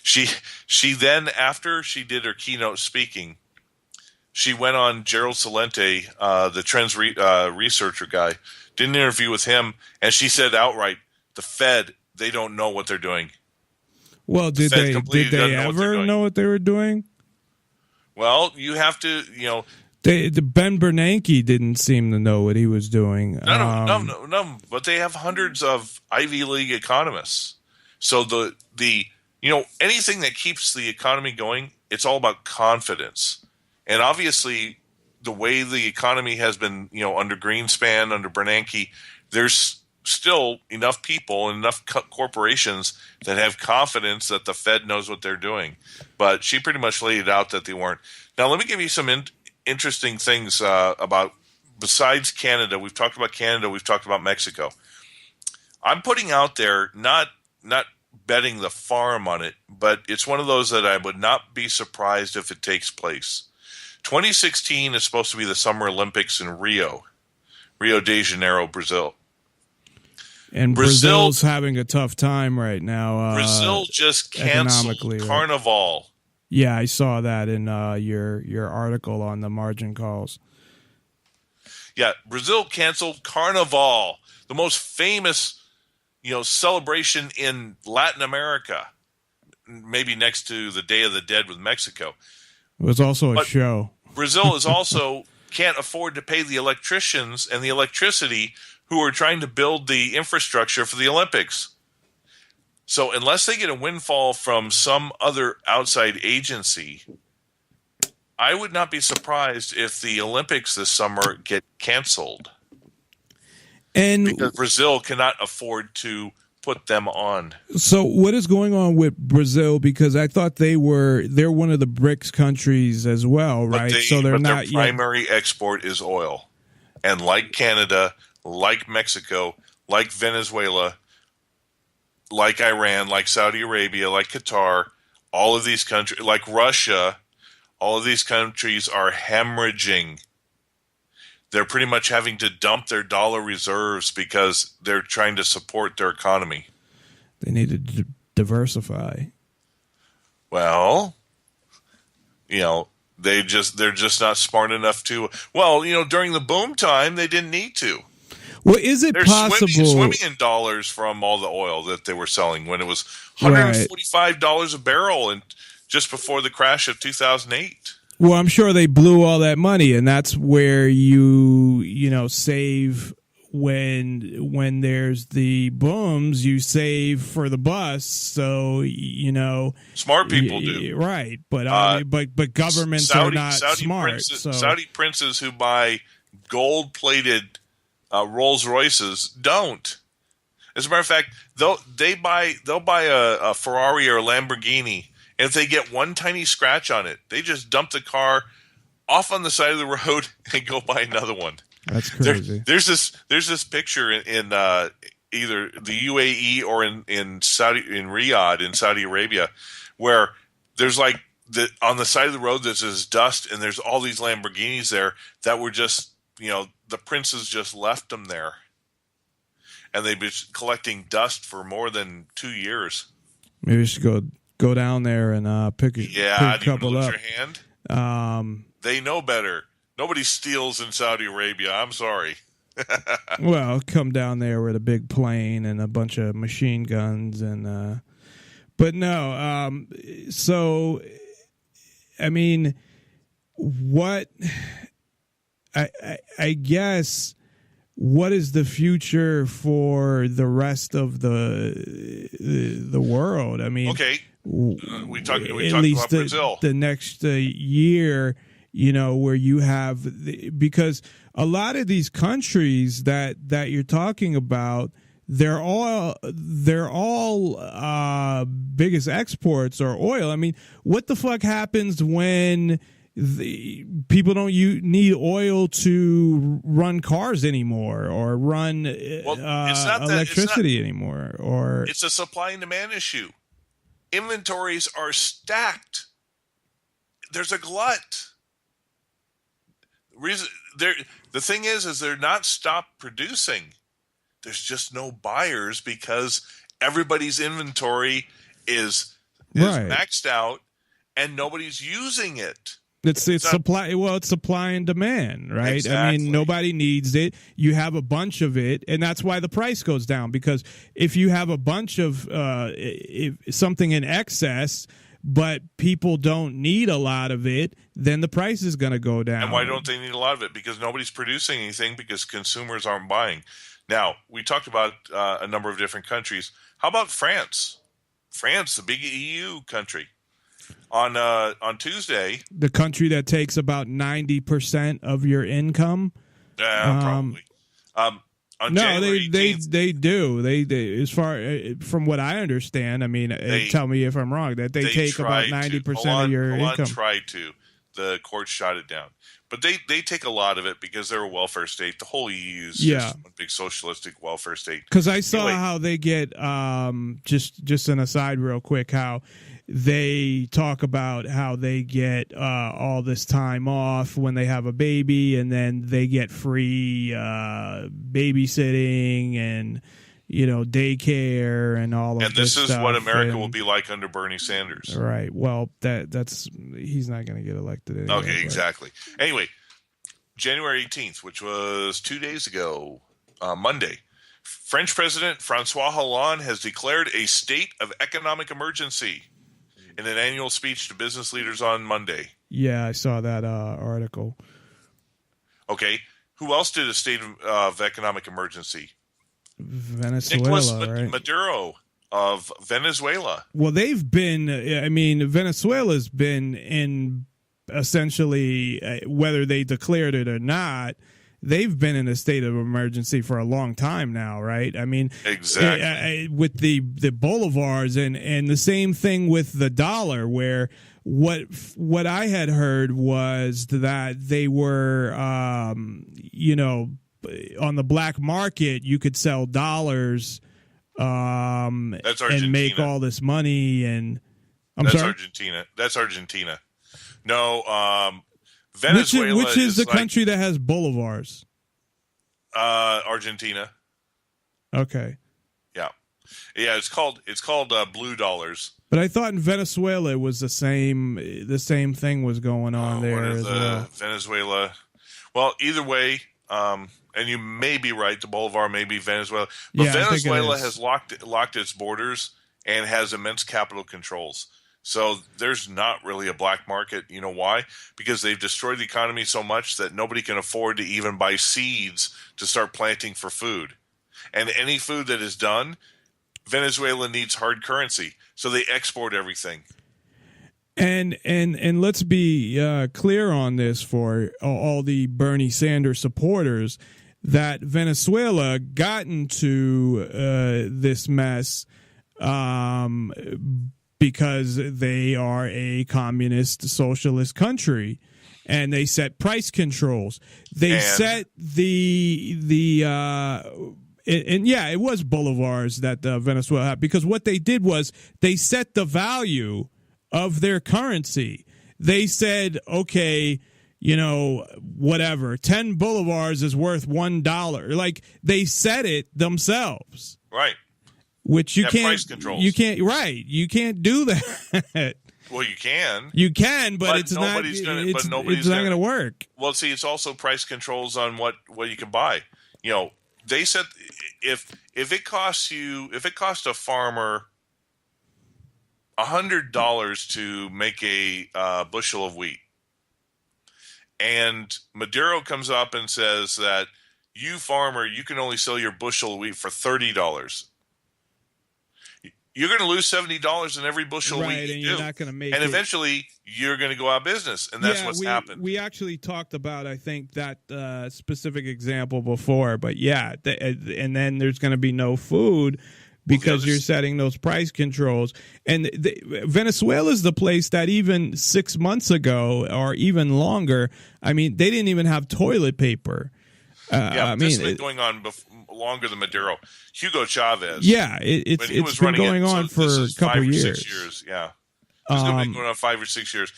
F: She then, after she did her keynote speaking, she went on Gerald Celente, the trends researcher guy, did an interview with him, and she said outright, the Fed, they don't know what they're doing.
C: Well, did they ever know what they were doing?
F: Well, you have to,
C: The Ben Bernanke didn't seem to know what he was doing.
F: No. But they have hundreds of Ivy League economists. So anything that keeps the economy going, it's all about confidence. And obviously, the way the economy has been, under Greenspan, under Bernanke, there's still enough people and enough corporations that have confidence that the Fed knows what they're doing. But she pretty much laid it out that they weren't. Now, let me give you some interesting things about, besides Canada. We've talked about Canada. We've talked about Mexico. I'm putting out there, not betting the farm on it, but it's one of those that I would not be surprised if it takes place. 2016 is supposed to be the Summer Olympics in Rio de Janeiro, Brazil.
C: And Brazil's having a tough time right now.
F: Brazil just canceled Carnival. Right?
C: Yeah, I saw that in your article on the margin calls.
F: Yeah, Brazil canceled Carnival, the most famous, celebration in Latin America, maybe next to the Day of the Dead with Mexico.
C: It was also a show.
F: Brazil is also can't afford to pay the electricians and the electricity who are trying to build the infrastructure for the Olympics. So unless they get a windfall from some other outside agency, I would not be surprised if the Olympics this summer get canceled.
C: And
F: because Brazil cannot afford to put them on.
C: So what is going on with Brazil? Because I thought they're one of the BRICS countries as well, right?
F: But their primary export is oil. And like Canada, like Mexico, like Venezuela, like Iran, like Saudi Arabia, like Qatar, all of these countries, like Russia, all of these countries are hemorrhaging. They're pretty much having to dump their dollar reserves because they're trying to support their economy.
C: They need to diversify.
F: Well, they're just not smart enough to. Well, during the boom time, they didn't need to.
C: Well, is it possible
F: swimming in dollars from all the oil that they were selling when it was $145 a barrel, and just before the crash of 2008?
C: Well, I'm sure they blew all that money, and that's where you save when there's the booms. You save for the bus, so
F: smart people do,
C: right? But governments are not smart.
F: Saudi princes who buy gold-plated Rolls Royces don't. As a matter of fact, they'll buy a Ferrari or a Lamborghini. And if they get one tiny scratch on it, they just dump the car off on the side of the road and go buy another one.
C: That's crazy.
F: There's this picture in either the UAE or in Riyadh in Saudi Arabia, where there's on the side of the road there's this dust, and there's all these Lamborghinis there that were just the princes just left them there, and they've been collecting dust for more than 2 years.
C: Maybe we should go down there and pick a couple up.
F: Your hand? They know better. Nobody steals in Saudi Arabia. I'm sorry.
C: Well, come down there with a big plane and a bunch of machine guns but no. So, I mean, what? I guess. What is the future for the rest of the world? I mean,
F: okay. We talked
C: about
F: Brazil.
C: The next year, where you have because a lot of these countries that you're talking about, their all biggest exports are oil. I mean, what the fuck happens when the people don't need oil to run cars anymore or run electricity anymore? Or
F: it's a supply and demand issue. Inventories are stacked. There's a glut. The thing is they're not stopped producing. There's just no buyers because everybody's inventory is maxed out and nobody's using it.
C: It's supply. Well, it's supply and demand, right?
F: Exactly.
C: I mean, nobody needs it. You have a bunch of it, and that's why the price goes down. Because if you have a bunch of something in excess, but people don't need a lot of it, then the price is going to go down.
F: And why don't they need a lot of it? Because nobody's producing anything because consumers aren't buying. Now, we talked about a number of different countries. How about France? France, the big EU country. On Tuesday,
C: the country that takes about 90% of your income.
F: Probably. On January 18th,
C: they do. They as far from what I understand. I mean, tell me if I'm wrong. That they take about 90% of your income.
F: Tried to. The court shot it down, but they take a lot of it because they're a welfare state. The whole EU is just a big socialistic welfare state.
C: Because I saw how they get just an aside real quick, how they talk about how they get all this time off when they have a baby, and then they get free babysitting and daycare and all of this.
F: And this is
C: stuff.
F: what America will be like under Bernie Sanders.
C: Right. Well, that's he's not going to get elected anyway.
F: Okay, exactly. Anyway, January 18th, which was 2 days ago, Monday, French President François Hollande has declared a state of economic emergency in an annual speech to business leaders on Monday.
C: Yeah, I saw that article.
F: Okay. Who else did a state of economic emergency?
C: Venezuela,
F: Nicolas
C: right?
F: Maduro of Venezuela.
C: Well, they've been, I mean, Venezuela's been in essentially, whether they declared it or not, they've been in a state of emergency for a long time now, right? I mean,
F: exactly.
C: With the bolivars and the same thing with the dollar, where what I had heard was that they were, on the black market, you could sell dollars and make all this money. And
F: That's Argentina. That's Argentina. No, Venezuela.
C: Which is the country that has bolivars?
F: Argentina.
C: Okay.
F: Yeah. It's called blue dollars.
C: But I thought in Venezuela it was the same thing was going on there as well.
F: Venezuela. Well, either way, and you may be right, the bolivar may be Venezuela, but Venezuela has locked its borders and has immense capital controls. So there's not really a black market. You know why? Because they've destroyed the economy so much that nobody can afford to even buy seeds to start planting for food. And any food that is done, Venezuela needs hard currency. So they export everything.
C: And let's be clear on this for all the Bernie Sanders supporters, that Venezuela got into this mess because they are a communist socialist country, and they set price controls. They set it was bolivars that Venezuela had, because what they did was they set the value of their currency. They said, okay, whatever, 10 bolivars is worth $1. Like, they said it themselves.
F: Right.
C: Which you can't,
F: price controls.
C: you can't do that.
F: Well, you can.
C: You can, but it's not going to work.
F: Well, see, it's also price controls on what you can buy. They said if it costs a farmer $100 to make a bushel of wheat, and Maduro comes up and says that you farmer, you can only sell your bushel of wheat for $30. you're going to lose $70 in every bushel of wheat
C: Right,
F: you
C: and
F: do.
C: you're not going to make
F: and
C: it.
F: eventually you're going to go out of business, and that's what's happened.
C: We actually talked about, I think, that specific example before, but yeah, and then there's going to be no food because you're setting those price controls. And Venezuela is the place that even 6 months ago or even longer, I mean, they didn't even have toilet paper.
F: This has been going on longer than Maduro. Hugo Chavez.
C: Yeah, it's been going on for a couple years.
F: 6 years. Yeah, it's been going on 5 or 6 years.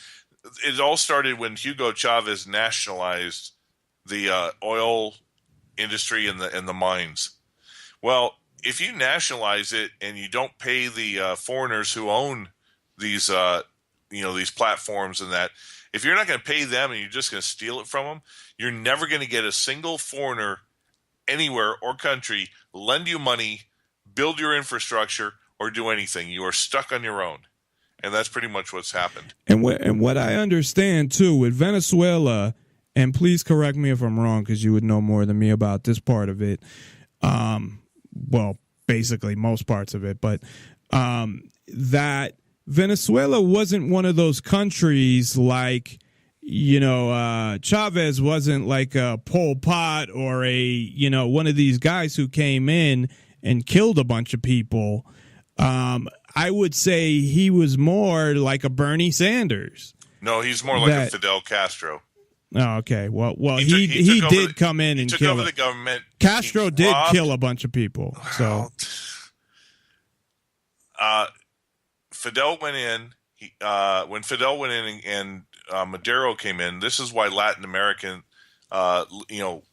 F: It all started when Hugo Chavez nationalized the oil industry and the mines. Well, if you nationalize it and you don't pay the foreigners who own these these platforms and that, if you're not going to pay them and you're just going to steal it from them, you're never going to get a single foreigner anywhere or country lend you money, build your infrastructure, or do anything. You are stuck on your own. And that's pretty much what's happened.
C: And what I understand, too, with Venezuela, and please correct me if I'm wrong because you would know more than me about this part of it, well, basically most parts of it, but that Venezuela wasn't one of those countries like, Chavez wasn't like a Pol Pot or one of these guys who came in and killed a bunch of people. I would say he was more like a Bernie Sanders.
F: No, he's more like a Fidel Castro.
C: Oh, okay. Well, he did come in and kill
F: the government.
C: Castro did kill a bunch of people. So,
F: Fidel went in. When Fidel went in and Maduro came in, this is why Latin American,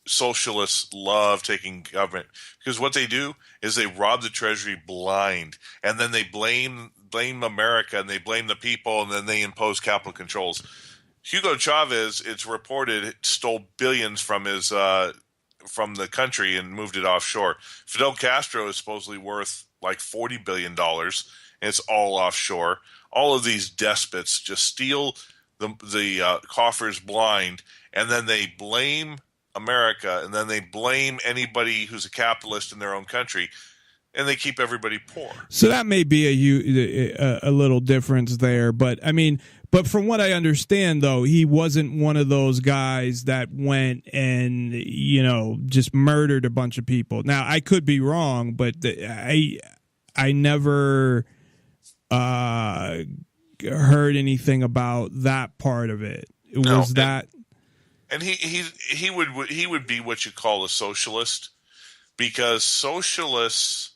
F: socialists love taking government, because what they do is they rob the treasury blind, and then they blame America and they blame the people, and then they impose capital controls. Hugo Chavez, it's reported, stole billions from his from the country and moved it offshore. Fidel Castro is supposedly worth like $40 billion, and it's all offshore. All of these despots just steal the coffers blind, and then they blame America, and then they blame anybody who's a capitalist in their own country, and they keep everybody poor.
C: So that may be a little difference there, but I mean, but from what I understand, though, he wasn't one of those guys that went and just murdered a bunch of people. Now, I could be wrong, but I never heard anything about that part of it.
F: And he would be what you call a socialist, because socialists,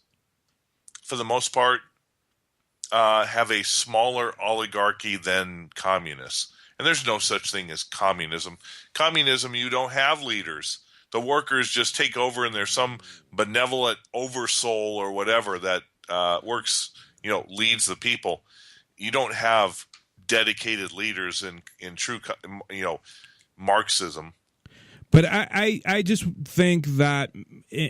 F: for the most part, have a smaller oligarchy than communists. And there's no such thing as communism. Communism, you don't have leaders. The workers just take over, and there's some benevolent oversoul or whatever that works, leads the people. You don't have dedicated leaders in true, Marxism.
C: But I just think that,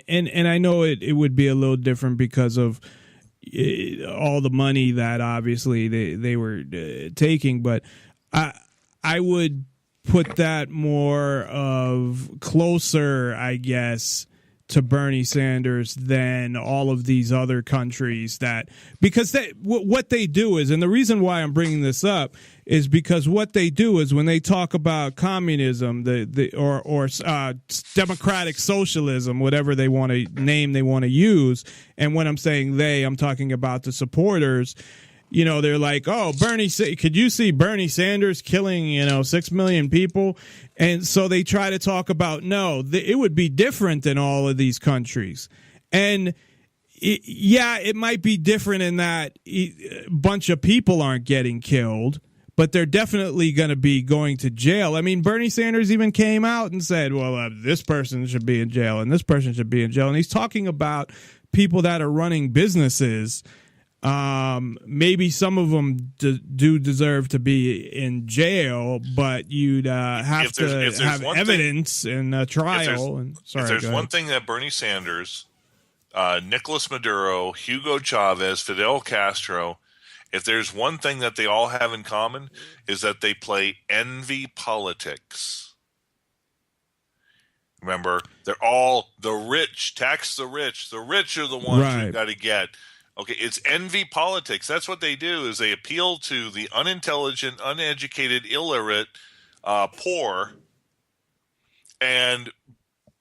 C: and I know it would be a little different because of all the money that obviously they were taking, but I would put that more of closer, I guess, to Bernie Sanders than all of these other countries because what they do is, and the reason why I'm bringing this up is because what they do is when they talk about communism, or democratic socialism, whatever they want to use, and when I'm saying I'm talking about the supporters. They're like, oh, could you see Bernie Sanders killing, 6 million people? And so they try to talk about, no, it would be different than all of these countries. And it might be different in that a bunch of people aren't getting killed, but they're definitely going to be going to jail. I mean, Bernie Sanders even came out and said, well, this person should be in jail and this person should be in jail. And he's talking about people that are running businesses. Maybe some of them do deserve to be in jail, but you'd have to have evidence in a trial. If
F: there's one thing that Bernie Sanders, Nicolas Maduro, Hugo Chavez, Fidel Castro, if there's one thing that they all have in common, is that they play envy politics. Remember, they're all the rich, tax the rich. The rich are the ones you've got to get. Okay, it's envy politics. That's what they do, is they appeal to the unintelligent, uneducated, illiterate, poor, and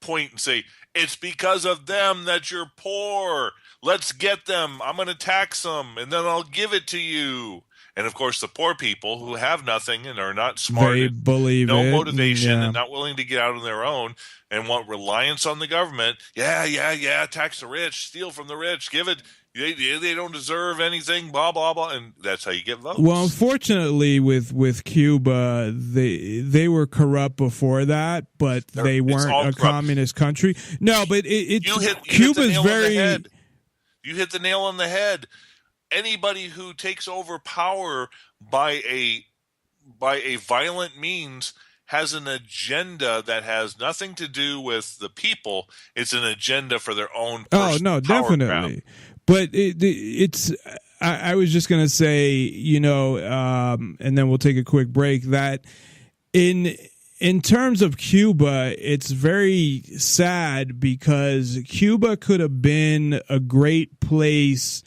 F: point and say, it's because of them that you're poor. Let's get them. I'm going to tax them, and then I'll give it to you. And, of course, the poor people who have nothing and are not smart,
C: They
F: and
C: believe
F: no
C: it.
F: motivation,
C: Yeah.
F: and not willing to get out on their own and want reliance on the government. Yeah, tax the rich, steal from the rich, give it. They don't deserve anything, blah, blah, blah. And that's how you get votes.
C: Well, unfortunately, with Cuba, they were corrupt before that, but they weren't a
F: corrupt.
C: communist country. No, but
F: Cuba's
C: very.
F: You hit the nail on the head. Anybody who takes over power by a violent means has an agenda that has nothing to do with the people. It's an agenda for their own personal
C: no,
F: power
C: definitely.
F: grab.
C: But it's. I was just gonna say, and then we'll take a quick break. That in terms of Cuba, it's very sad because Cuba could have been a great place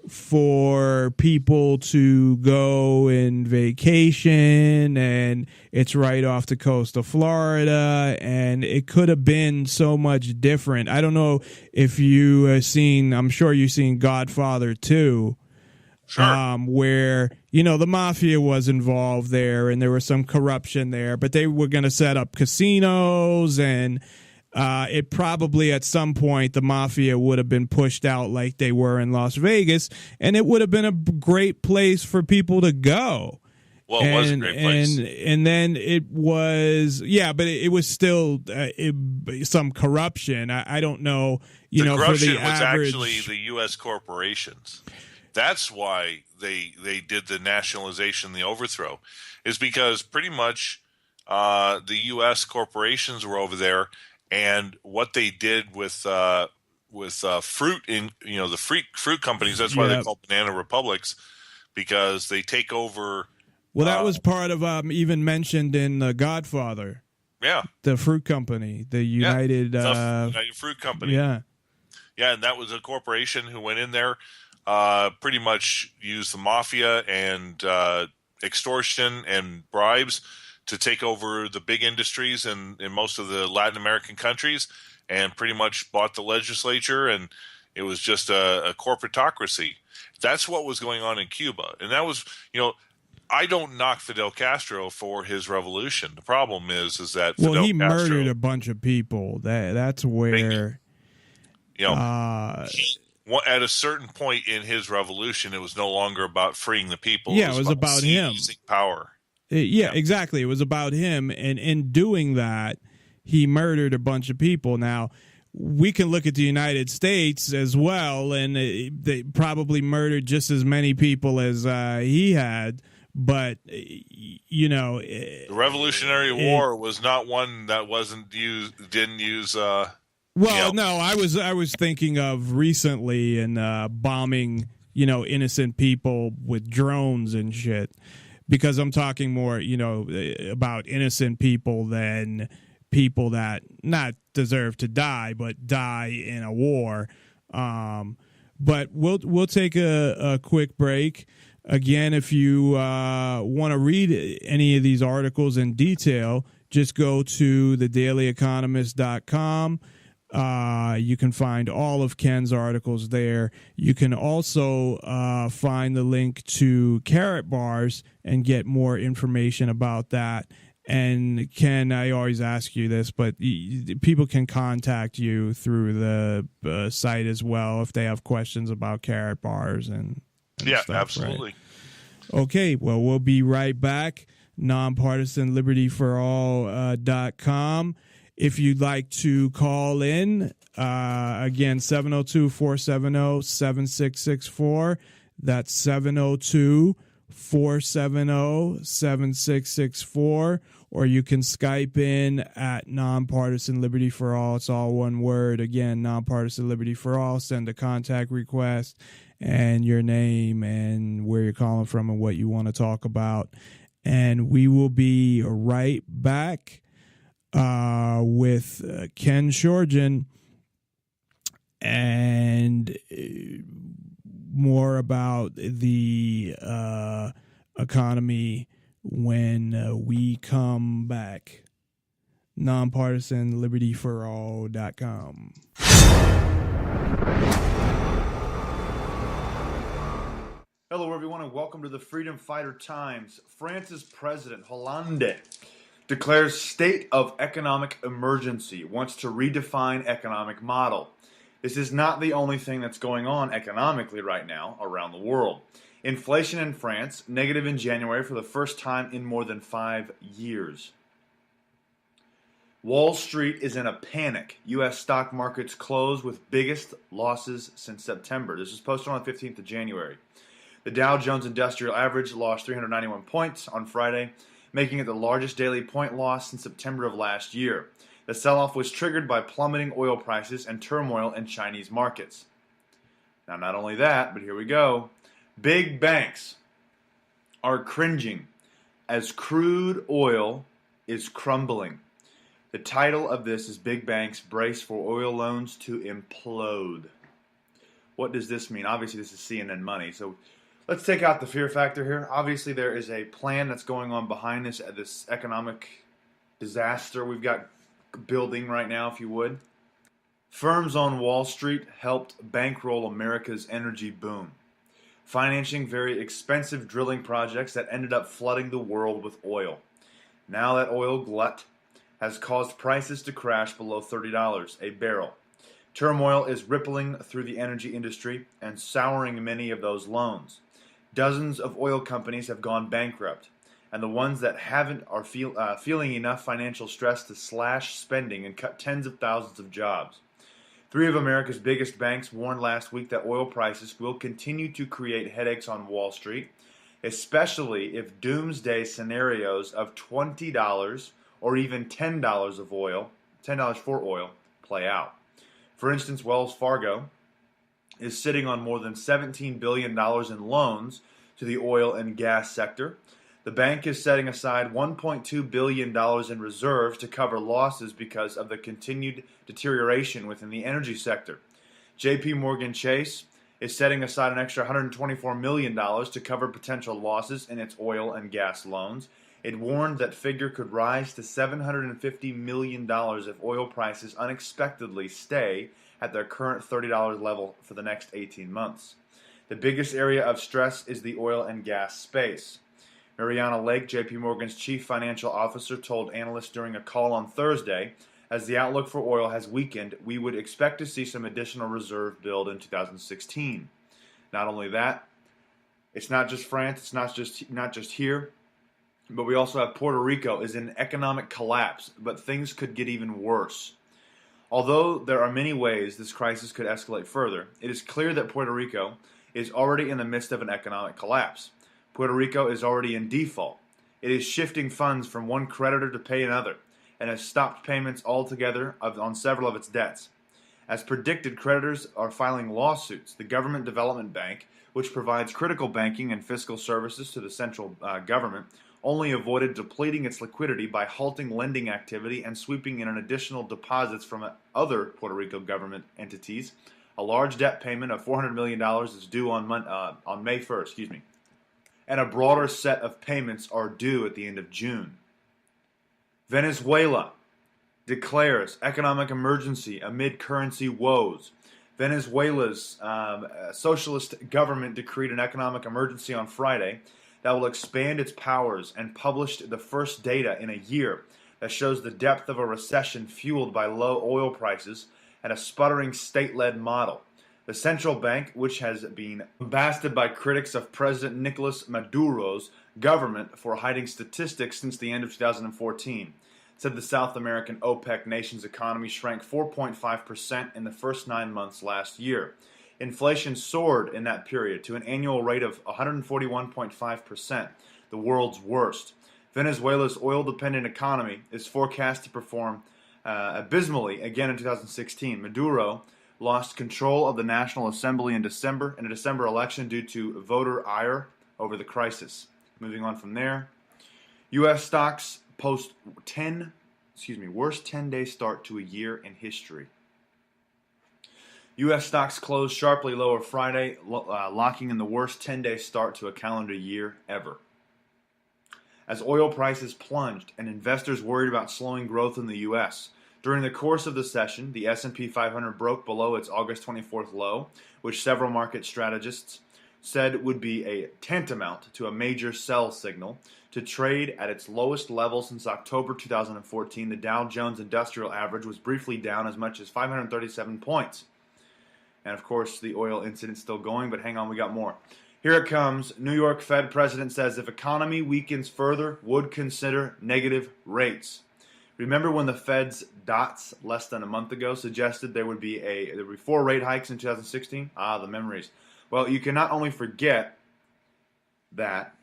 C: for people to go and vacation, and it's right off the coast of Florida, and it could have been so much different. I don't know if you have seen, I'm sure you've seen Godfather 2.
F: Sure.
C: Where, the mafia was involved there and there was some corruption there, but they were going to set up casinos, and it probably at some point the mafia would have been pushed out like they were in Las Vegas, and it would have been a great place for people to go.
F: Well, it was a great place.
C: And then it was, but it was still some corruption. I don't know,
F: the
C: for
F: corruption
C: the
F: was
C: average.
F: actually the U.S. corporations. That's why they did the nationalization, the overthrow, is because pretty much the U.S. corporations were over there, and what they did with fruit in the fruit companies. That's why they're called banana republics, because they take over.
C: Well, that was part of even mentioned in The Godfather.
F: Yeah,
C: the fruit company, the United
F: United Fruit Company.
C: Yeah,
F: and that was a corporation who went in there. Pretty much used the mafia and extortion and bribes to take over the big industries in most of the Latin American countries, and pretty much bought the legislature, and it was just a corporatocracy. That's what was going on in Cuba. And that was, I don't knock Fidel Castro for his revolution. The problem is that Fidel
C: he
F: Castro
C: murdered a bunch of people. That's where,
F: at a certain point in his revolution, it was no longer about freeing the people.
C: Yeah, it was about him
F: seizing power.
C: Exactly. It was about him, and in doing that, he murdered a bunch of people. Now, we can look at the United States as well, and they probably murdered just as many people as he had. But
F: the Revolutionary War was not one that didn't use.
C: No, I was thinking of recently and bombing, innocent people with drones and shit, because I'm talking more, about innocent people than people that not deserve to die, but die in a war. But we'll take a quick break. Again, if you want to read any of these articles in detail, just go to thedailyeconomist.com. You can find all of Ken's articles there. You can also find the link to Carrot Bars and get more information about that. And Ken, I always ask you this, but people can contact you through the site as well if they have questions about Carrot Bars and stuff,
F: absolutely.
C: Right? Okay, well, we'll be right back. nonpartisanlibertyforall.com. If you'd like to call in, again, 702-470-7664. That's 702-470-7664. Or you can Skype in at Nonpartisan Liberty for All. It's all one word. Again, Nonpartisan Liberty for All. Send a contact request and your name and where you're calling from and what you want to talk about. And we will be right back with Ken Schortgen, and more about the economy when we come back. NonpartisanLibertyForAll.com.
G: Hello, everyone, and welcome to the Freedom Fighter Times. France's President Hollande declares state of economic emergency, wants to redefine economic model. This is not the only thing that's going on economically right now around the world. Inflation in France, negative in January for the first time in more than 5 years. Wall Street is in a panic. U.S. stock markets close with biggest losses since September. This was posted on the 15th of January. The Dow Jones Industrial Average lost 391 points on Friday, making it the largest daily point loss since September of last year. The sell-off was triggered by plummeting oil prices and turmoil in Chinese markets. Now, not only that, but here we go. Big banks are cringing as crude oil is crumbling. The title of this is Big Banks Brace for Oil Loans to Implode. What does this mean? Obviously, this is CNN money. So let's take out the fear factor here. Obviously, there is a plan that's going on behind this economic disaster we've got building right now, if you would. Firms on Wall Street helped bankroll America's energy boom, financing very expensive drilling projects that ended up flooding the world with oil. Now that oil glut has caused prices to crash below $30 a barrel. Turmoil is rippling through the energy industry and souring many of those loans. Dozens of oil companies have gone bankrupt, and the ones that haven't are feeling enough financial stress to slash spending and cut tens of thousands of jobs. 3 of America's biggest banks warned last week that oil prices will continue to create headaches on Wall Street, especially if doomsday scenarios of $20 or even $10 of oil, $10 for oil, play out. For instance, Wells Fargo is sitting on more than $17 billion in loans to the oil and gas sector. The bank is setting aside $1.2 billion in reserves to cover losses because of the continued deterioration within the energy sector. JP Morgan Chase is setting aside an extra $124 million to cover potential losses in its oil and gas loans. It warned that figure could rise to $750 million if oil prices unexpectedly stay at their current $30 level for the next 18 months. The biggest area of stress is the oil and gas space. Mariana Lake, JP Morgan's chief financial officer, told analysts during a call on Thursday, as the outlook for oil has weakened, we would expect to see some additional reserve build in 2016. Not only that, it's not just France, it's not just here, but we also have Puerto Rico is in economic collapse, but things could get even worse. Although there are many ways this crisis could escalate further, it is clear that Puerto Rico is already in the midst of an economic collapse. Puerto Rico is already in default. It is shifting funds from one creditor to pay another, and has stopped payments altogether on several of its debts. As predicted, creditors are filing lawsuits. The Government Development Bank, which provides critical banking and fiscal services to the central government, only avoided depleting its liquidity by halting lending activity and sweeping in an additional deposits from other Puerto Rico government entities. A large debt payment of $400 million is due on May 1st, and a broader set of payments are due at the end of June. Venezuela declares economic emergency amid currency woes. Venezuela's socialist government decreed an economic emergency on Friday that will expand its powers and published the first data in a year that shows the depth of a recession fueled by low oil prices and a sputtering state-led model. The central bank, which has been blasted by critics of President Nicolas Maduro's government for hiding statistics since the end of 2014, said the South American OPEC nation's economy shrank 4.5% in the first 9 months last year. Inflation soared in that period to an annual rate of 141.5%, the world's worst. Venezuela's oil-dependent economy is forecast to perform abysmally again in 2016. Maduro lost control of the National Assembly in a December election due to voter ire over the crisis. Moving on from there, U.S. stocks post worst 10-day start to a year in history. U.S. stocks closed sharply lower Friday, locking in the worst 10-day start to a calendar year ever. As oil prices plunged and investors worried about slowing growth in the U.S., during the course of the session, the S&P 500 broke below its August 24th low, which several market strategists said would be a tantamount to a major sell signal. To trade at its lowest level since October 2014, the Dow Jones Industrial Average was briefly down as much as 537 points. And of course, the oil incident's still going, but hang on, we got more. Here it comes. New York Fed president says if economy weakens further, would consider negative rates. Remember when the Fed's dots less than a month ago suggested there would be 4 rate hikes in 2016? Ah, the memories. Well, you can not only forget that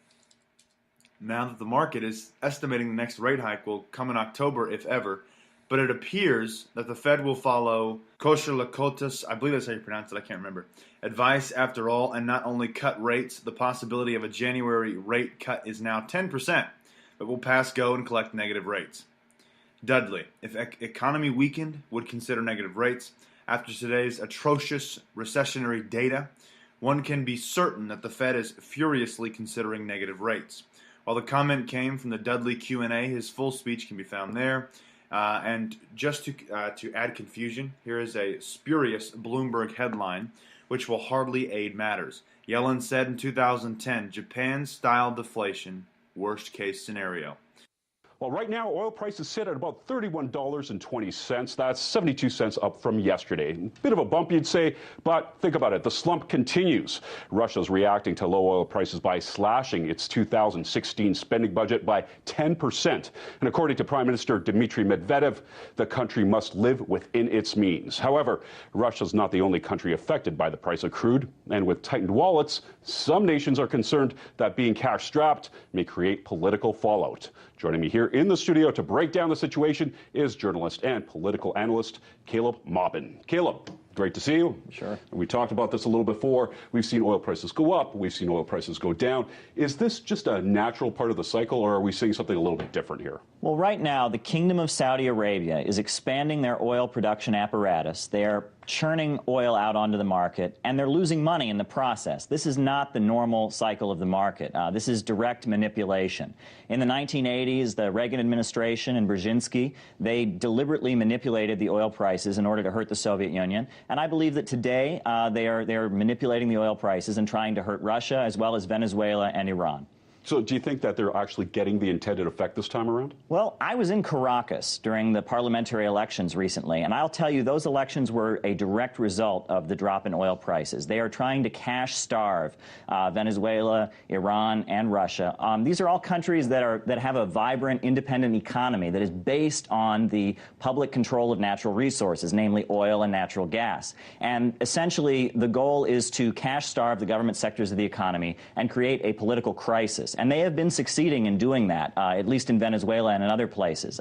G: now that the market is estimating the next rate hike will come in October, if ever, but it appears that the Fed will follow kosher lakotas, I believe that's how you pronounce it, I can't remember, advice after all, and not only cut rates. The possibility of a January rate cut is now 10%, but will pass go and collect negative rates. Dudley, if economy weakened, would consider negative rates. After today's atrocious recessionary data, one can be certain that the Fed is furiously considering negative rates. While the comment came from the Dudley Q&A, his full speech can be found there. And just to add confusion, here is a spurious Bloomberg headline, which will hardly aid matters. Yellen said in 2010, Japan-style deflation, worst case scenario.
H: Well, right now, oil prices sit at about $31.20. That's 72 cents up from yesterday. Bit of a bump, you'd say, but think about it. The slump continues. Russia's reacting to low oil prices by slashing its 2016 spending budget by 10%. And according to Prime Minister Dmitry Medvedev, the country must live within its means. However, Russia's not the only country affected by the price of crude. And with tightened wallets, some nations are concerned that being cash-strapped may create political fallout. Joining me here in the studio to break down the situation is journalist and political analyst Caleb Maupin. Caleb, great to see you.
I: Sure.
H: We talked about this a little before. We've seen oil prices go up. We've seen oil prices go down. Is this just a natural part of the cycle, or are we seeing something a little bit different here?
I: Well, right now, the Kingdom of Saudi Arabia is expanding their oil production apparatus. They're churning oil out onto the market, and they're losing money in the process. This is not the normal cycle of the market. This is direct manipulation. In the 1980s, the Reagan administration and Brzezinski, they deliberately manipulated the oil prices in order to hurt the Soviet Union. And I believe that today they are manipulating the oil prices and trying to hurt Russia as well as Venezuela and Iran.
H: So do you think that they're actually getting the intended effect this time around?
I: Well, I was in Caracas during the parliamentary elections recently, and I'll tell you those elections were a direct result of the drop in oil prices. They are trying to cash-starve Venezuela, Iran, and Russia. These are all countries that have a vibrant, independent economy that is based on the public control of natural resources, namely oil and natural gas. And essentially, the goal is to cash-starve the government sectors of the economy and create a political crisis. And they have been succeeding in doing that, at least in Venezuela and in other places.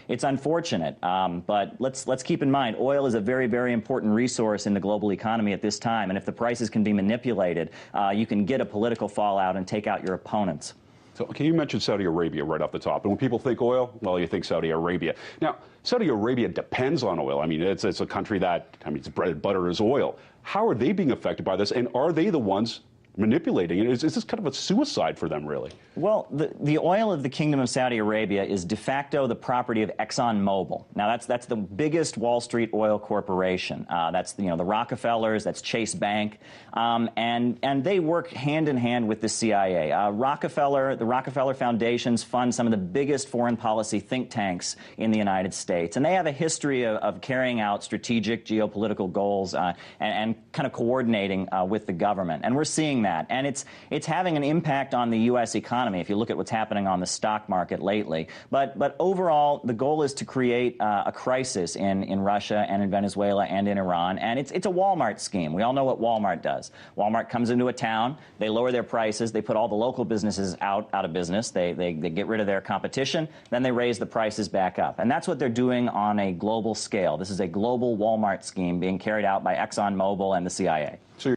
I: It's unfortunate, but let's keep in mind, oil is a very, very important resource in the global economy at this time. And if the prices can be manipulated, you can get a political fallout and take out your opponents.
H: So, okay, you mentioned Saudi Arabia right off the top. And when people think oil, well, you think Saudi Arabia. Now, Saudi Arabia depends on oil. I mean, it's a country that, its bread and butter is oil. How are they being affected by this? And are they the ones manipulating it? Is this kind of a suicide for them, really?
I: Well, the oil of the Kingdom of Saudi Arabia is de facto the property of ExxonMobil. Now, that's the biggest Wall Street oil corporation. That's the Rockefellers, that's Chase Bank, and they work hand in hand with the CIA. The Rockefeller Foundations fund some of the biggest foreign policy think tanks in the United States, and they have a history of carrying out strategic geopolitical goals and kind of coordinating with the government. And we're seeing that, and it's having an impact on the U.S. economy if you look at what's happening on the stock market lately. But overall, the goal is to create a crisis in Russia and in Venezuela and in Iran, and it's a Walmart scheme. We all know what Walmart does. Walmart comes into a town, they lower their prices, they put all the local businesses out of business, they get rid of their competition, then they raise the prices back up. And that's what they're doing on a global scale. This is a global Walmart scheme being carried out by ExxonMobil and the CIA.
H: So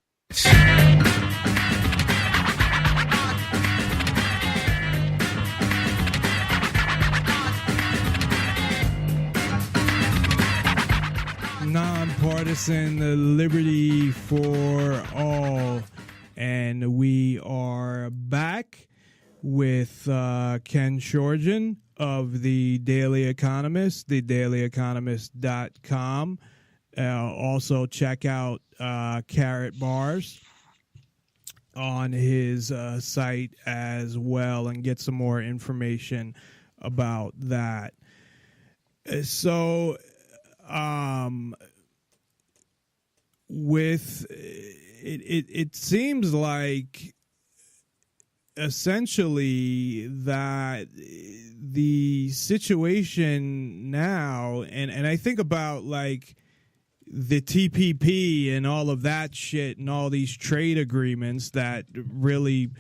C: Nonpartisan Liberty for All. And we are back with Ken Schortgen of the Daily Economist, thedailyeconomist.com. Also, check out Carrot Bars on his site as well and get some more information about that. So, with it seems like essentially that the situation now, and I think about like the TPP and all of that shit and all these trade agreements that really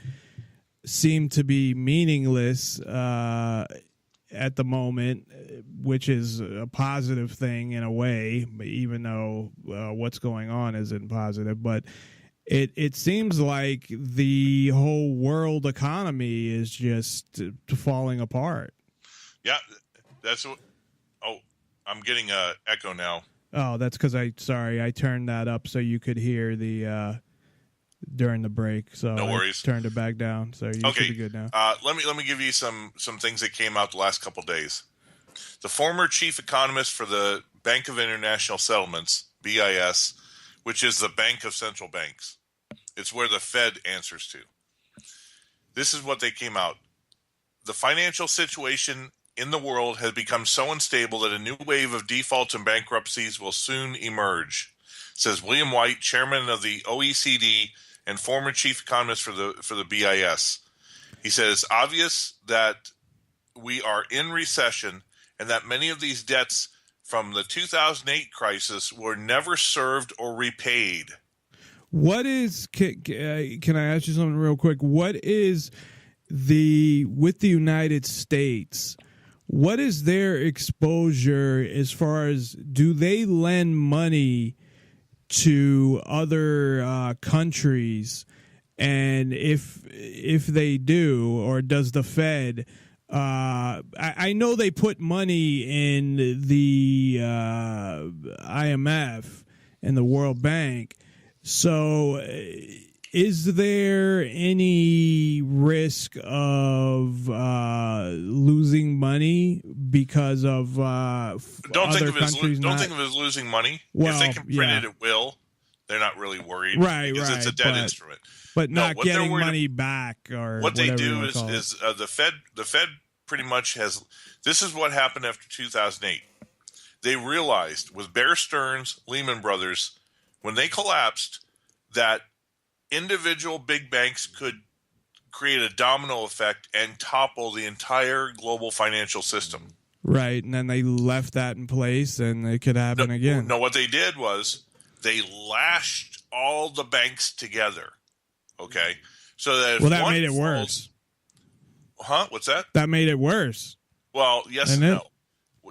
C: seem to be meaningless at the moment, which is a positive thing in a way, even though what's going on isn't positive. But it seems like the whole world economy is just falling apart.
F: Yeah, that's what. Oh, I'm getting a echo now.
C: Oh, that's because I turned that up so you could hear the during the break. So
F: no worries.
C: I turned it back down, so you should be good now.
F: Let me give you some things that came out the last couple of days. The former chief economist for the Bank of International Settlements, BIS, which is the bank of central banks. It's where the Fed answers to. This is what they came out. The financial situation in the world has become so unstable that a new wave of defaults and bankruptcies will soon emerge, says William White, chairman of the OECD and former chief economist for the BIS. He said it's obvious that we are in recession and that many of these debts from the 2008 crisis were never served or repaid.
C: What is, can I ask you something real quick? What is with the United States, what is their exposure as far as, do they lend money to other countries? And if they do, or does the Fed, I know they put money in the IMF and the World Bank. So is there any risk of losing money because of
F: don't think of it as losing money. Well, if they can print it, it will. They're not really worried, because it's a debt instrument.
C: But not getting money back, or
F: what they do is the Fed pretty much has. This is what happened after 2008. They realized with Bear Stearns, Lehman Brothers, when they collapsed, that individual big banks could create a domino effect and topple the entire global financial system.
C: Right, and then they left that in place, and it could happen again.
F: No, what they did was they lashed all the banks together. Okay, so that
C: that made it worse.
F: Huh? What's that?
C: That made it worse.
F: Well, yes and no.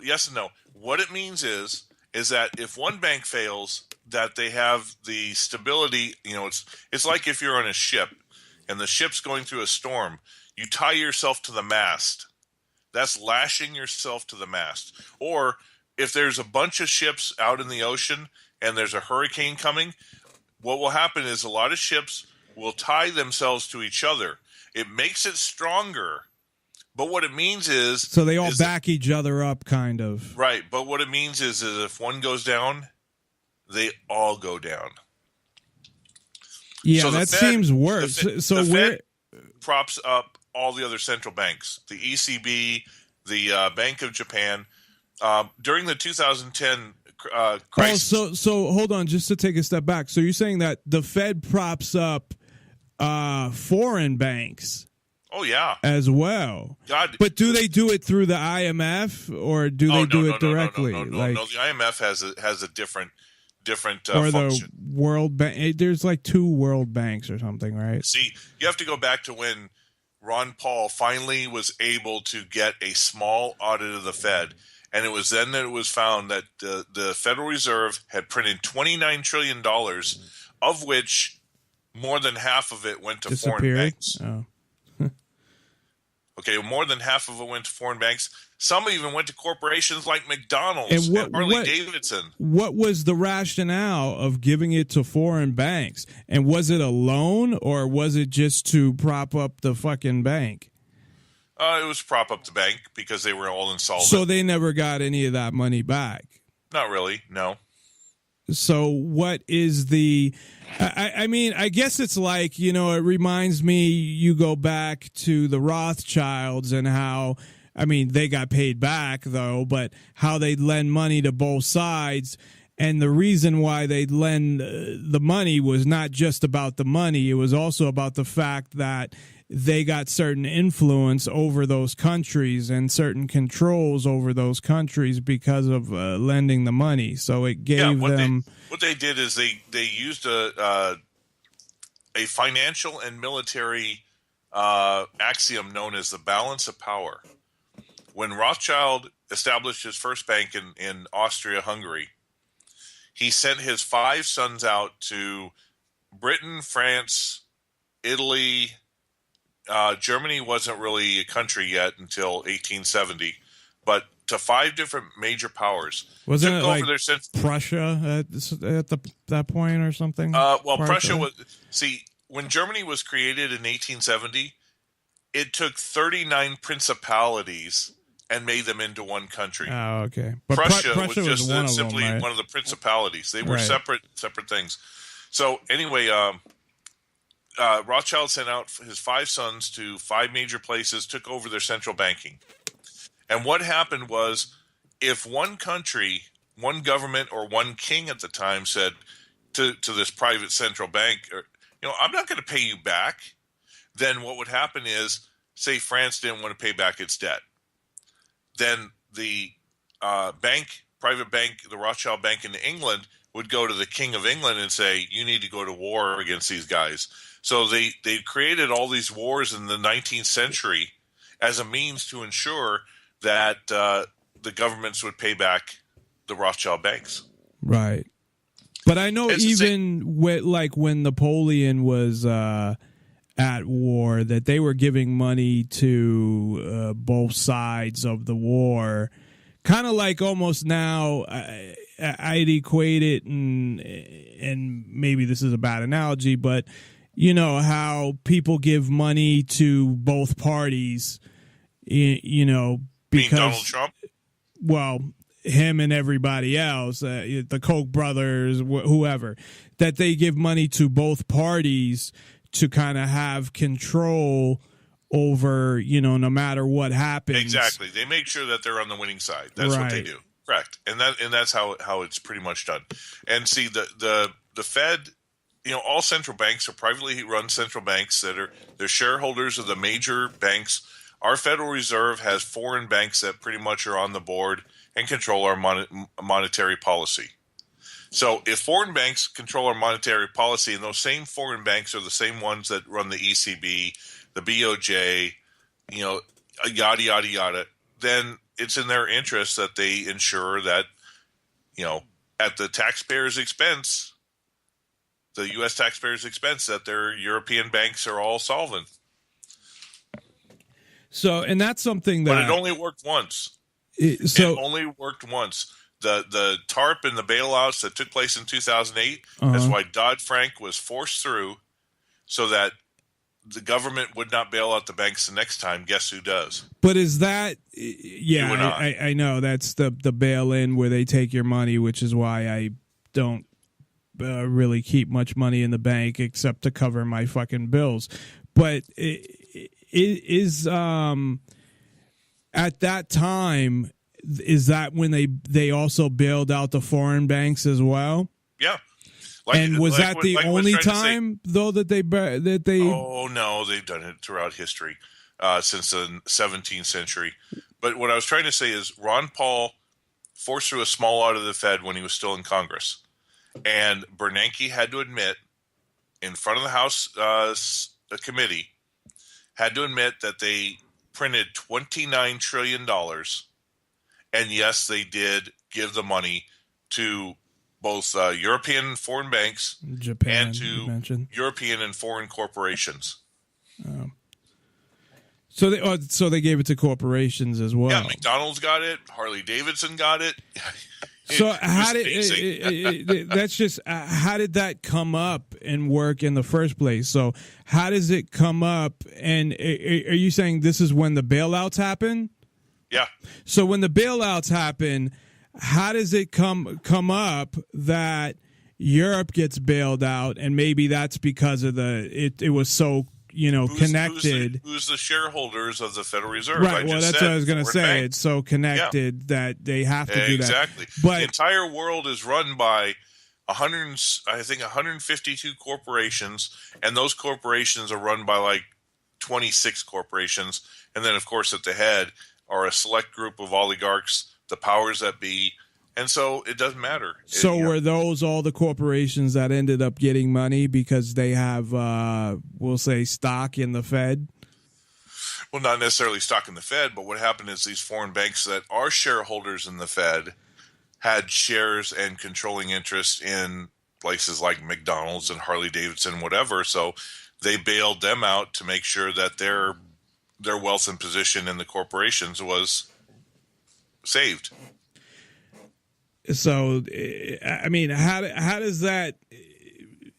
F: Yes and no. What it means is that if one bank fails, that they have the stability. It's like if you're on a ship and the ship's going through a storm, you tie yourself to the mast. That's lashing yourself to the mast. Or if there's a bunch of ships out in the ocean and there's a hurricane coming, what will happen is a lot of ships will tie themselves to each other. It makes it stronger. But what it means is...
C: So they all back each other up, kind of.
F: Right. But what it means is if one goes down, they all go down.
C: Yeah, so that seems worse.
F: The Fed props up all the other central banks, the ECB, the Bank of Japan. During the 2010 crisis...
C: Oh, so hold on, just to take a step back. So you're saying that the Fed props up foreign banks...
F: Oh, yeah.
C: As well.
F: God,
C: but do they do it through the IMF, or do they do it directly?
F: No, the IMF has a different
C: or
F: function.
C: The World Bank. There's like 2 World Banks or something, right?
F: See, you have to go back to when Ron Paul finally was able to get a small audit of the Fed, and it was then that it was found that the Federal Reserve had printed $29 trillion, of which more than half of it went to foreign banks.
C: Oh.
F: Okay, more than half of it went to foreign banks. Some even went to corporations like McDonald's and Harley-Davidson.
C: What was the rationale of giving it to foreign banks? And was it a loan, or was it just to prop up the fucking bank?
F: It was prop up the bank because they were all insolvent.
C: So they never got any of that money back?
F: Not really, no.
C: So what is the... I mean, I guess it's like, it reminds me, you go back to the Rothschilds and how, I mean, they got paid back, though, but how they'd lend money to both sides. And the reason why they'd lend the money was not just about the money. It was also about the fact that they got certain influence over those countries and certain controls over those countries because of lending the money. So it gave them...
F: What they did is they used a financial and military axiom known as the balance of power. When Rothschild established his first bank in Austria-Hungary, he sent his 5 sons out to Britain, France, Italy. Germany wasn't really a country yet until 1870, but to 5 different major powers.
C: Wasn't it like Prussia at that point or something?
F: Well, Prussia was... See, when Germany was created in 1870, it took 39 principalities and made them into one country.
C: Oh, okay. But
F: Prussia was just
C: one
F: simply
C: of them, right?
F: one of the principalities. They were separate things. So anyway, Rothschild sent out his 5 sons to 5 major places, took over their central banking. And what happened was, if one country, one government, or one king at the time said to this private central bank, I'm not going to pay you back, then what would happen is, say France didn't want to pay back its debt. Then the private bank, the Rothschild Bank in England, would go to the King of England and say, you need to go to war against these guys. So they created all these wars in the 19th century as a means to ensure that the governments would pay back the Rothschild banks.
C: Right. But I know when Napoleon was at war, that they were giving money to both sides of the war. Kind of like almost now, I'd equate it, and maybe this is a bad analogy, but how people give money to both parties, because
F: Donald Trump?
C: Well, him and everybody else, the Koch brothers, whoever, that they give money to both parties to kind of have control over, no matter what happens.
F: Exactly. They make sure that they're on the winning side. That's what they do. Correct. And that's how it's pretty much done. And see, the Fed, all central banks are privately run central banks they're shareholders of the major banks. Our Federal Reserve has foreign banks that pretty much are on the board and control our monetary policy. So if foreign banks control our monetary policy, and those same foreign banks are the same ones that run the ECB, the BOJ, yada, yada, yada, then it's in their interest that they ensure that, at the taxpayers' expense, the U.S. taxpayers' expense, that their European banks are all solvent.
C: So, and that's something that...
F: But it only worked once. It only worked once. The TARP and the bailouts that took place in 2008, that's why Dodd-Frank was forced through so that the government would not bail out the banks the next time. Guess who does?
C: But is that... Yeah, I know. That's the bail-in where they take your money, which is why I don't really keep much money in the bank except to cover my fucking bills. But is at that time, is that when they also bailed out the foreign banks as well?
F: Yeah.
C: And was that the only time though that they?
F: Oh no, they've done it throughout history since the 17th century. But what I was trying to say is Ron Paul forced through a small audit of the Fed when he was still in Congress, and Bernanke had to admit in front of the House committee, had to admit that they printed $29 trillion, and yes, they did give the money to both European foreign banks,
C: Japan,
F: and to European and foreign corporations.
C: So they gave it to corporations as well.
F: Yeah, McDonald's got it. Harley Davidson got it.
C: So how did that's just how did that come up and work in the first place? So how does it come up? And are you saying this is when the bailouts happen?
F: Yeah.
C: So when the bailouts happen, how does it come up that Europe gets bailed out, and maybe that's because of it was so connected.
F: Who's the shareholders of the Federal Reserve?
C: Right. Well, that's what I was going to say. It's so connected that they have to do that.
F: Exactly.
C: But
F: the entire world is run by 152 corporations, and those corporations are run by like 26 corporations, and then of course at the head are a select group of oligarchs, the powers that be. And so it doesn't matter.
C: So were those all the corporations that ended up getting money because they have, we'll say, stock in the Fed?
F: Well, not necessarily stock in the Fed, but what happened is these foreign banks that are shareholders in the Fed had shares and controlling interest in places like McDonald's and Harley Davidson, whatever. So they bailed them out to make sure that their wealth and position in the corporations was saved.
C: So, I mean, how does that,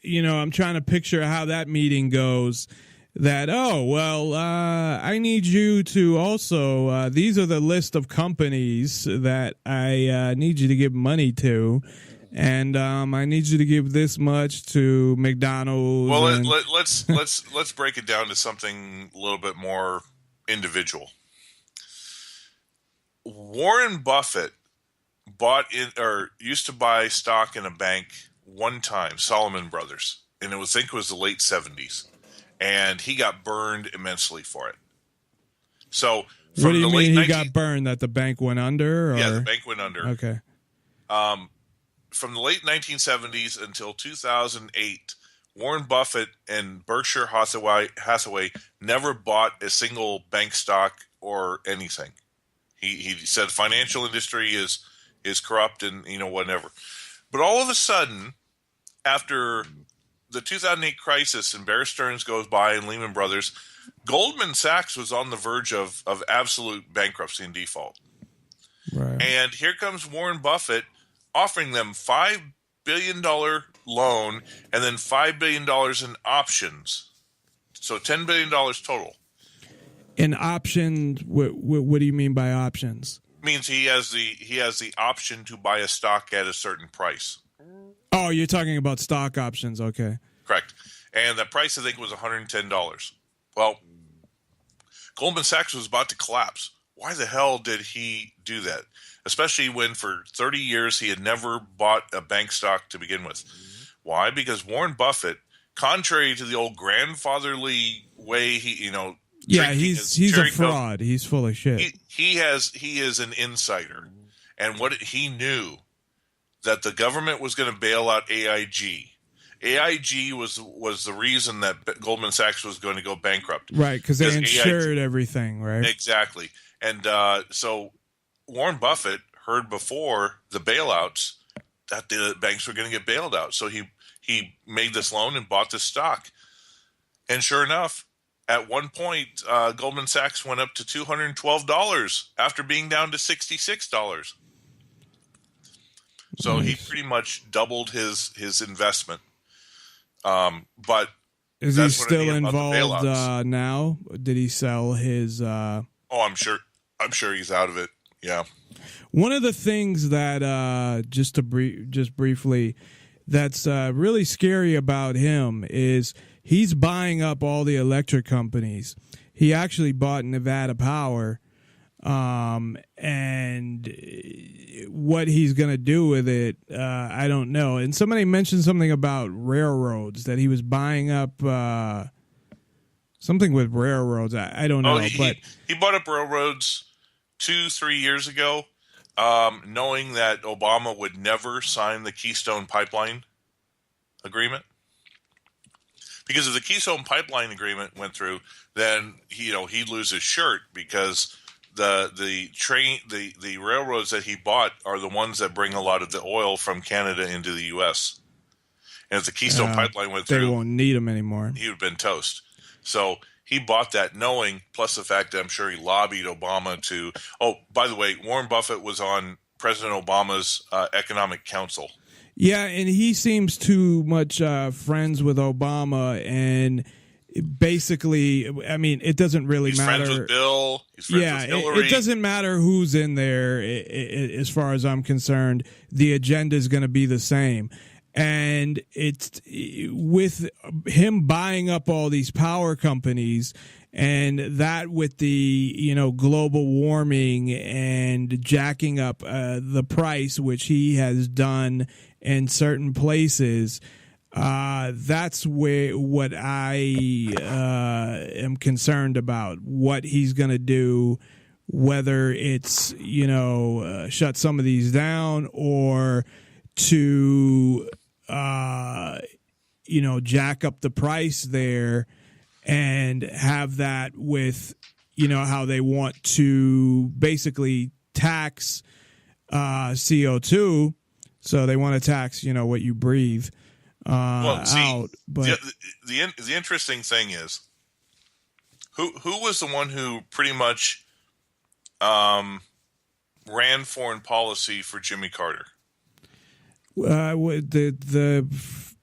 C: I'm trying to picture how that meeting goes that, I need you to also, these are the list of companies that I need you to give money to. And I need you to give this much to McDonald's.
F: Well, let's break it down to something a little bit more individual. Warren Buffett used to buy stock in a bank one time, Salomon Brothers, and I think it was the late 70s, and he got burned immensely for it. So,
C: what do you mean he got burned? That the bank went under? Or?
F: Yeah, the bank went under.
C: Okay.
F: From the late 1970s until 2008, Warren Buffett and Berkshire Hathaway never bought a single bank stock or anything. He said financial industry is corrupt and whatever. But all of a sudden, after the 2008 crisis and Bear Stearns goes by and Lehman Brothers, Goldman Sachs was on the verge of absolute bankruptcy and default.
C: Right.
F: And here comes Warren Buffett offering them $5 billion loan and then $5 billion in options. So $10 billion total.
C: In options, what do you mean by options?
F: Means he has the option to buy a stock at a certain price.
C: Oh, you're talking about stock options, okay.
F: Correct. And the price, I think, was $110. Well, Goldman Sachs was about to collapse. Why the hell did he do that? Especially when for 30 years he had never bought a bank stock to begin with. Why? Because Warren Buffett, contrary to the old grandfatherly way
C: he's a fraud. He's full of shit.
F: He is an insider, and what he knew that the government was going to bail out AIG. AIG was the reason that Goldman Sachs was going to go bankrupt.
C: Right, because they insured everything, right?
F: Exactly, and so Warren Buffett heard before the bailouts that the banks were going to get bailed out, so he made this loan and bought this stock, and sure enough. At one point, Goldman Sachs went up to $212 after being down to $66. So he pretty much doubled his investment. But
C: is he still involved now? Did he sell his?
F: Oh, I'm sure he's out of it. Yeah.
C: One of the things that just briefly, that's really scary about him is. He's buying up all the electric companies. He actually bought Nevada Power, and what he's going to do with it, I don't know. And somebody mentioned something about railroads, that he was buying up something with railroads. I don't know. But
F: he bought up railroads 2-3 years ago, knowing that Obama would never sign the Keystone Pipeline agreement. Because if the Keystone Pipeline agreement went through, then he'd lose his shirt because the railroads that he bought are the ones that bring a lot of the oil from Canada into the U.S. And if the Keystone Pipeline went through,
C: they won't need them anymore.
F: He would have been toast. So he bought that knowing, plus the fact that I'm sure he lobbied Obama to. Oh, by the way, Warren Buffett was on President Obama's Economic Council.
C: Yeah, and he seems too much friends with Obama, and basically, I mean, it doesn't really
F: He's
C: matter.
F: friends with Bill. He's friends with Hillary.
C: It doesn't matter who's in there. As far as I'm concerned, the agenda is going to be the same. And it's with him buying up all these power companies, and that with the global warming and jacking up the price, which he has done in certain places. That's what I am concerned about. What he's going to do, whether it's shut some of these down or to jack up the price there and have that with how they want to basically tax CO2. So they want to tax what you breathe out. But
F: the interesting thing is who was the one who pretty much ran foreign policy for Jimmy Carter?
C: The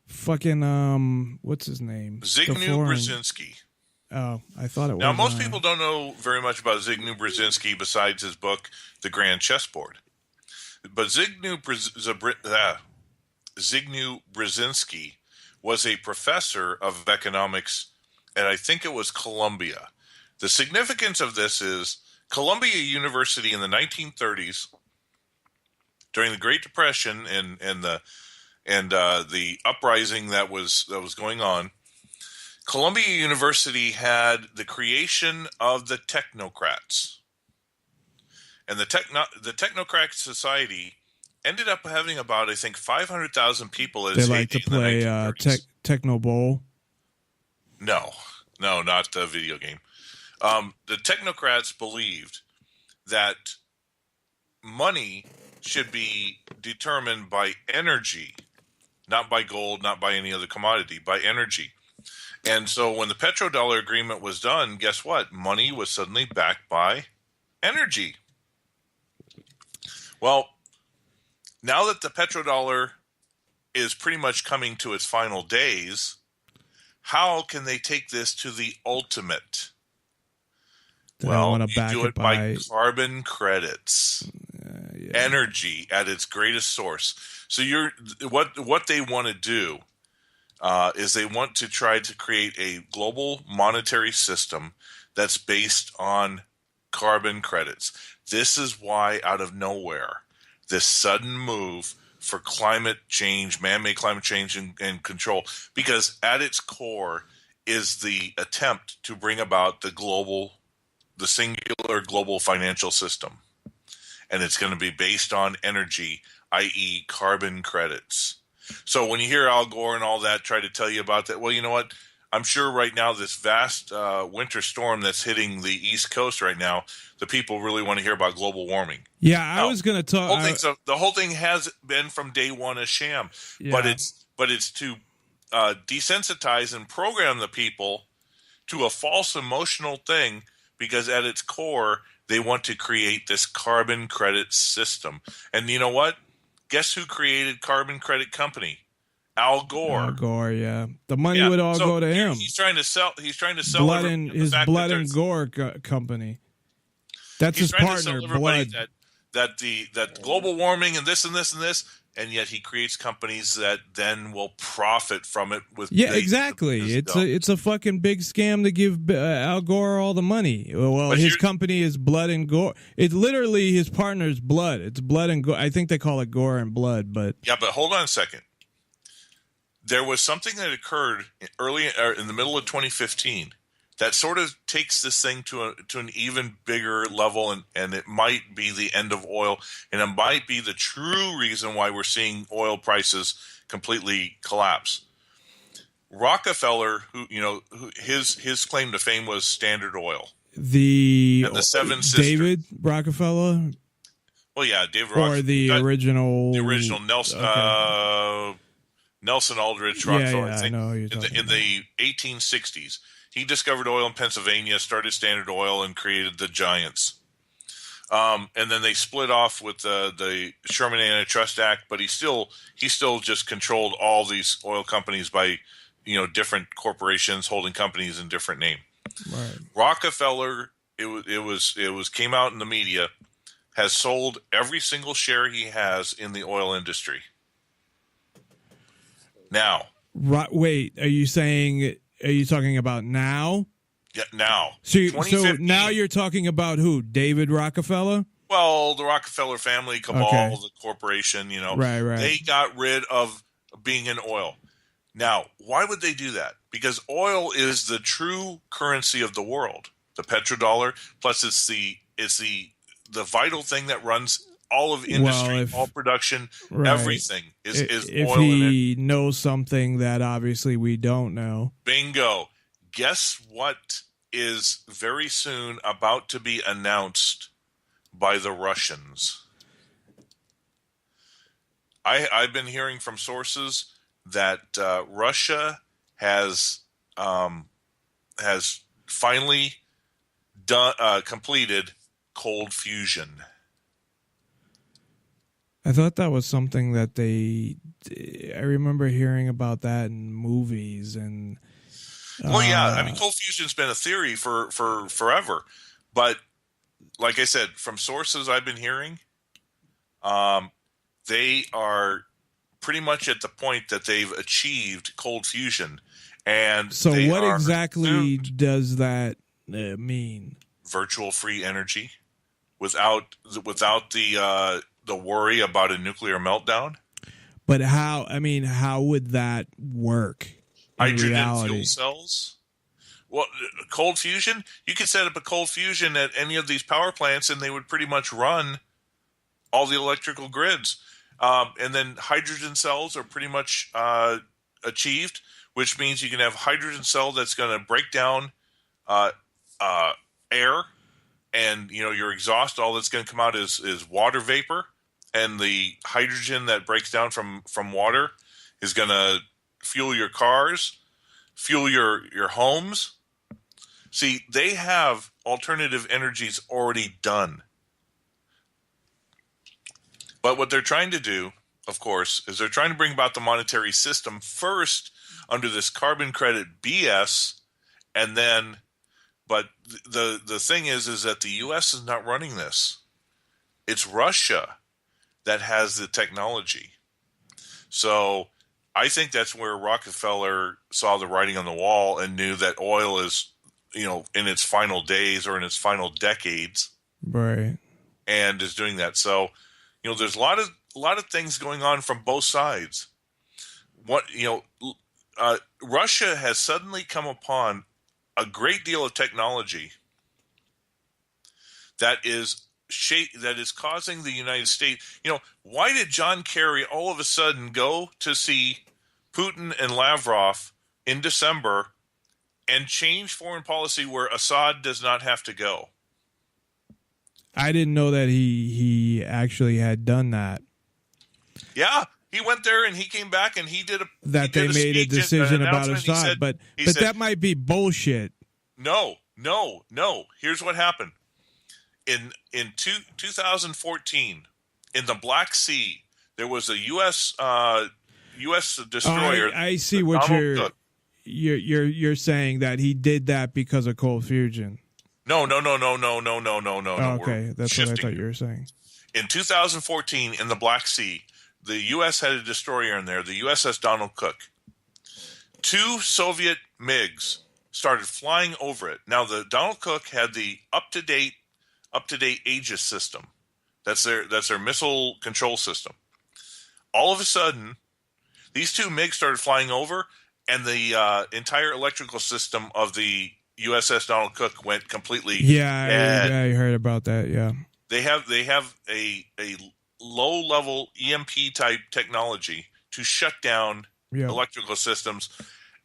C: fucking what's his name?
F: Zygmunt Brzezinski.
C: Oh, I thought it was.
F: Now, most people don't know very much about Zygmunt Brzezinski besides his book, The Grand Chessboard. But Zygmunt Brzezinski was a professor of economics, and I think it was Columbia. The significance of this is Columbia University in the 1930s, during the Great Depression and the uprising that was going on, Columbia University had the creation of the technocrats. And the Technocrat Society ended up having about, I think, 500,000 people at its
C: They like to play Techno Bowl?
F: No, not the video game. The technocrats believed that money should be determined by energy, not by gold, not by any other commodity, by energy. And so when the petrodollar agreement was done, guess what? Money was suddenly backed by energy. Well, now that the petrodollar is pretty much coming to its final days, how can they take this to the ultimate? Well, you do it by carbon credits, energy at its greatest source. So what they want to do is they want to try to create a global monetary system that's based on carbon credits. This is why, out of nowhere, this sudden move for climate change, man-made climate change and control, because at its core is the attempt to bring about the singular global financial system. And it's going to be based on energy, i.e. carbon credits. So when you hear Al Gore and all that try to tell you about that, well, you know what? I'm sure right now this vast winter storm that's hitting the East Coast right now, the people really want to hear about global warming.
C: Yeah, I was going to talk.
F: The whole thing has been from day one a sham, but it's to desensitize and program the people to a false emotional thing, because at its core they want to create this carbon credit system. And you know what? Guess who created Carbon Credit Company? Al Gore.
C: Al Gore, yeah. The money would all go to him.
F: He's trying to sell.
C: His Blood and Gore company. That's his partner. Blood.
F: That global warming and this and this and this, and yet he creates companies that then will profit from it.
C: Exactly. It's a fucking big scam to give Al Gore all the money. Well, his company is Blood and Gore. It's literally his partner's blood. It's Blood and Gore. I think they call it Gore and Blood, but
F: but hold on a second. There was something that occurred early in the middle of 2015 that sort of takes this thing to an even bigger level, and it might be the end of oil, and it might be the true reason why we're seeing oil prices completely collapse. Rockefeller, his claim to fame was Standard Oil.
C: The
F: Seven Sisters.
C: David Rockefeller.
F: Well, yeah, David Rockefeller.
C: Or the original
F: Nelson.
C: Okay.
F: Nelson Aldrich Rockefeller,
C: I
F: I think,
C: know who you're
F: in the 1860s. He discovered oil in Pennsylvania, started Standard Oil, and created the giants. And then they split off with the Sherman Antitrust Act, but he still just controlled all these oil companies by, different corporations holding companies in different name.
C: Right.
F: Rockefeller, it was came out in the media, has sold every single share he has in the oil industry. Now,
C: wait, are you talking about now?
F: Yeah, now.
C: So now you're talking about who? David Rockefeller?
F: Well, the Rockefeller family cabal,
C: Okay.
F: the corporation,
C: Right.
F: They got rid of being in oil. Now, why would they do that? Because oil is the true currency of the world, the petrodollar. Plus, it's the vital thing that runs all of industry, all production, everything is
C: if
F: oil in it.
C: he knows something that obviously we don't know.
F: Bingo. Guess what is very soon about to be announced by the Russians? I've been hearing from sources that Russia has finally completed cold fusion.
C: I thought that was something that I remember hearing about that in movies and.
F: Well, yeah, cold fusion's been a theory for forever, but like I said, from sources I've been hearing, they are pretty much at the point that they've achieved cold fusion, and
C: so what exactly does that mean?
F: Virtual free energy, without the worry about a nuclear meltdown.
C: But how would that work?
F: Hydrogen fuel cells. Well, cold fusion, you could set up a cold fusion at any of these power plants and they would pretty much run all the electrical grids. And then hydrogen cells are pretty much achieved, which means you can have hydrogen cell that's going to break down air, and your exhaust, all that's going to come out is water vapor, and the hydrogen that breaks down from water is going to fuel your cars, fuel your homes. See, they have alternative energies already done. But what they're trying to do, of course, is they're trying to bring about the monetary system first under this carbon credit BS, and then, but the thing is that the U.S. is not running this. It's Russia that has the technology. So I think that's where Rockefeller saw the writing on the wall and knew that oil is, in its final days or in its final decades,
C: right?
F: And is doing that. So, there's a lot of things going on from both sides. Russia has suddenly come upon a great deal of technology that is causing the United States. Why did John Kerry all of a sudden go to see Putin and Lavrov in December and change foreign policy where Assad does not have to go?
C: I didn't know that he actually had done that.
F: Yeah, he went there and he came back and he did
C: they made a decision about Assad, but that might be bullshit.
F: No. Here's what happened. In 2014, in the Black Sea, there was a U.S. destroyer.
C: I see what you're saying, that he did that because of cold fusion.
F: No.
C: Okay, that's what I thought you were saying.
F: In 2014, in the Black Sea, the U.S. had a destroyer in there, the USS Donald Cook. 2 Soviet MiGs started flying over it. Now, the Donald Cook had the up-to-date Aegis system. That's their missile control system. All of a sudden, these 2 MiGs started flying over, and the entire electrical system of the USS Donald Cook went completely.
C: Yeah, I heard about that. Yeah,
F: they have a low-level EMP type technology to shut down electrical systems,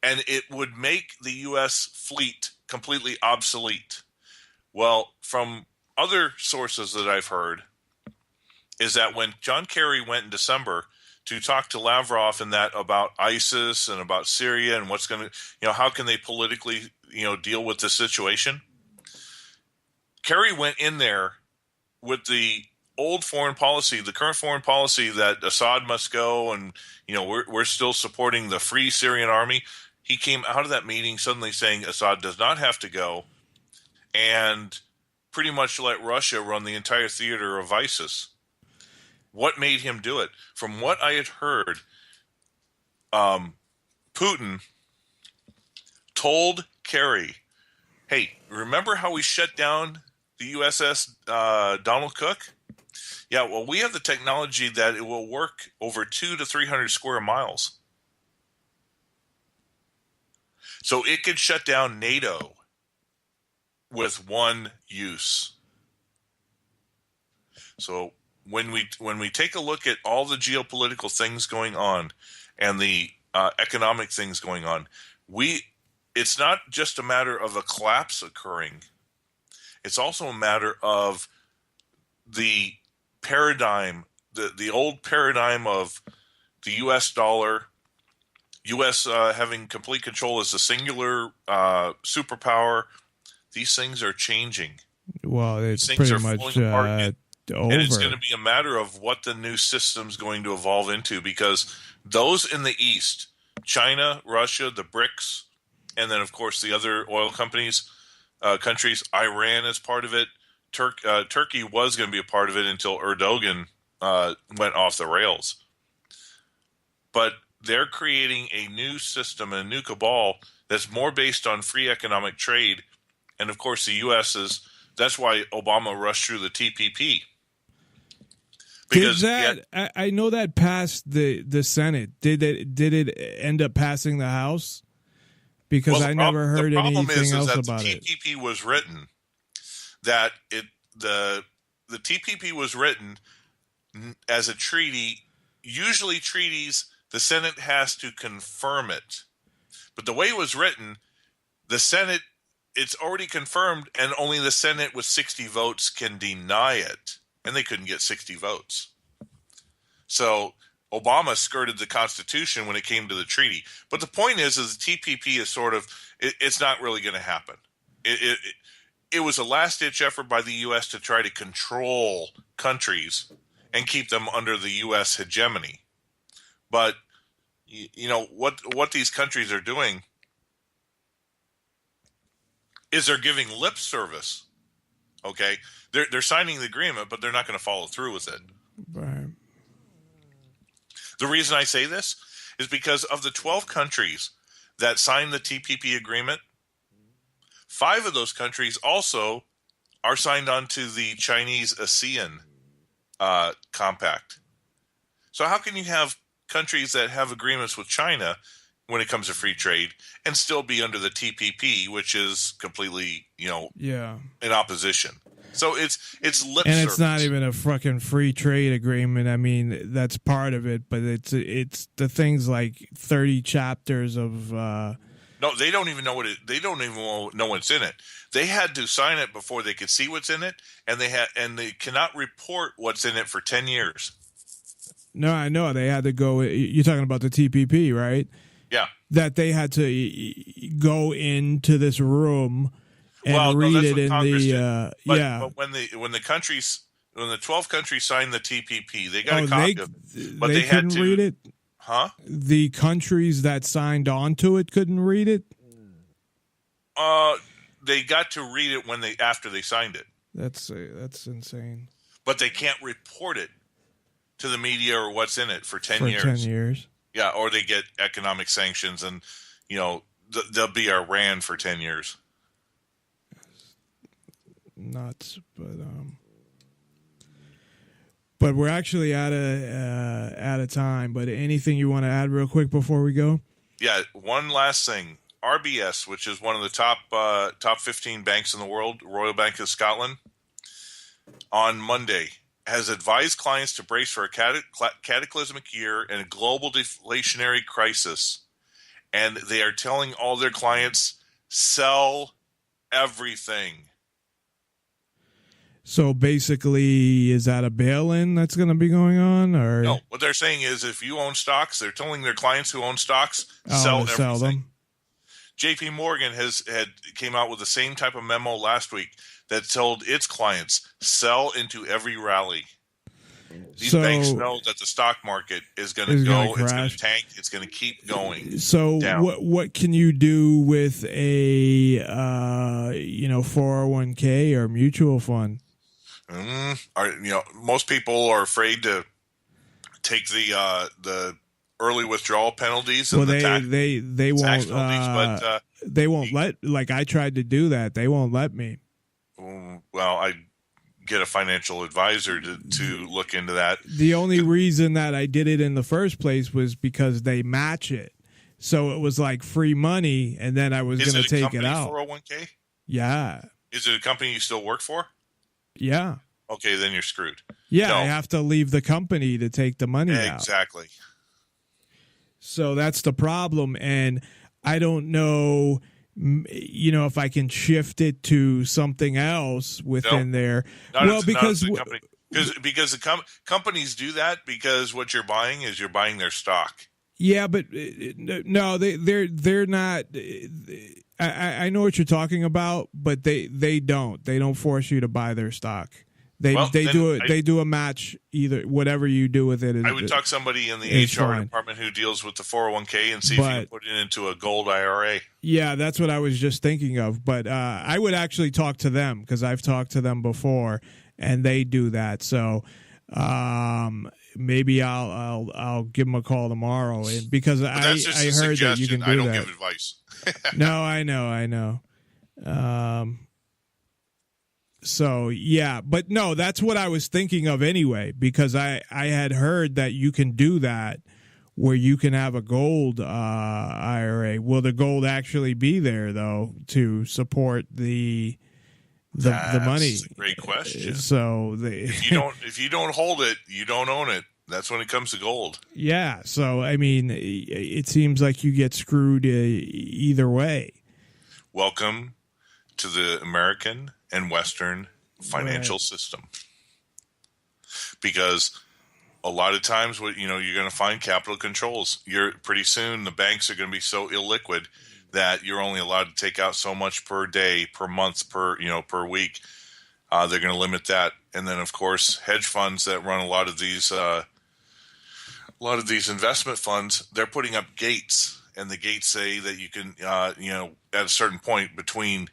F: and it would make the U.S. fleet completely obsolete. Well, from other sources that I've heard, is that when John Kerry went in December to talk to Lavrov and that about ISIS and about Syria and what's going to, how can they politically, deal with the situation. Kerry went in there with the old foreign policy, the current foreign policy that Assad must go, and we're still supporting the Free Syrian Army. He came out of that meeting suddenly saying Assad does not have to go, and pretty much let Russia run the entire theater of ISIS. What made him do it? From what I had heard, Putin told Kerry, "Hey, remember how we shut down the USS Donald Cook? Yeah, well, we have the technology that it will work over 200 to 300 square miles. So it could shut down NATO with one use." So when we take a look at all the geopolitical things going on and the economic things going on, it's not just a matter of a collapse occurring. It's also a matter of the paradigm, the old paradigm of the U.S. dollar, U.S. Having complete control as a singular superpower. These things are changing.
C: Well, it's pretty much over.
F: And it's going to be a matter of what the new system's going to evolve into, because those in the East, China, Russia, the BRICS, and then, of course, the other oil countries, Iran is part of it. Turkey was going to be a part of it until Erdogan went off the rails. But they're creating a new system, a new cabal that's more based on free economic trade. And, of course, the U.S. that's why Obama rushed through the TPP. Because
C: I know that passed the Senate. Did it end up passing the House? Because I never heard anything else about it.
F: The TPP was written that the TPP was written as a treaty. Usually treaties, the Senate has to confirm it. But the way it was written, the Senate, it's already confirmed, and only the Senate with 60 votes can deny it. And they couldn't get 60 votes. So Obama skirted the Constitution when it came to the treaty. But the point is the TPP is sort of, it's not really going to happen. It was a last-ditch effort by the U.S. to try to control countries and keep them under the U.S. hegemony. But, what these countries are doing is they're giving lip service. Okay, they're signing the agreement, but they're not going to follow through with it.
C: Right.
F: The reason I say this is because of the 12 countries that signed the TPP agreement, 5 of those countries also are signed on to the Chinese ASEAN compact. So how can you have countries that have agreements with China when it comes to free trade and still be under the TPP, which is completely, in opposition? So it's lip
C: and
F: service.
C: it's not even a fucking free trade agreement. I mean, that's part of it, but it's the things like 30 chapters of.
F: No, they don't even know they don't even know what's in it. They had to sign it before they could see what's in it, and they cannot report what's in it for 10 years.
C: No, I know they had to go. You're talking about the TPP, right?
F: Yeah.
C: That they had to go into this room and read it in the
F: But when the 12 countries signed the TPP, they got a copy of it, but they had to
C: read it.
F: Huh?
C: The countries that signed on to it couldn't read it.
F: They got to read it after they signed it.
C: That's insane.
F: But they can't report it to the media or what's in it for 10 years.
C: 10 years.
F: Yeah, or they get economic sanctions, and they'll be Iran for 10 years.
C: Nuts, but we're actually out of time. But anything you want to add real quick before we go?
F: Yeah, one last thing. RBS, which is one of the top 15 banks in the world, Royal Bank of Scotland, on Monday has advised clients to brace for a cataclysmic year and a global deflationary crisis. And they are telling all their clients, sell everything.
C: So basically, is that a bail-in that's going to be going on, or
F: No, what they're saying is if you own stocks, they're telling their clients who own stocks, sell everything.
C: Sell them?
F: JP Morgan came out with the same type of memo last week that told its clients, sell into every rally. These banks know that the stock market is going to go, it's going to tank, it's going to keep going.
C: So
F: down.
C: what can you do with a 401k or mutual fund?
F: Most people are afraid to take the early withdrawal penalties. And
C: Well,
F: they
C: won't.
F: Penalties, but
C: they won't let. Like I tried to do that, they won't let me.
F: Well, I get a financial advisor to look into that.
C: The only reason that I did it in the first place was because they match it, so it was like free money, and then I was going to take it out.
F: 401k?
C: Yeah.
F: Is it a company you still work for?
C: Yeah.
F: Okay, then you're screwed.
C: Yeah,
F: No.
C: I have to leave the company to take the money out.
F: Exactly.
C: So that's the problem, and I don't know, if I can shift it to something else within there.
F: Because the companies do that because what you're buying is you're buying their stock.
C: Yeah, but no, they're not. I know what you're talking about, but they don't force you to buy their stock. They do a match, either whatever you do with it.
F: I would talk to somebody in the HR department who deals with the 401k and see if you can put it into a gold IRA.
C: Yeah, that's what I was just thinking of. But I would actually talk to them because I've talked to them before, and they do that. So maybe I'll give them a call tomorrow, because I heard that you can do that.
F: I don't give advice.
C: No, I know. So, yeah, but no, that's what I was thinking of anyway, because I had heard that you can do that where you can have a gold IRA. Will the gold actually be there, though, to support the money?
F: That's a great question.
C: So
F: if you don't hold it, you don't own it. That's when it comes to gold.
C: Yeah. So, I mean, it seems like you get screwed either way.
F: Welcome to the American and Western financial system. Because a lot of times you're going to find capital controls. Pretty soon the banks are going to be so illiquid that you're only allowed to take out so much per day, per month, per week. They're going to limit that. And then of course, hedge funds that run a lot of these investment funds, they're putting up gates, and the gates say that you can at a certain point between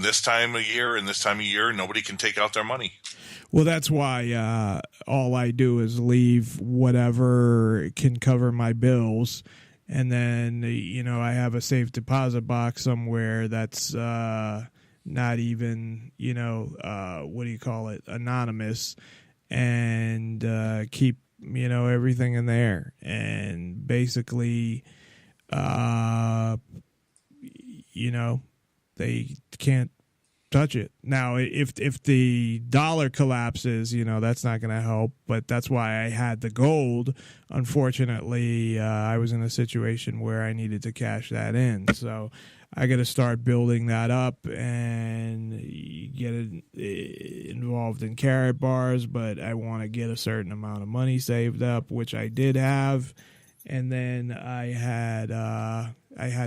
F: this time of year and this time of year, nobody can take out their money.
C: Well, that's why all I do is leave whatever can cover my bills. And then, I have a safe deposit box somewhere that's not even, anonymous, and keep, everything in there. And basically, they can't touch it. Now, if the dollar collapses, that's not going to help. But that's why I had the gold. Unfortunately, I was in a situation where I needed to cash that in. So I got to start building that up and get it involved in carrot bars. But I want to get a certain amount of money saved up, which I did have. And then I had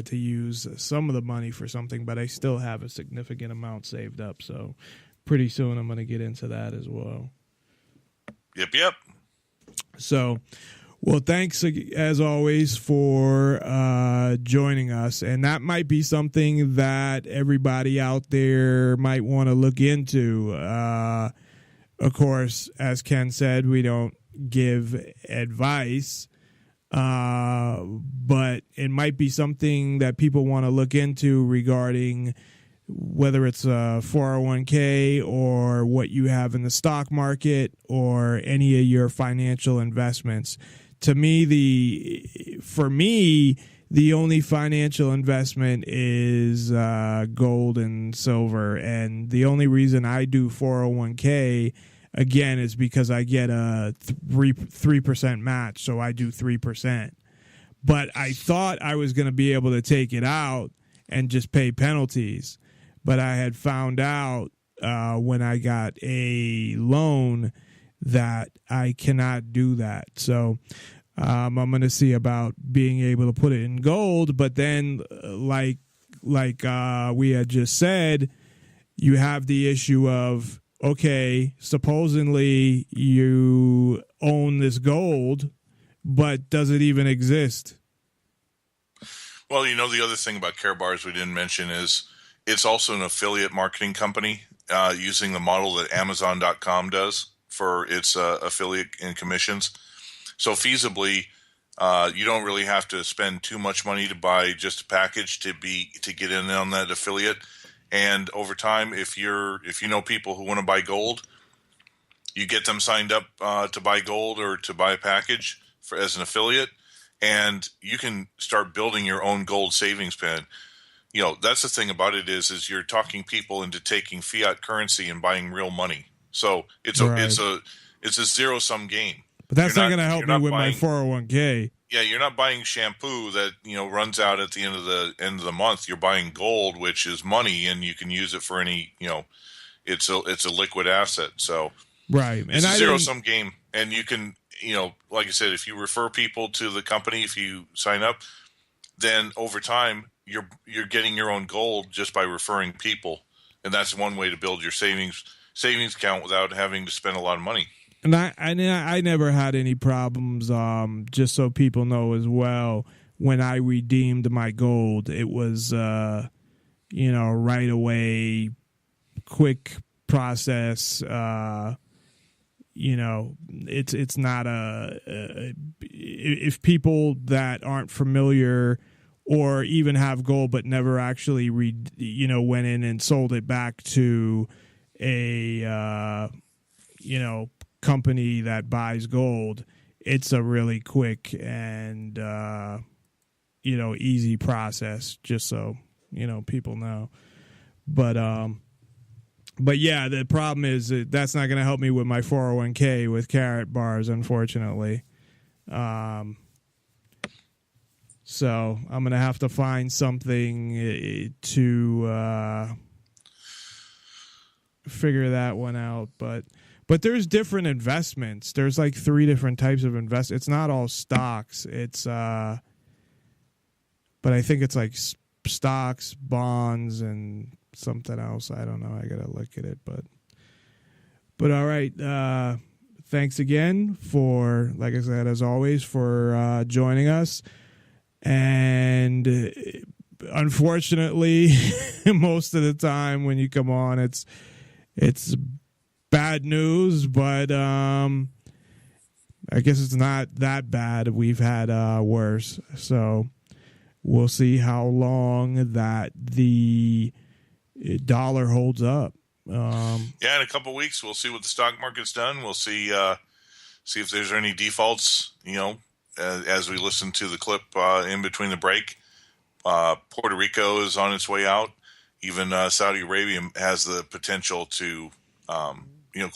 C: to use some of the money for something, but I still have a significant amount saved up. So pretty soon I'm going to get into that as well.
F: Yep.
C: So, well, thanks as always for joining us. And that might be something that everybody out there might want to look into. Of course, as Ken said, we don't give advice. But it might be something that people want to look into regarding whether it's a 401k or what you have in the stock market or any of your financial investments. To me, the only financial investment is gold and silver. And the only reason I do 401k, again, is because I get a 3% match, so I do 3%. But I thought I was going to be able to take it out and just pay penalties. But I had found out when I got a loan that I cannot do that. So I'm going to see about being able to put it in gold. But then, like we had just said, you have the issue of, okay, supposedly you own this gold, but does it even exist?
F: Well, the other thing about Karatbars we didn't mention is it's also an affiliate marketing company using the model that Amazon.com does for its affiliate and commissions. So feasibly, you don't really have to spend too much money to buy just a package to get in on that affiliate. And over time, if you know people who want to buy gold, you get them signed up to buy gold or to buy a package as an affiliate, and you can start building your own gold savings plan. That's the thing about it is you're talking people into taking fiat currency and buying real money. So it's a zero-sum game.
C: But that's not going to help me with my 401k.
F: Yeah, you're not buying shampoo that runs out at the end of the month. You're buying gold, which is money, and you can use it for any it's a liquid asset. So
C: right,
F: it's a zero-sum game, and you can like I said, if you refer people to the company, if you sign up, then over time you're getting your own gold just by referring people, and that's one way to build your savings account without having to spend a lot of money.
C: And I never had any problems. Just so people know as well, when I redeemed my gold, it was right away, quick process. It's not if people that aren't familiar or even have gold but never actually went in and sold it back to a company that buys gold, it's a really quick and easy process, just so people know. But yeah, the problem is that's not going to help me with my 401k with Karatbars, unfortunately. So I'm going to have to find something to figure that one out. But there's different investments. There's like 3 different types of investments. It's not all stocks. It's but I think it's like stocks, bonds, and something else. I don't know. I got to look at it. But all right. Thanks again for, like I said, as always, for joining us. And unfortunately, most of the time when you come on, it's bad news, but I guess it's not that bad. We've had worse. So we'll see how long that the dollar holds up.
F: In a couple of weeks, we'll see what the stock market's done. We'll see if there's any defaults, as we listen to the clip in between the break. Puerto Rico is on its way out. Even Saudi Arabia has the potential to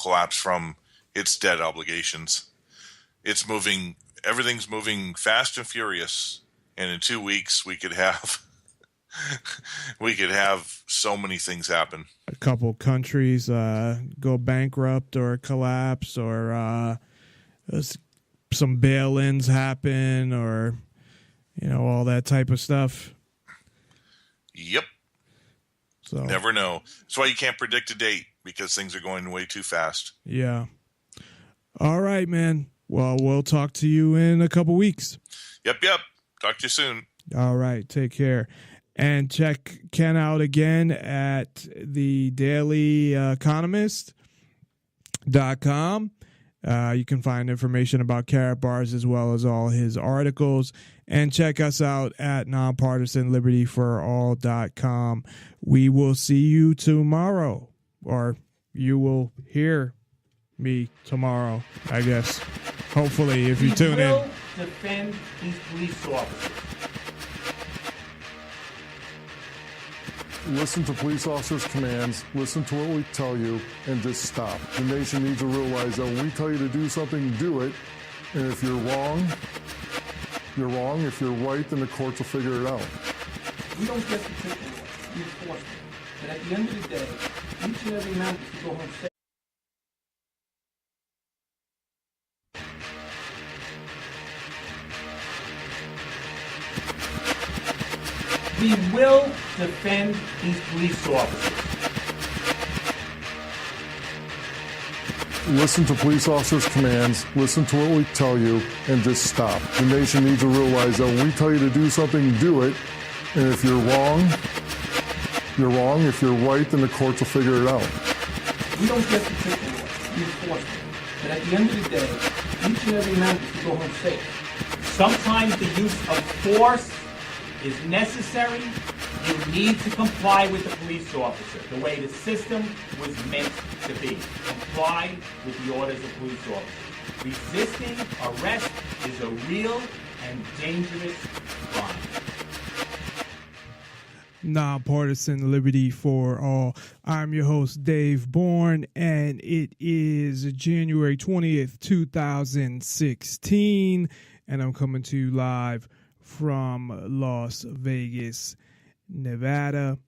F: collapse from its debt obligations. It's moving. Everything's moving fast and furious. And in 2 weeks, we could have so many things happen.
C: A couple countries go bankrupt or collapse, or some bail-ins happen, or all that type of stuff.
F: Yep. So never know. That's why you can't predict a date, because things are going way too fast.
C: Yeah. All right, man. Well, we'll talk to you in a couple weeks.
F: Yep. Talk to you soon.
C: All right. Take care. And check Ken out again at the dailyeconomist.com. You can find information about Karatbars as well as all his articles. And check us out at nonpartisanlibertyforall.com. We will see you tomorrow, or you will hear me tomorrow, I guess. Hopefully, if you tune in.
A: We will defend these police officers.
B: Listen to police officers' commands, listen to what we tell you, and just stop. The nation needs to realize that when we tell you to do something, do it. And if you're wrong, you're wrong. If you're right, then the courts will figure it out.
A: We don't get to take the law, we enforce it. But at the end of the day, each and every member should go home safe. We will defend these police officers.
B: Listen to police officers' commands, listen to what we tell you, and just stop. The nation needs to realize that when we tell you to do something, do it. And if you're wrong, you're wrong. If you're right, then the courts will figure it out.
A: We don't get to take the law, we enforce it. But at the end of the day, each and every member should go home safe. Sometimes the use of force is necessary. You need to comply with the police officer, the way the system was meant to be. Comply with the orders of police officers. Resisting arrest is a real and dangerous crime.
C: Nonpartisan Liberty for All. I'm your host, Dave Bourne, and it is January 20th, 2016, and I'm coming to you live from Las Vegas, Nevada.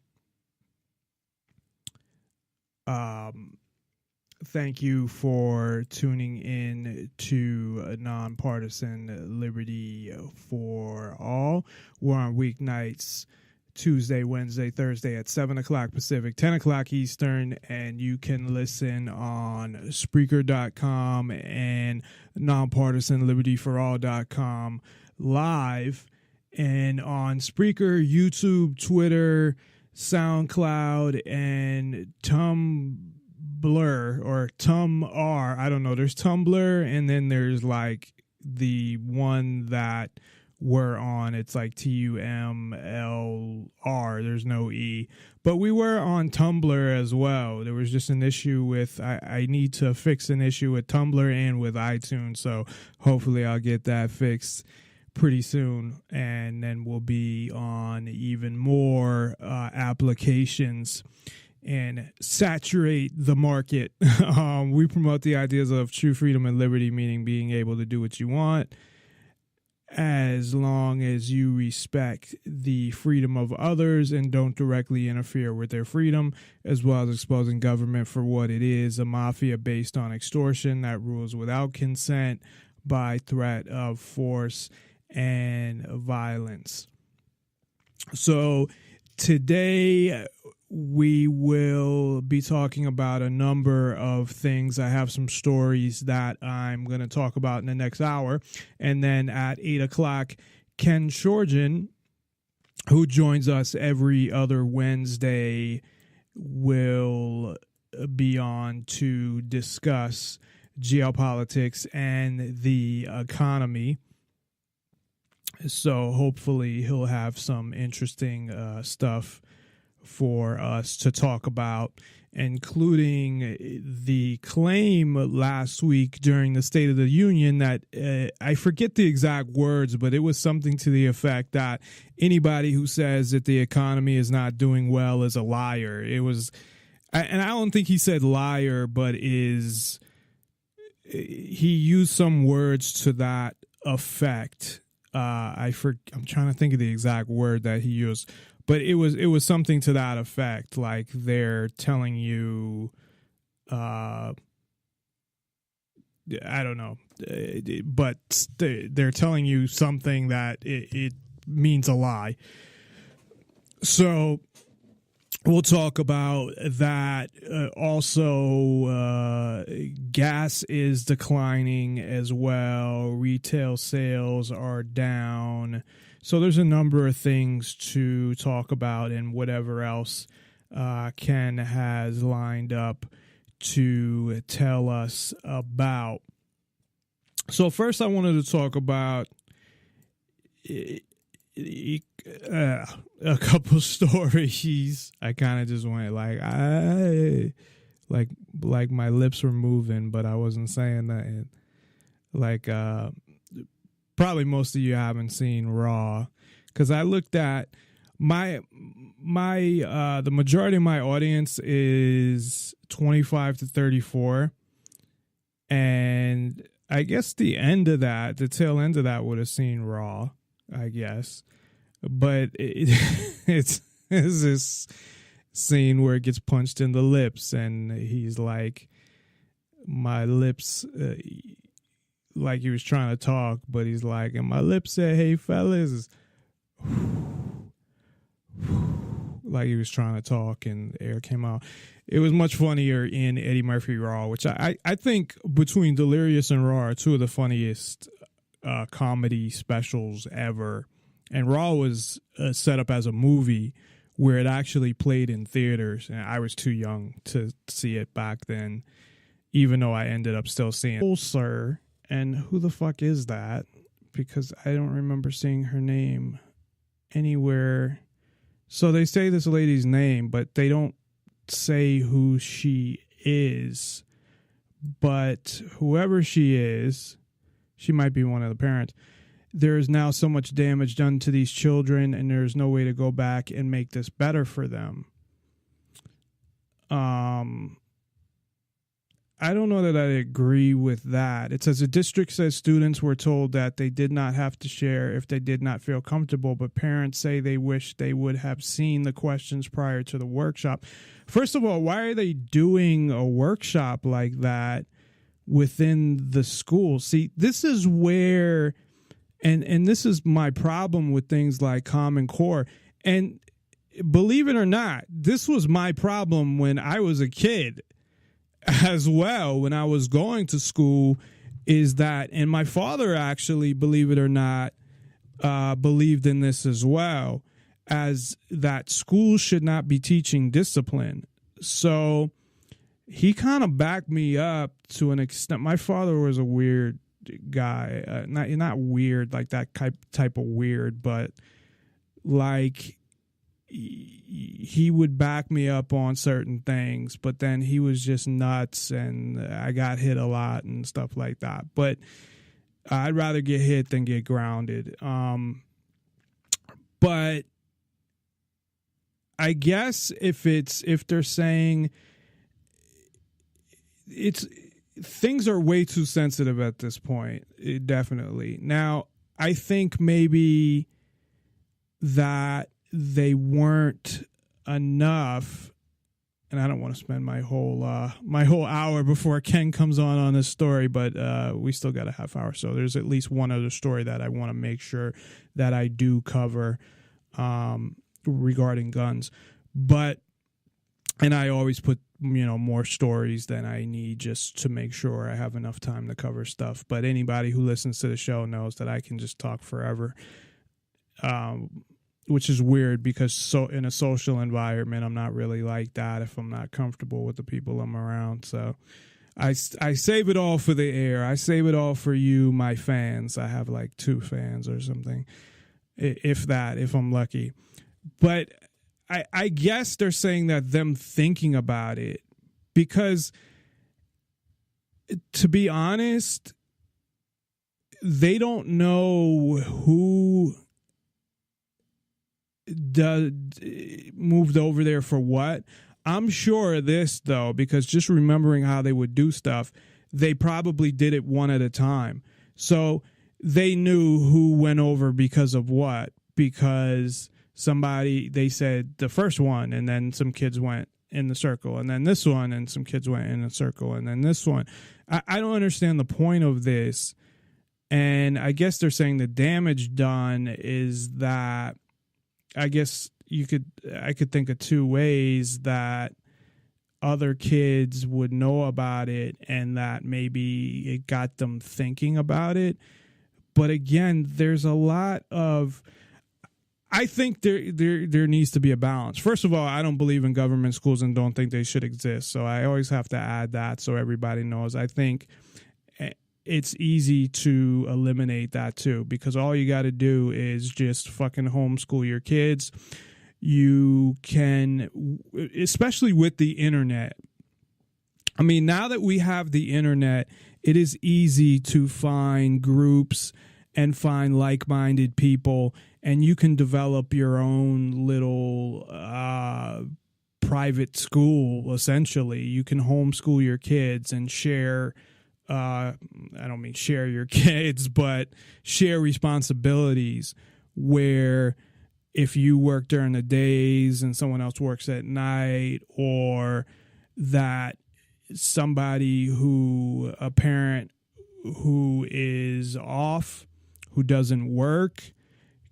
C: Thank you for tuning in to Nonpartisan Liberty for All. We're on weeknights, Tuesday, Wednesday, Thursday at 7 o'clock Pacific, 10 o'clock Eastern, and you can listen on Spreaker.com and nonpartisanlibertyforall.com live, and on Spreaker, YouTube, Twitter, SoundCloud, and Tumblr or Tumr. I don't know. There's Tumblr, and then there's like the one that we're on. It's like TUMLR. There's no E. But we were on Tumblr as well. There was just an issue with, I need to fix an issue with Tumblr and with iTunes. So hopefully I'll get that fixed pretty soon. And then we'll be on even more applications and saturate the market. We promote the ideas of true freedom and liberty, meaning being able to do what you want, as long as you respect the freedom of others and don't directly interfere with their freedom, as well as exposing government for what it is, a mafia based on extortion that rules without consent, by threat of force and violence. So today we will be talking about a number of things. I have some stories that I'm going to talk about in the next hour. And then at 8 o'clock, Ken Schortgen, who joins us every other Wednesday, will be on to discuss geopolitics and the economy. So hopefully he'll have some interesting stuff for us to talk about, including the claim last week during the State of the Union that I forget the exact words, but it was something to the effect that anybody who says that the economy is not doing well is a liar. It was, and I don't think he said liar, but he used some words to that effect. I'm trying to think of the exact word that he used. But it was something to that effect, like they're telling you, I don't know, but they're telling you something that it means a lie. So we'll talk about that. Also, gas is declining as well. Retail sales are down. So there's a number of things to talk about, and whatever else Ken has lined up to tell us about. So first I wanted to talk about a couple stories. I kind of just went like my lips were moving, but I wasn't saying nothing. Like, probably most of you haven't seen Raw, because I looked at the majority of my audience is 25 to 34, and I guess the tail end of that would have seen Raw, I guess, but it's scene where it gets punched in the lips, and he's like, my lips, like he was trying to talk, but he's like, and my lips said, hey fellas, like he was trying to talk and air came out. It was much funnier in Eddie Murphy Raw, which I think between Delirious and Raw are two of the funniest comedy specials ever. And Raw was set up as a movie where it actually played in theaters, and I was too young to see it back then, even though I ended up still seeing it. Oh, sir. And who the fuck is that? Because I don't remember seeing her name anywhere. So they say this lady's name, but they don't say who she is. But whoever she is, she might be one of the parents. There is now so much damage done to these children, and there's no way to go back and make this better for them. I don't know that I agree with that. It says the district says students were told that they did not have to share if they did not feel comfortable, but parents say they wish they would have seen the questions prior to the workshop. First of all, why are they doing a workshop like that within the school? See, this is where, and this is my problem with things like Common Core. And believe it or not, this was my problem when I was a kid as well, when I was going to school, is that, and my father actually, believe it or not, believed in this as well, as that school should not be teaching discipline. So he kind of backed me up to an extent. My father was a weird guy, not weird like that type of weird, but like he would back me up on certain things, but then he was just nuts, and I got hit a lot and stuff like that. But I'd rather get hit than get grounded. But I guess if they're saying things are way too sensitive at this point, definitely. Now, I think maybe that they weren't enough, and I don't want to spend my whole hour before Ken comes on this story, but we still got a half hour, so there's at least one other story that I want to make sure that I do cover regarding guns. But, and I always put more stories than I need just to make sure I have enough time to cover stuff. But anybody who listens to the show knows that I can just talk forever. Which is weird because in a social environment, I'm not really like that if I'm not comfortable with the people I'm around. So I save it all for the air. I save it all for you, my fans. I have like 2 fans or something, if I'm lucky. But I guess they're saying that them thinking about it, because to be honest, they don't know who moved over there for what. I'm sure of this, though, because just remembering how they would do stuff, they probably did it one at a time. So they knew who went over because of what, because they said the first one, and then some kids went in the circle, and then this one, and some kids went in a circle, and then this one. I don't understand the point of this. And I guess they're saying the damage done is that, I guess I could think of 2 ways that other kids would know about it, and that maybe it got them thinking about it. But again, there's a lot of, I think there needs to be a balance. First of all, I don't believe in government schools and don't think they should exist. So I always have to add that so everybody knows. I think it's easy to eliminate that too, because all you got to do is just fucking homeschool your kids. You can, especially with the internet. I mean, now that we have the internet, it is easy to find groups and find like-minded people, and you can develop your own little private school, essentially. You can homeschool your kids and share, I don't mean share your kids, but share responsibilities where if you work during the days and someone else works at night, or that a parent who is off, who doesn't work,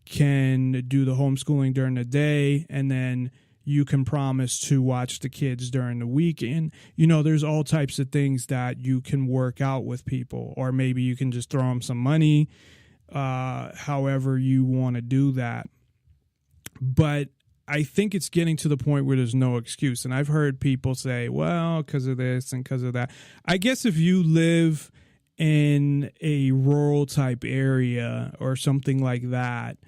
C: can do the homeschooling during the day, and then you can promise to watch the kids during the weekend. There's all types of things that you can work out with people, or maybe you can just throw them some money, however you want to do that. But I think it's getting to the point where there's no excuse. And I've heard people say, well, because of this and because of that. I guess if you live in a rural type area or something like that,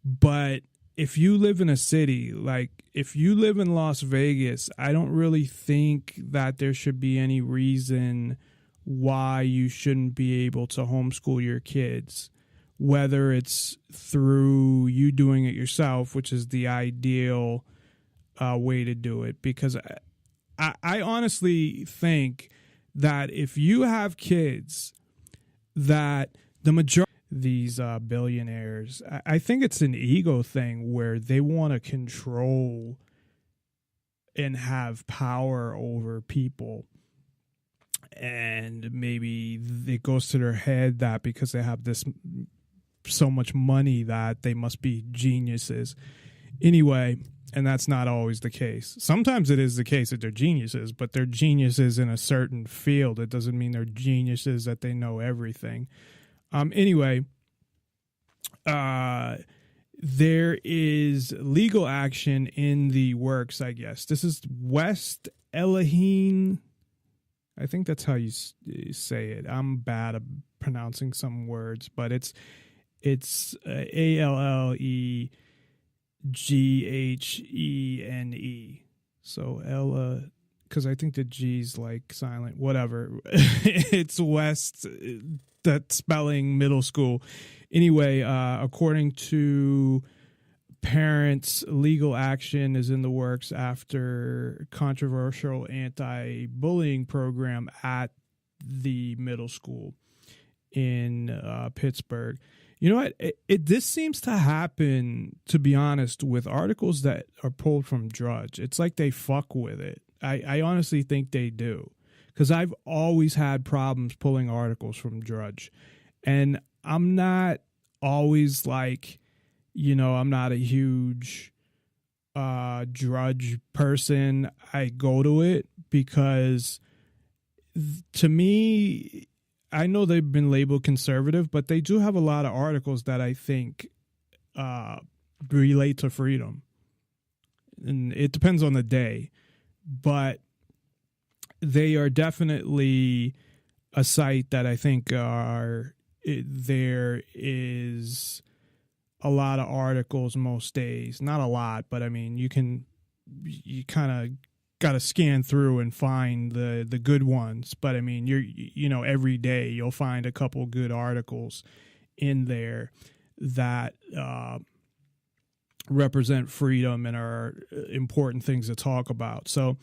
C: but if you live in a city, like if you live in Las Vegas, I don't really think that there should be any reason why you shouldn't be able to homeschool your kids, whether it's through you doing it yourself, which is the ideal way to do it. Because I honestly think that if you have kids, that the majority these billionaires, I think it's an ego thing where they want to control and have power over people. And maybe it goes to their head that because they have so much money that they must be geniuses. Anyway, and that's not always the case. Sometimes it is the case that they're geniuses, but they're geniuses in a certain field. It doesn't mean they're geniuses that they know everything. Anyway, there is legal action in the works, I guess. This is West Ellaheen. I think that's how you say it. I'm bad at pronouncing some words, but it's Alleghene. So Ella, because I think the G's like silent, whatever. It's West, that spelling middle school. Anyway, according to parents, legal action is in the works after controversial anti-bullying program at the middle school in Pittsburgh. You know what? This seems to happen, to be honest, with articles that are pulled from Drudge. It's like they fuck with it. I honestly think they do, because I've always had problems pulling articles from Drudge. And I'm not always like, I'm not a huge Drudge person. I go to it because, to me, I know they've been labeled conservative, but they do have a lot of articles that I think relate to freedom. And it depends on the day, but they are definitely a site that I think there is a lot of articles most days. Not a lot, but I mean, you kind of got to scan through and find the good ones. But I mean, every day you'll find a couple good articles in there that represent freedom and are important things to talk about. So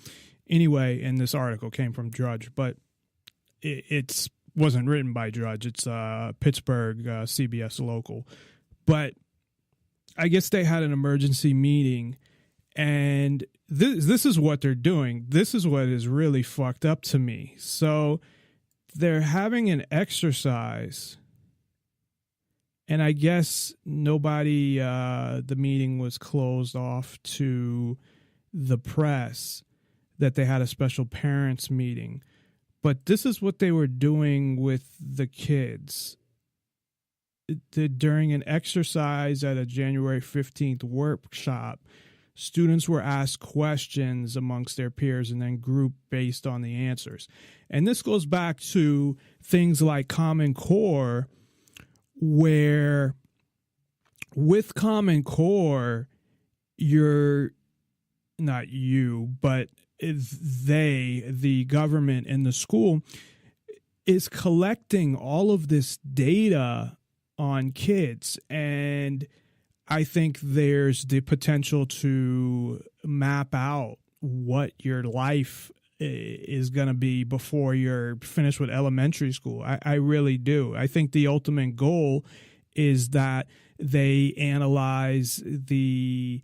C: anyway, and this article came from Drudge, but it wasn't written by Drudge. It's Pittsburgh CBS local. But I guess they had an emergency meeting, and this is what they're doing. This is what is really fucked up to me. So they're having an exercise, and I guess nobody, the meeting was closed off to the press, that they had a special parents meeting. But this is what they were doing with the kids. During an exercise at a January 15th workshop, students were asked questions amongst their peers and then grouped based on the answers. And this goes back to things like Common Core, where with Common Core, the government and the school, is collecting all of this data on kids. And I think there's the potential to map out what your life is going to be before you're finished with elementary school. I really do. I think the ultimate goal is that they analyze the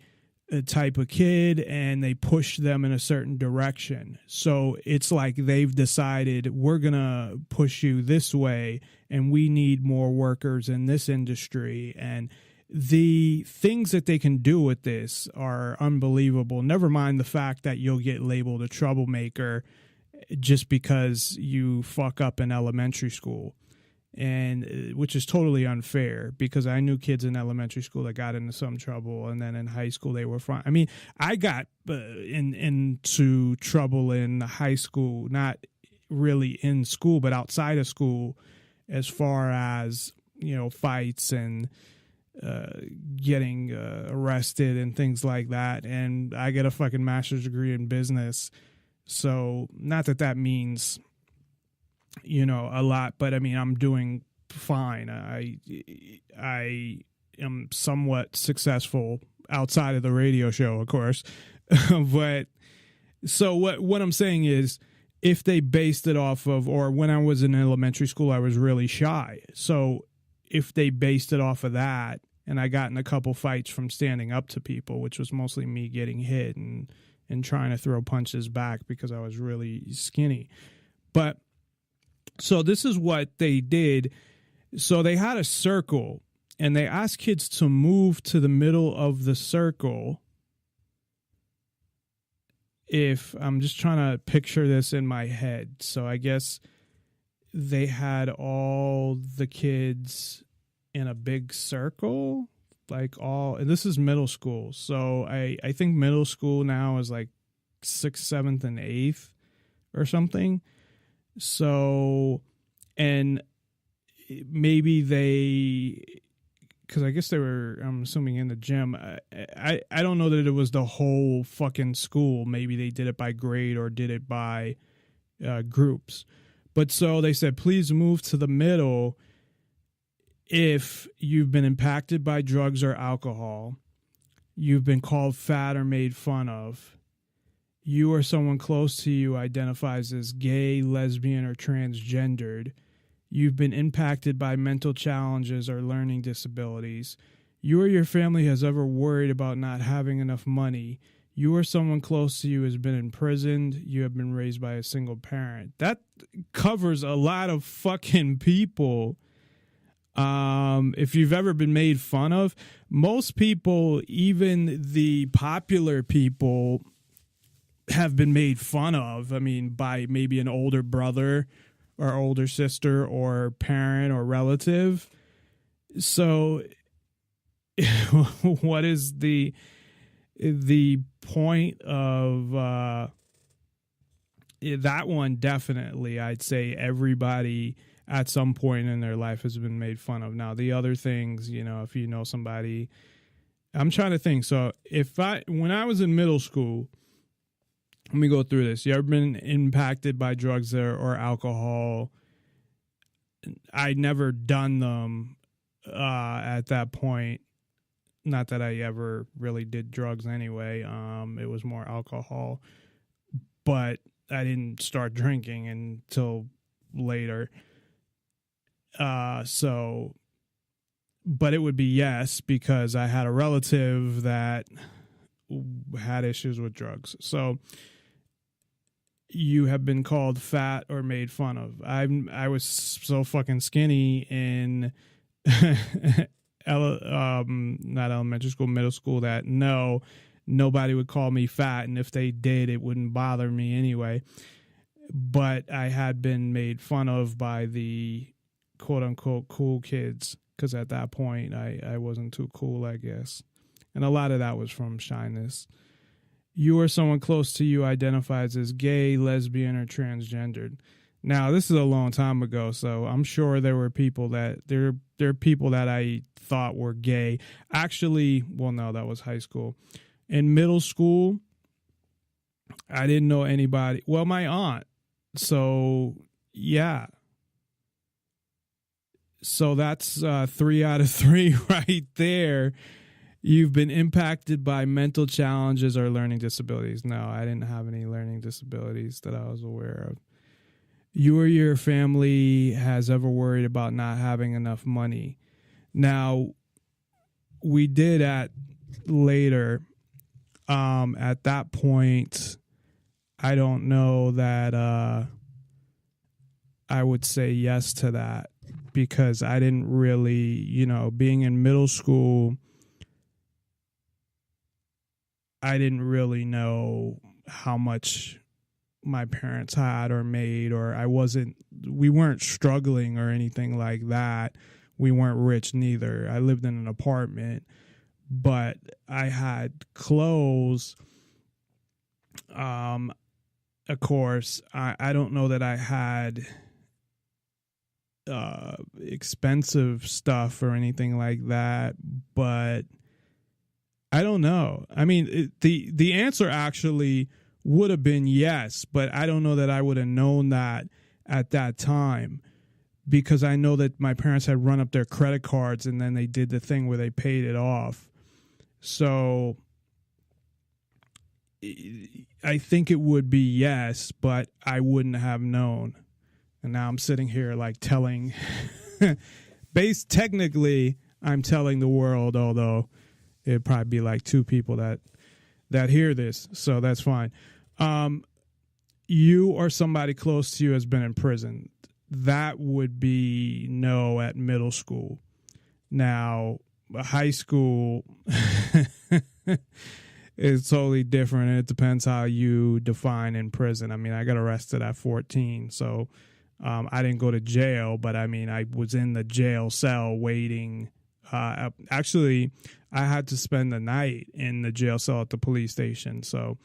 C: type of kid and they push them in a certain direction. So it's like they've decided we're going to push you this way and we need more workers in this industry. And the things that they can do with this are unbelievable. Never mind the fact that you'll get labeled a troublemaker just because you fuck up in elementary school. And which is totally unfair, because I knew kids in elementary school that got into some trouble, and then in high school they were fine. I mean, I got into trouble in high school, not really in school, but outside of school, as far as, you know, fights and getting arrested and things like that. And I get a fucking master's degree in business, so not that that means, you know, a lot, but I mean, I'm doing fine. I am somewhat successful outside of the radio show, of course. But so what I'm saying is, if they based it off of, or when I was in elementary school, I was really shy. So if they based it off of that, and I got in a couple fights from standing up to people, which was mostly me getting hit and trying to throw punches back because I was really skinny. But so this is what they did. So they had a circle, and they asked kids to move to the middle of the circle. If I'm just trying to picture this in my head. So I guess they had all the kids in a big circle, like all, and this is middle school. So I think middle school now is like 6th, 7th, and 8th or something. So, and maybe they, because I guess they were, I'm assuming, in the gym. I don't know that it was the whole fucking school. Maybe they did it by grade or did it by groups. But so they said, please move to the middle if you've been impacted by drugs or alcohol, you've been called fat or made fun of, you or someone close to you identifies as gay, lesbian, or transgendered, you've been impacted by mental challenges or learning disabilities, you or your family has ever worried about not having enough money, you or someone close to you has been imprisoned, you have been raised by a single parent. That covers a lot of fucking people. If you've ever been made fun of, most people, even the popular people, have been made fun of. I mean, by maybe an older brother or older sister or parent or relative. So what is the point of that one? Definitely, I'd say everybody at some point in their life has been made fun of. Now, the other things, you know, if you know somebody, I'm trying to think. So when I was in middle school, let me go through this. You ever been impacted by drugs or alcohol? I'd never done them at that point. Not that I ever really did drugs anyway. It was more alcohol. But I didn't start drinking until later. But it would be yes, because I had a relative that had issues with drugs. So you have been called fat or made fun of. I was so fucking skinny in not elementary school, middle school, that nobody would call me fat, and if they did, it wouldn't bother me anyway. But I had been made fun of by the quote-unquote cool kids, because at that point I wasn't too cool, I guess. And a lot of that was from shyness. You or someone close to you identifies as gay, lesbian, or transgendered. Now, this is a long time ago, so I'm sure there were people that there are people that I thought were gay. Actually, well, no, that was high school. In middle school, I didn't know anybody. Well, my aunt. So, yeah. So that's 3 out of 3 right there. You've been impacted by mental challenges or learning disabilities. No, I didn't have any learning disabilities that I was aware of. You or your family has ever worried about not having enough money. Now, we did at later. At that point, I don't know that I would say yes to that, because I didn't really, being in middle school, I didn't really know how much my parents had or made, or we weren't struggling or anything like that. We weren't rich neither. I lived in an apartment, but I had clothes. Of course, I don't know that I had expensive stuff or anything like that, but I don't know. I mean, the answer actually would have been yes, but I don't know that I would have known that at that time, because I know that my parents had run up their credit cards and then they did the thing where they paid it off. So I think it would be yes, but I wouldn't have known. And now I'm sitting here like telling, technically I'm telling the world, although it'd probably be like 2 people that hear this. So that's fine. You or somebody close to you has been in prison. That would be no at middle school. Now, high school is totally different, and it depends how you define in prison. I mean, I got arrested at 14, so I didn't go to jail, but I mean, I was in the jail cell waiting. Actually, I had to spend the night in the jail cell at the police station. So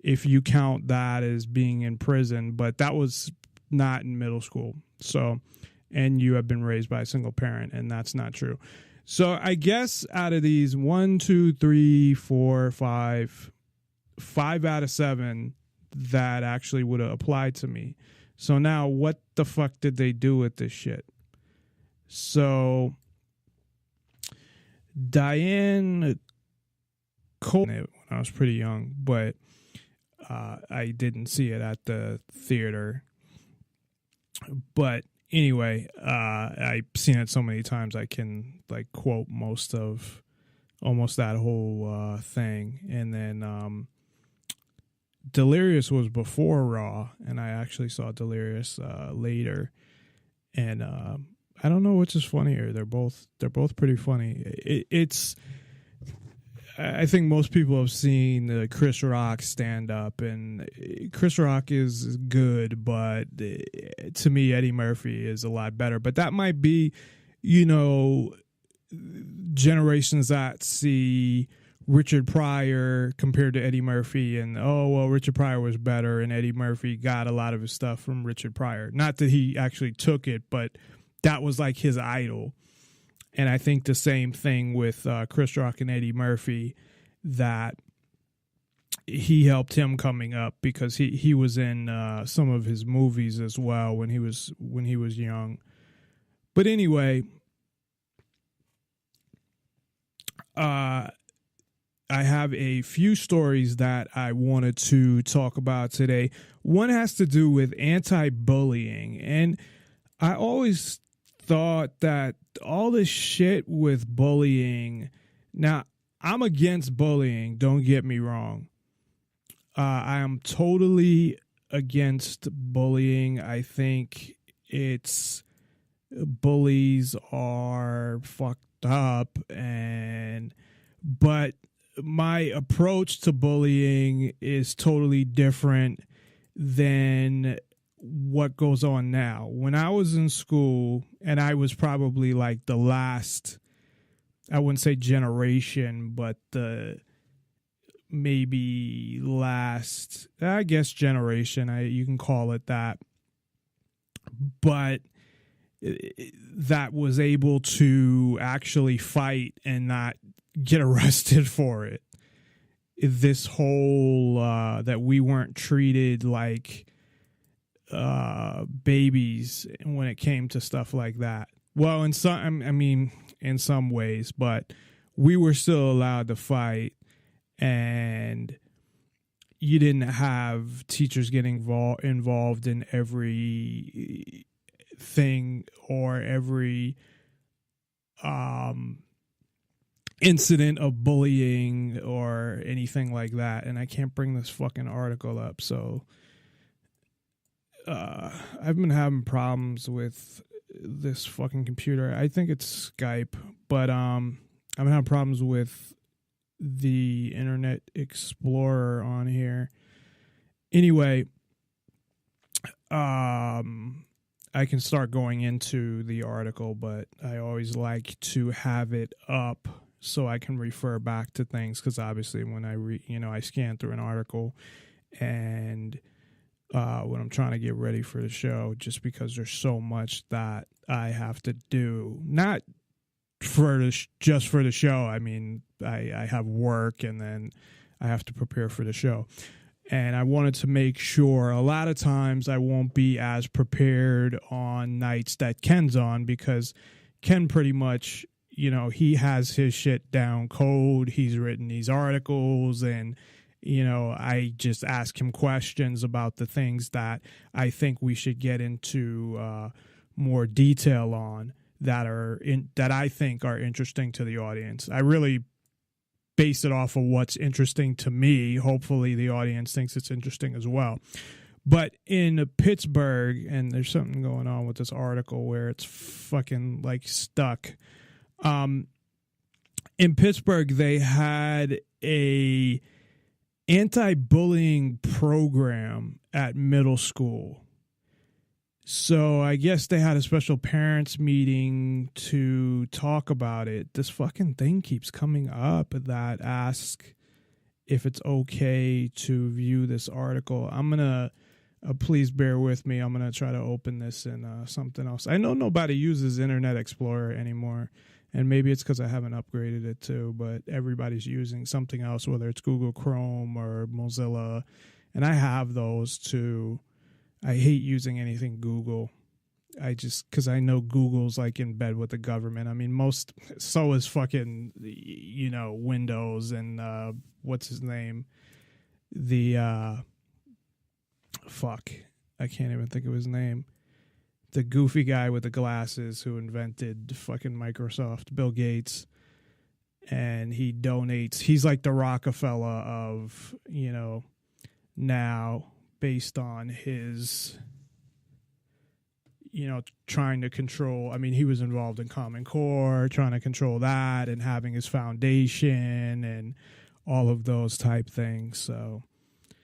C: if you count that as being in prison, but that was not in middle school. So, and you have been raised by a single parent, and that's not true. So I guess out of these 1, 2, 3, 4, 5 out of 7 that actually would have applied to me. So now what the fuck did they do with this shit? So Diane Cole, when I was pretty young, but I didn't see it at the theater. But anyway, I've seen it so many times I can like quote almost that whole thing. And then Delirious was before Raw, and I actually saw Delirious later. And I don't know which is funnier. They're both pretty funny. I think most people have seen Chris Rock stand up, and Chris Rock is good, but to me, Eddie Murphy is a lot better. But that might be, generations that see Richard Pryor compared to Eddie Murphy, and Richard Pryor was better, and Eddie Murphy got a lot of his stuff from Richard Pryor. Not that he actually took it, but that was like his idol. And I think the same thing with Chris Rock and Eddie Murphy, that he helped him coming up because he was in some of his movies as well when he was young. But anyway, I have a few stories that I wanted to talk about today. One has to do with anti-bullying, and I always thought that all this shit with bullying. Now, I'm against bullying, don't get me wrong. I am totally against bullying. I think bullies are fucked up, but my approach to bullying is totally different than what goes on now. When I was in school, and I was probably like the last, I wouldn't say generation, but the maybe last, I guess, generation, you can call it that, but that was able to actually fight and not get arrested for it. This whole that we weren't treated like babies when it came to stuff like that. Well, in some ways, but we were still allowed to fight, and you didn't have teachers getting involved in every thing or every incident of bullying or anything like that, and I can't bring this fucking article up. So I've been having problems with this fucking computer. I think it's Skype, but I've been having problems with the Internet Explorer on here. Anyway, I can start going into the article, but I always like to have it up so I can refer back to things, because obviously when I scan through an article and when I'm trying to get ready for the show, just because there's so much that I have to do, not for just for the show. I mean, I have work and then I have to prepare for the show. And I wanted to make sure, a lot of times I won't be as prepared on nights that Ken's on, because Ken pretty much, he has his shit down code. He's written these articles, and, I just ask him questions about the things that I think we should get into more detail on that I think are interesting to the audience. I really base it off of what's interesting to me. Hopefully the audience thinks it's interesting as well. But in Pittsburgh, and there's something going on with this article where it's fucking like stuck. In Pittsburgh, they had a anti-bullying program at middle school. So I guess they had a special parents meeting to talk about it. This fucking thing keeps coming up that asks if it's okay to view this article. I'm going to, please bear with me. I'm going to try to open this in something else. I know nobody uses Internet Explorer anymore, and maybe it's because I haven't upgraded it too, but everybody's using something else, whether it's Google Chrome or Mozilla, and I have those too. I hate using anything Google. Because I know Google's like in bed with the government. I mean, so is fucking, Windows and what's his name? I can't even think of his name. The goofy guy with the glasses who invented fucking Microsoft, Bill Gates. And he donates. He's like the Rockefeller of, now, based on his, trying to control. I mean, he was involved in Common Core, trying to control that and having his foundation and all of those type things. So